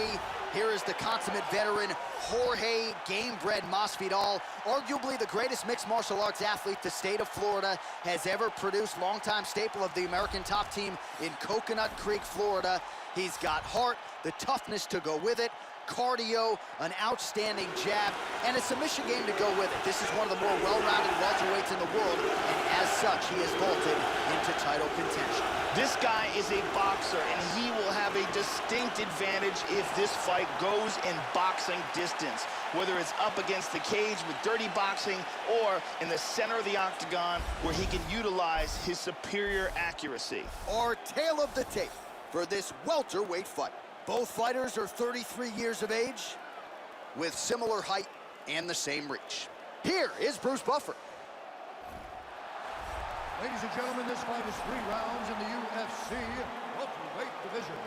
Here is the consummate veteran, Jorge Gamebred Masvidal, arguably the greatest mixed martial arts athlete the state of Florida has ever produced. Longtime staple of the American top team in Coconut Creek, Florida. He's got heart, the toughness to go with it, cardio, an outstanding jab, and a submission game to go with it. This is one of the more well-rounded welterweights in the world, and as such, he has vaulted into title contention. This guy is a boxer, and he will have a distinct advantage if this fight goes in boxing distance, whether it's up against the cage with dirty boxing or in the center of the octagon where he can utilize his superior accuracy. Our tale of the tape for this welterweight fight. Both fighters are 33 years of age with similar height and the same reach. Here is Bruce Buffer. Ladies and gentlemen, this fight is 3 rounds in the UFC welterweight division.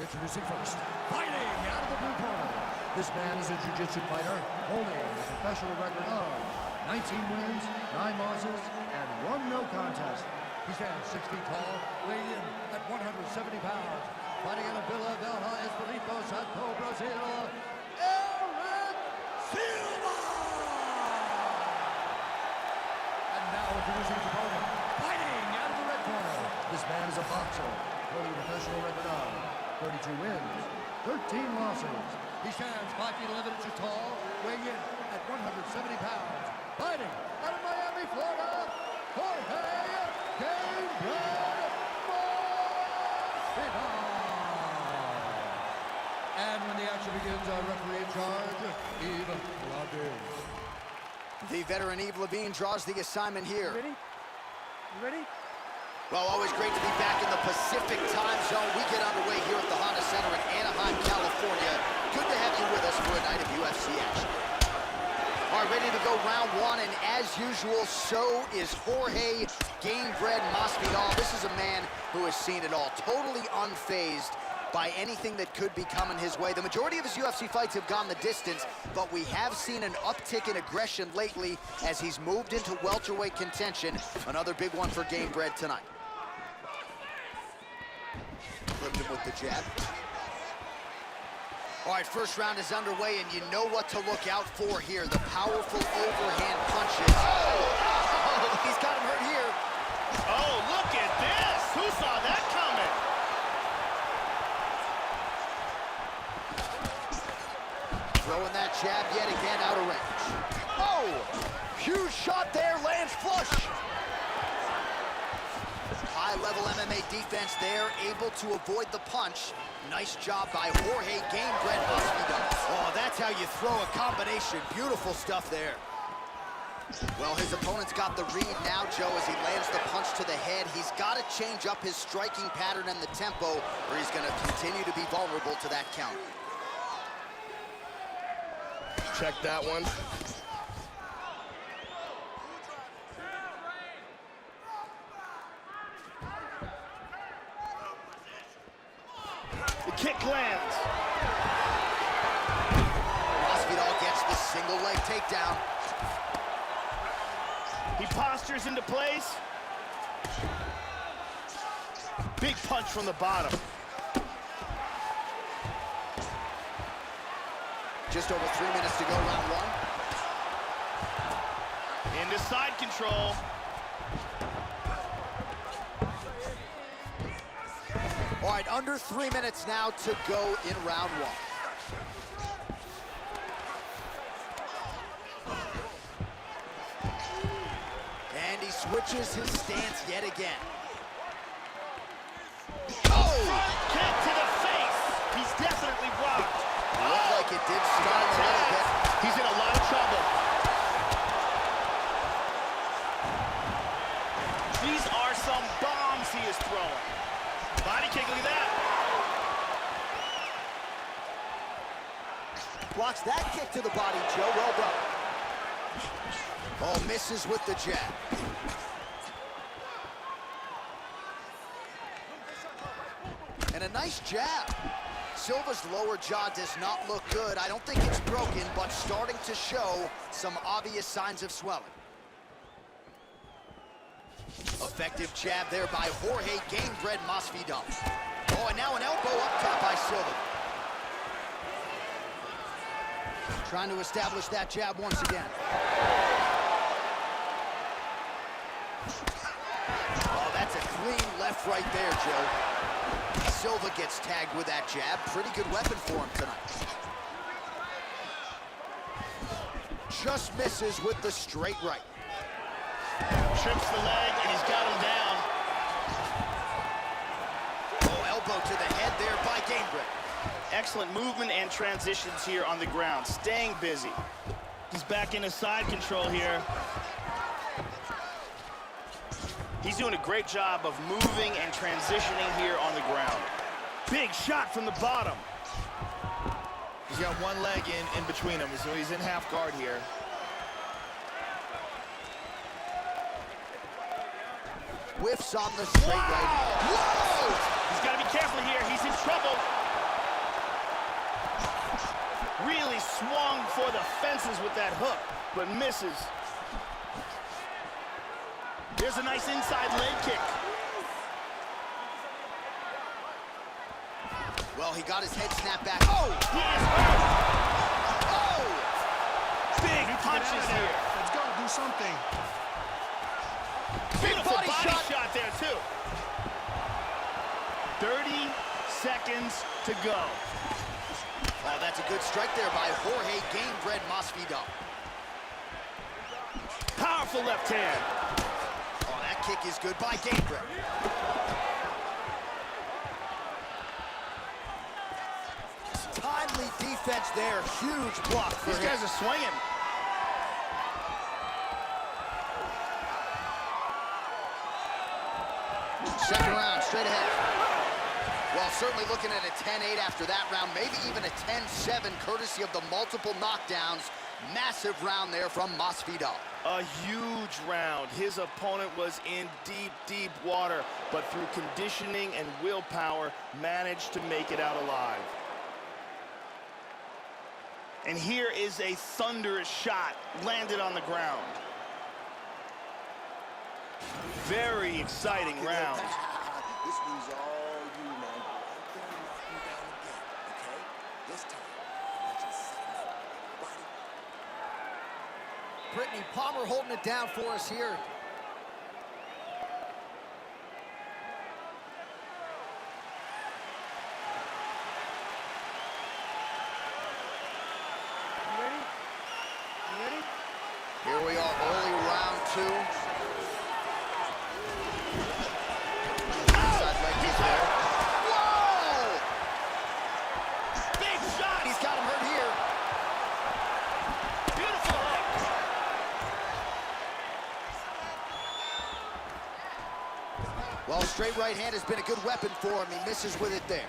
Introducing first, fighting out of the blue corner. This man is a jiu-jitsu fighter holding a professional record of 19 wins, 9 losses, and 1 no contest. He stands 6 feet tall, weighing in at 170 pounds. Fighting out of Vila Velha Espírito Santo, Brazil, Eric Silva! And now introducing his opponent, fighting out of the red corner. This man is a boxer, holding a professional record of 32 wins, 13 losses. He stands 5 feet 11 inches tall, weighing in at 170 pounds. Fighting out of Miami, Florida, Jorge Gamebred Masvidal. And when the action begins, our referee in charge, Yves Lavigne. The veteran Yves Lavigne draws the assignment here. Ready? You ready? Well, always great to be back in the Pacific time zone. We get underway here at the Honda Center in Anaheim, California. Good to have you with us for a night of UFC action. All right, ready to go round 1, and as usual, so is Jorge Gamebred Masvidal. This is a man who has seen it all, totally unfazed by anything that could be coming his way. The majority of his UFC fights have gone the distance, but we have seen an uptick in aggression lately as he's moved into welterweight contention. Another big one for Gamebred tonight. Flipped him with the jab. All right, first round is underway, and you know what to look out for here. The powerful overhand punches. Oh, he's got saw that coming. Throwing that jab yet again out of range. Oh! Huge shot there, lands flush. High-level MMA defense there, able to avoid the punch. Nice job by Jorge Gamebred Masvidal. Oh, that's how you throw a combination. Beautiful stuff there. Well, his opponent's got the read now, Joe, as he lands the punch to the head. He's got to change up his striking pattern and the tempo, or he's going to continue to be vulnerable to that counter. Check that one. The kick lands. Masvidal gets the single leg takedown. He postures into place. Big punch from the bottom. Just over 3 minutes to go, round one. Into side control. All right, under 3 minutes now to go in round one. And he switches his stance yet again. Oh! Kick to the face. He's definitely rocked. Looked like it did start a little bit. He's in a lot of trouble. These are some bombs he is throwing. Body kick, look at that. Blocks that kick to the body, Joe. Well done. Oh, misses with the jab. And a nice jab. Silva's lower jaw does not look good. I don't think it's broken, but starting to show some obvious signs of swelling. Effective jab there by Jorge Gamebred Masvidal. Oh, and now an elbow up top by Silva. Trying to establish that jab once again. Oh, that's a clean left right there, Joe. Silva gets tagged with that jab. Pretty good weapon for him tonight. Just misses with the straight right. Trips the leg, and he's got him down. Oh, elbow to the head there by Gamebred. Excellent movement and transitions here on the ground. Staying busy. He's back into side control here. He's doing a great job of moving and transitioning here on the ground. Big shot from the bottom. He's got one leg in between them, so he's in half guard here. Whiffs on the straight right. Whoa! He's got to be careful here. He's in trouble. Really swung for the fences with that hook, but misses. There's a nice inside leg kick. Well, he got his head snapped back. Oh! He is hurt. Oh! Big punches here. Let's go, do something. Beautiful body body shot. shot there, too. 30 seconds to go. Oh, that's a good strike there by Jorge Gamebred Masvidal. Powerful left hand. Oh, that kick is good by Gamebred. Timely defense there. Huge block for These him. guys are swinging. Second round, straight ahead. Well, certainly looking at a 10-8 after that round, maybe even a 10-7 courtesy of the multiple knockdowns. Massive round there from Masvidal. A huge round. His opponent was in deep, deep water, but through conditioning and willpower, managed to make it out alive. And here is a thunderous shot landed on the ground. Very exciting round. This one's all you, man. Go out there and knock him down again, okay? This time, I want you to set him up. Body. Brittany Palmer holding it down for us here. straight right hand has been a good weapon for him. He misses with it there.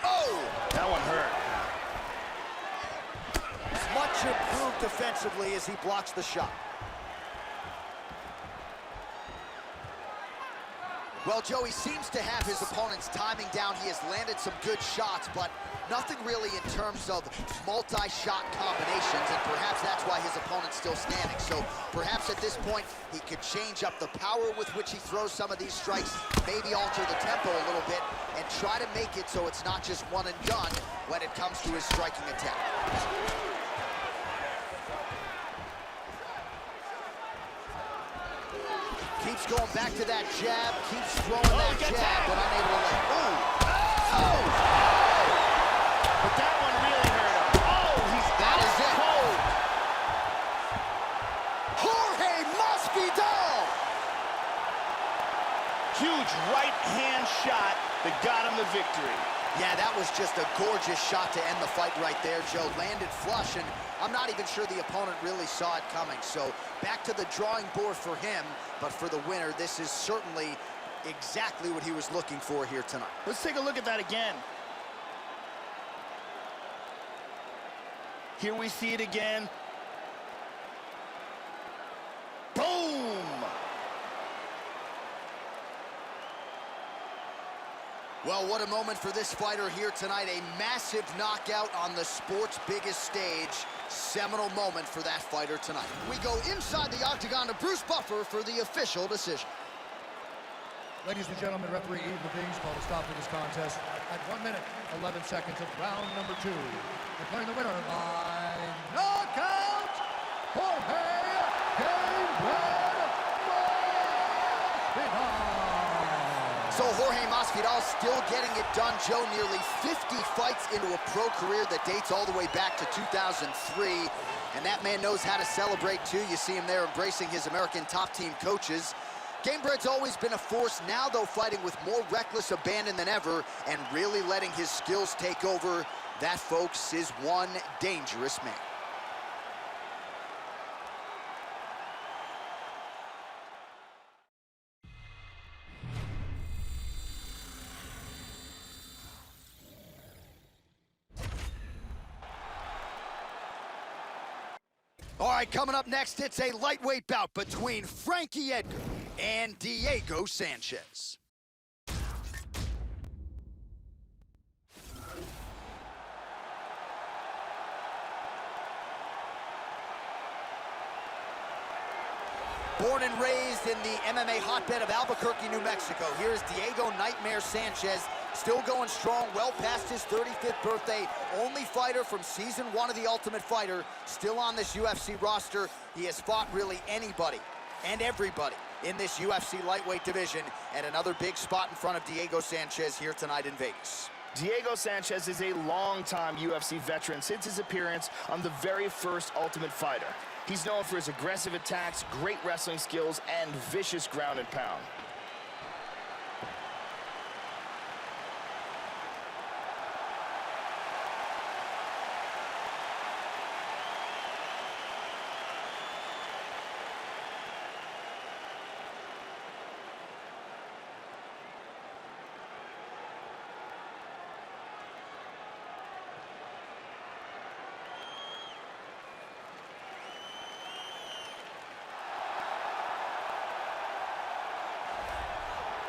Oh! That one hurt. Much improved defensively as he blocks the shot. Well, Joe, he seems to have his opponent's timing down. He has landed some good shots, but nothing really in terms of multi-shot combinations, and perhaps that's why his opponent's still standing. So perhaps at this point, he could change up the power with which he throws some of these strikes, maybe alter the tempo a little bit, and try to make it so it's not just one and done when it comes to his striking attack. Keeps going back to that jab, keeps throwing that jab, but unable to let. Oh! But that one really hurt him. Oh, that is it. Cold. Jorge Masvidal! Huge right hand shot that got him the victory. Yeah, that was just a gorgeous shot to end the fight right there, Joe. Landed flush, and I'm not even sure the opponent really saw it coming. So back to the drawing board for him, but for the winner, this is certainly exactly what he was looking for here tonight. Let's take a look at that again. Here we see it again. Boom! Well, what a moment for this fighter here tonight. A massive knockout on the sport's biggest stage. Seminal moment for that fighter tonight. We go inside the octagon to Bruce Buffer for the official decision. Ladies and gentlemen, referee Eve Levines called a stop to this contest at 1 minute, 11 seconds of round number 2. Declaring the winner by knockout, Jorge Masvidal. So Jorge Masvidal still getting it done, Joe. Nearly 50 fights into a pro career that dates all the way back to 2003. And that man knows how to celebrate, too. You see him there embracing his American top team coaches. Gamebred's always been a force. Now, though, fighting with more reckless abandon than ever and really letting his skills take over. That, folks, is one dangerous man. All right, coming up next, it's a lightweight bout between Frankie Edgar and Diego Sanchez. Born and raised in the MMA hotbed of Albuquerque, New Mexico, here's Diego Nightmare Sanchez, still going strong, well past his 35th birthday. Only fighter from season 1 of The Ultimate Fighter, still on this UFC roster. He has fought really anybody and everybody in this UFC lightweight division, and another big spot in front of Diego Sanchez here tonight in Vegas. Diego Sanchez is a longtime UFC veteran since his appearance on the very first Ultimate Fighter. He's known for his aggressive attacks, great wrestling skills, and vicious ground and pound.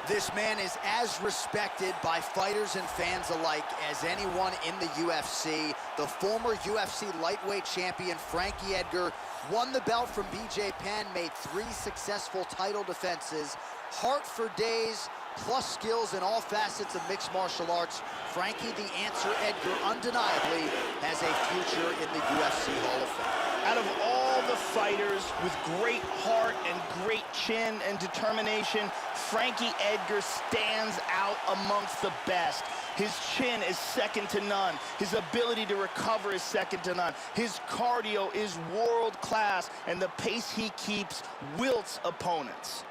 This man is as respected by fighters and fans alike as anyone in the UFC. The former UFC lightweight champion, Frankie Edgar, won the belt from BJ Penn, made 3 successful title defenses. Heart for days, plus skills in all facets of mixed martial arts. Frankie the Answer Edgar undeniably has a future in the UFC Hall of Fame. Out of all the fighters with great heart and great chin and determination, Frankie Edgar stands out amongst the best. His chin is second to none. His ability to recover is second to none. His cardio is world class, and the pace he keeps wilts opponents.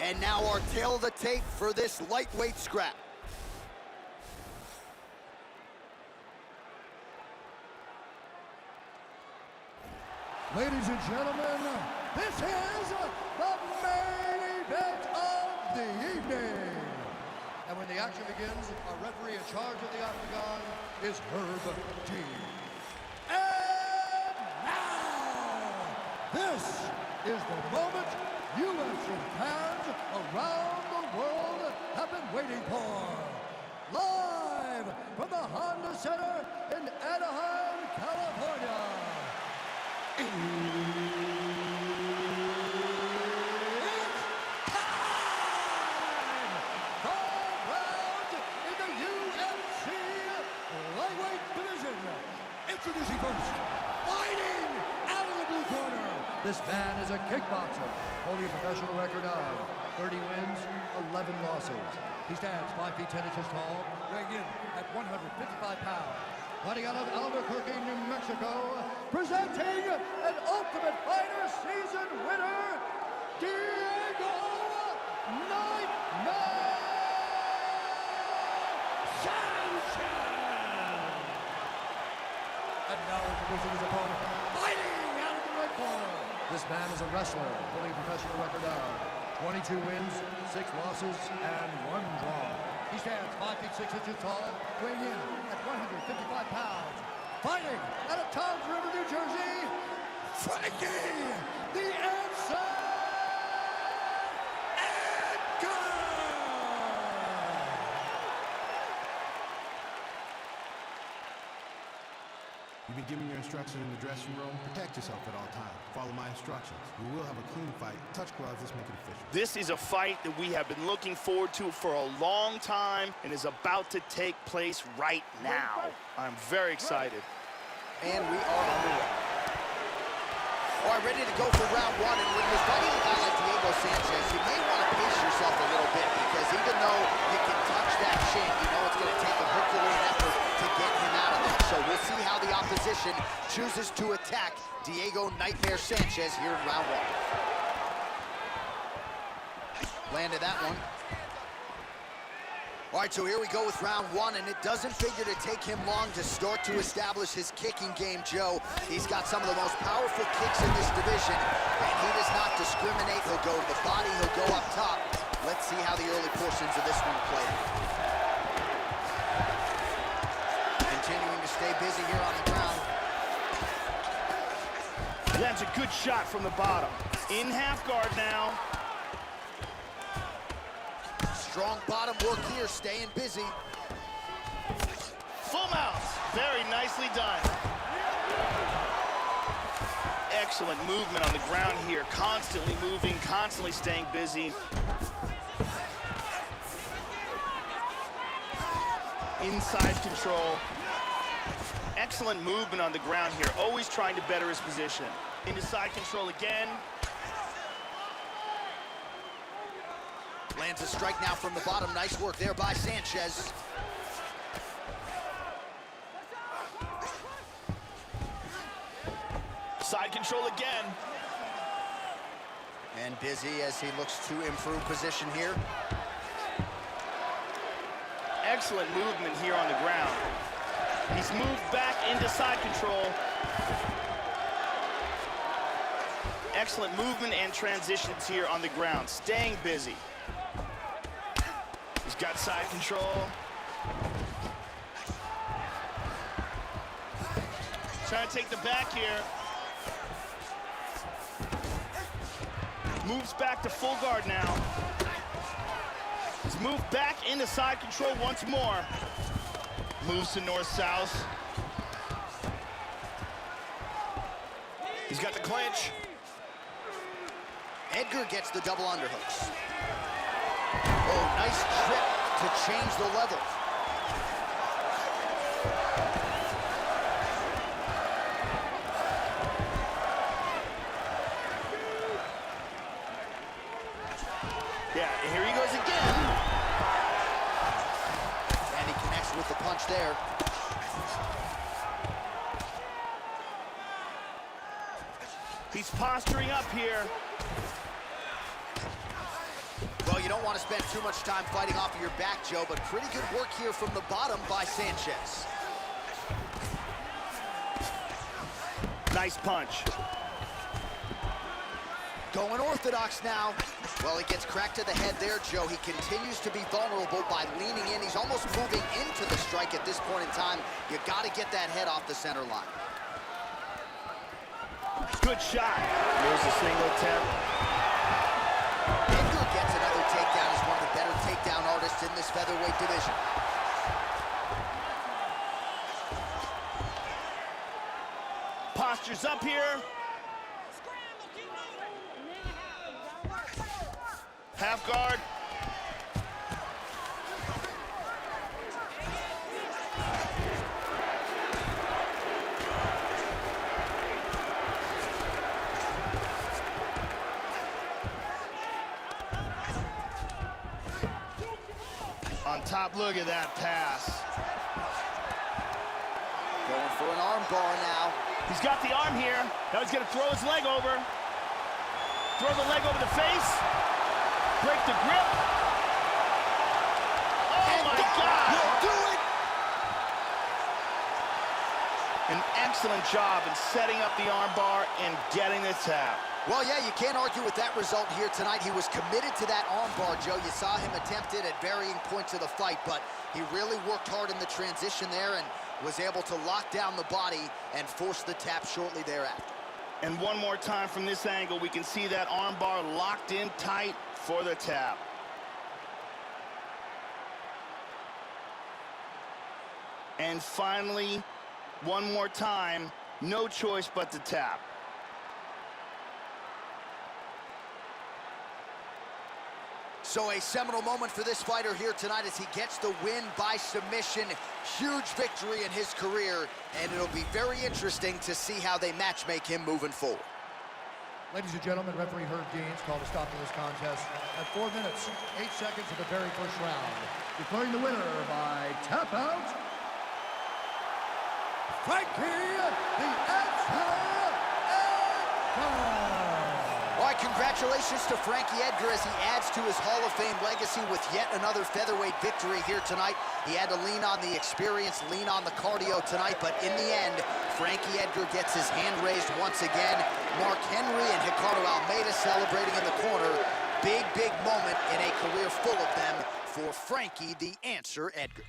And now our tail of the tape for this lightweight scrap. Ladies and gentlemen, this is the main event of the evening. And when the action begins, our referee in charge of the octagon is Herb T. And now, this is the moment UFC fans around the world have been waiting for. Live from the Honda Center in Anaheim, California. It's time! 5 rounds in the UFC lightweight division. Introducing first, fighting out of the blue corner. This man is a kickboxer, holding a professional record of 30 wins, 11 losses. He stands 5 feet 10 inches tall, weighing in at 155 pounds. Fighting out of Albuquerque, New Mexico, presenting an Ultimate Fighter season winner, Diego Nightmare Sanchez! And now introducing his opponent, fighting out of the red corner. This man is a wrestler, holding a professional record of 22 wins, 6 losses, and 1 draw. He stands 5 feet 6 inches tall, weighing in at 155 pounds. Fighting out of Toms River, New Jersey, Frankie, the Answer Edgar! You've been giving your instructions in the dressing room. Protect yourself at all times. Follow my instructions. We will have a clean fight. Touch gloves, let's make it official. This is a fight that we have been looking forward to for a long time and is about to take place right now. I'm very excited. And we are underway. All right, ready to go for round 1. And when you're fighting a guy like Diego Sanchez, you may want to pace yourself a little bit, because even though you can touch that chin, you know it's going to take a Herculean effort to get him out of there. So we'll see how the opposition chooses to attack Diego Nightmare Sanchez here in round 1. Landed that one. All right, so here we go with round 1, and it doesn't figure to take him long to start to establish his kicking game, Joe. He's got some of the most powerful kicks in this division, and he does not discriminate. He'll go to the body, he'll go up top. Let's see how the early portions of this one play. Continuing to stay busy here on the ground. That's a good shot from the bottom. In half guard now. Strong bottom work here, staying busy. Full mounts, very nicely done. Excellent movement on the ground here, constantly moving, constantly staying busy. Inside control. Excellent movement on the ground here, always trying to better his position. Into side control again. Lands a strike now from the bottom. Nice work there by Sanchez. Side control again. And busy as he looks to improve position here. Excellent movement here on the ground. He's moved back into side control. Excellent movement and transitions here on the ground, staying busy. He's got side control. Trying to take the back here. Moves back to full guard now. He's moved back into side control once more. Moves to north-south. He's got the clinch. Edgar gets the double underhooks. Oh, nice trip to change the level. Yeah, here he goes again. And he connects with the punch there. He's posturing up here. Well, you don't want to spend too much time fighting off of your back, Joe, but pretty good work here from the bottom by Sanchez. Nice punch. Going orthodox now. Well, he gets cracked to the head there, Joe. He continues to be vulnerable by leaning in. He's almost moving into the strike at this point in time. You got to get that head off the center line. Good shot. Here's a single attempt. Edgar gets another takedown. He's one of the better takedown artists in this featherweight division. Posture's up here. Half guard. On top, look at that pass. Going for an arm bar now. He's got the arm here. Now he's going to throw his leg over. Throw the leg over the face. Break the grip. Oh, my God. Will do it. An excellent job in setting up the arm bar and getting the tap. Well, yeah, you can't argue with that result here tonight. He was committed to that arm bar, Joe. You saw him attempt it at varying points of the fight, but he really worked hard in the transition there and was able to lock down the body and force the tap shortly thereafter. And one more time from this angle, we can see that arm bar locked in tight for the tap. And finally, one more time, no choice but to tap. So a seminal moment for this fighter here tonight as he gets the win by submission. Huge victory in his career, and it'll be very interesting to see how they matchmake him moving forward. Ladies and gentlemen, referee Herb Gaines called a stop to this contest at 4 minutes, 8 seconds of the very first round. Declaring the winner by tap out, Frankie the Answer Edgar. All right, congratulations to Frankie Edgar as he adds to his Hall of Fame legacy with yet another featherweight victory here tonight. He had to lean on the experience, lean on the cardio tonight, but in the end, Frankie Edgar gets his hand raised once again. Mark Henry and Ricardo Almeida celebrating in the corner. Big, big moment in a career full of them for Frankie the Answer Edgar.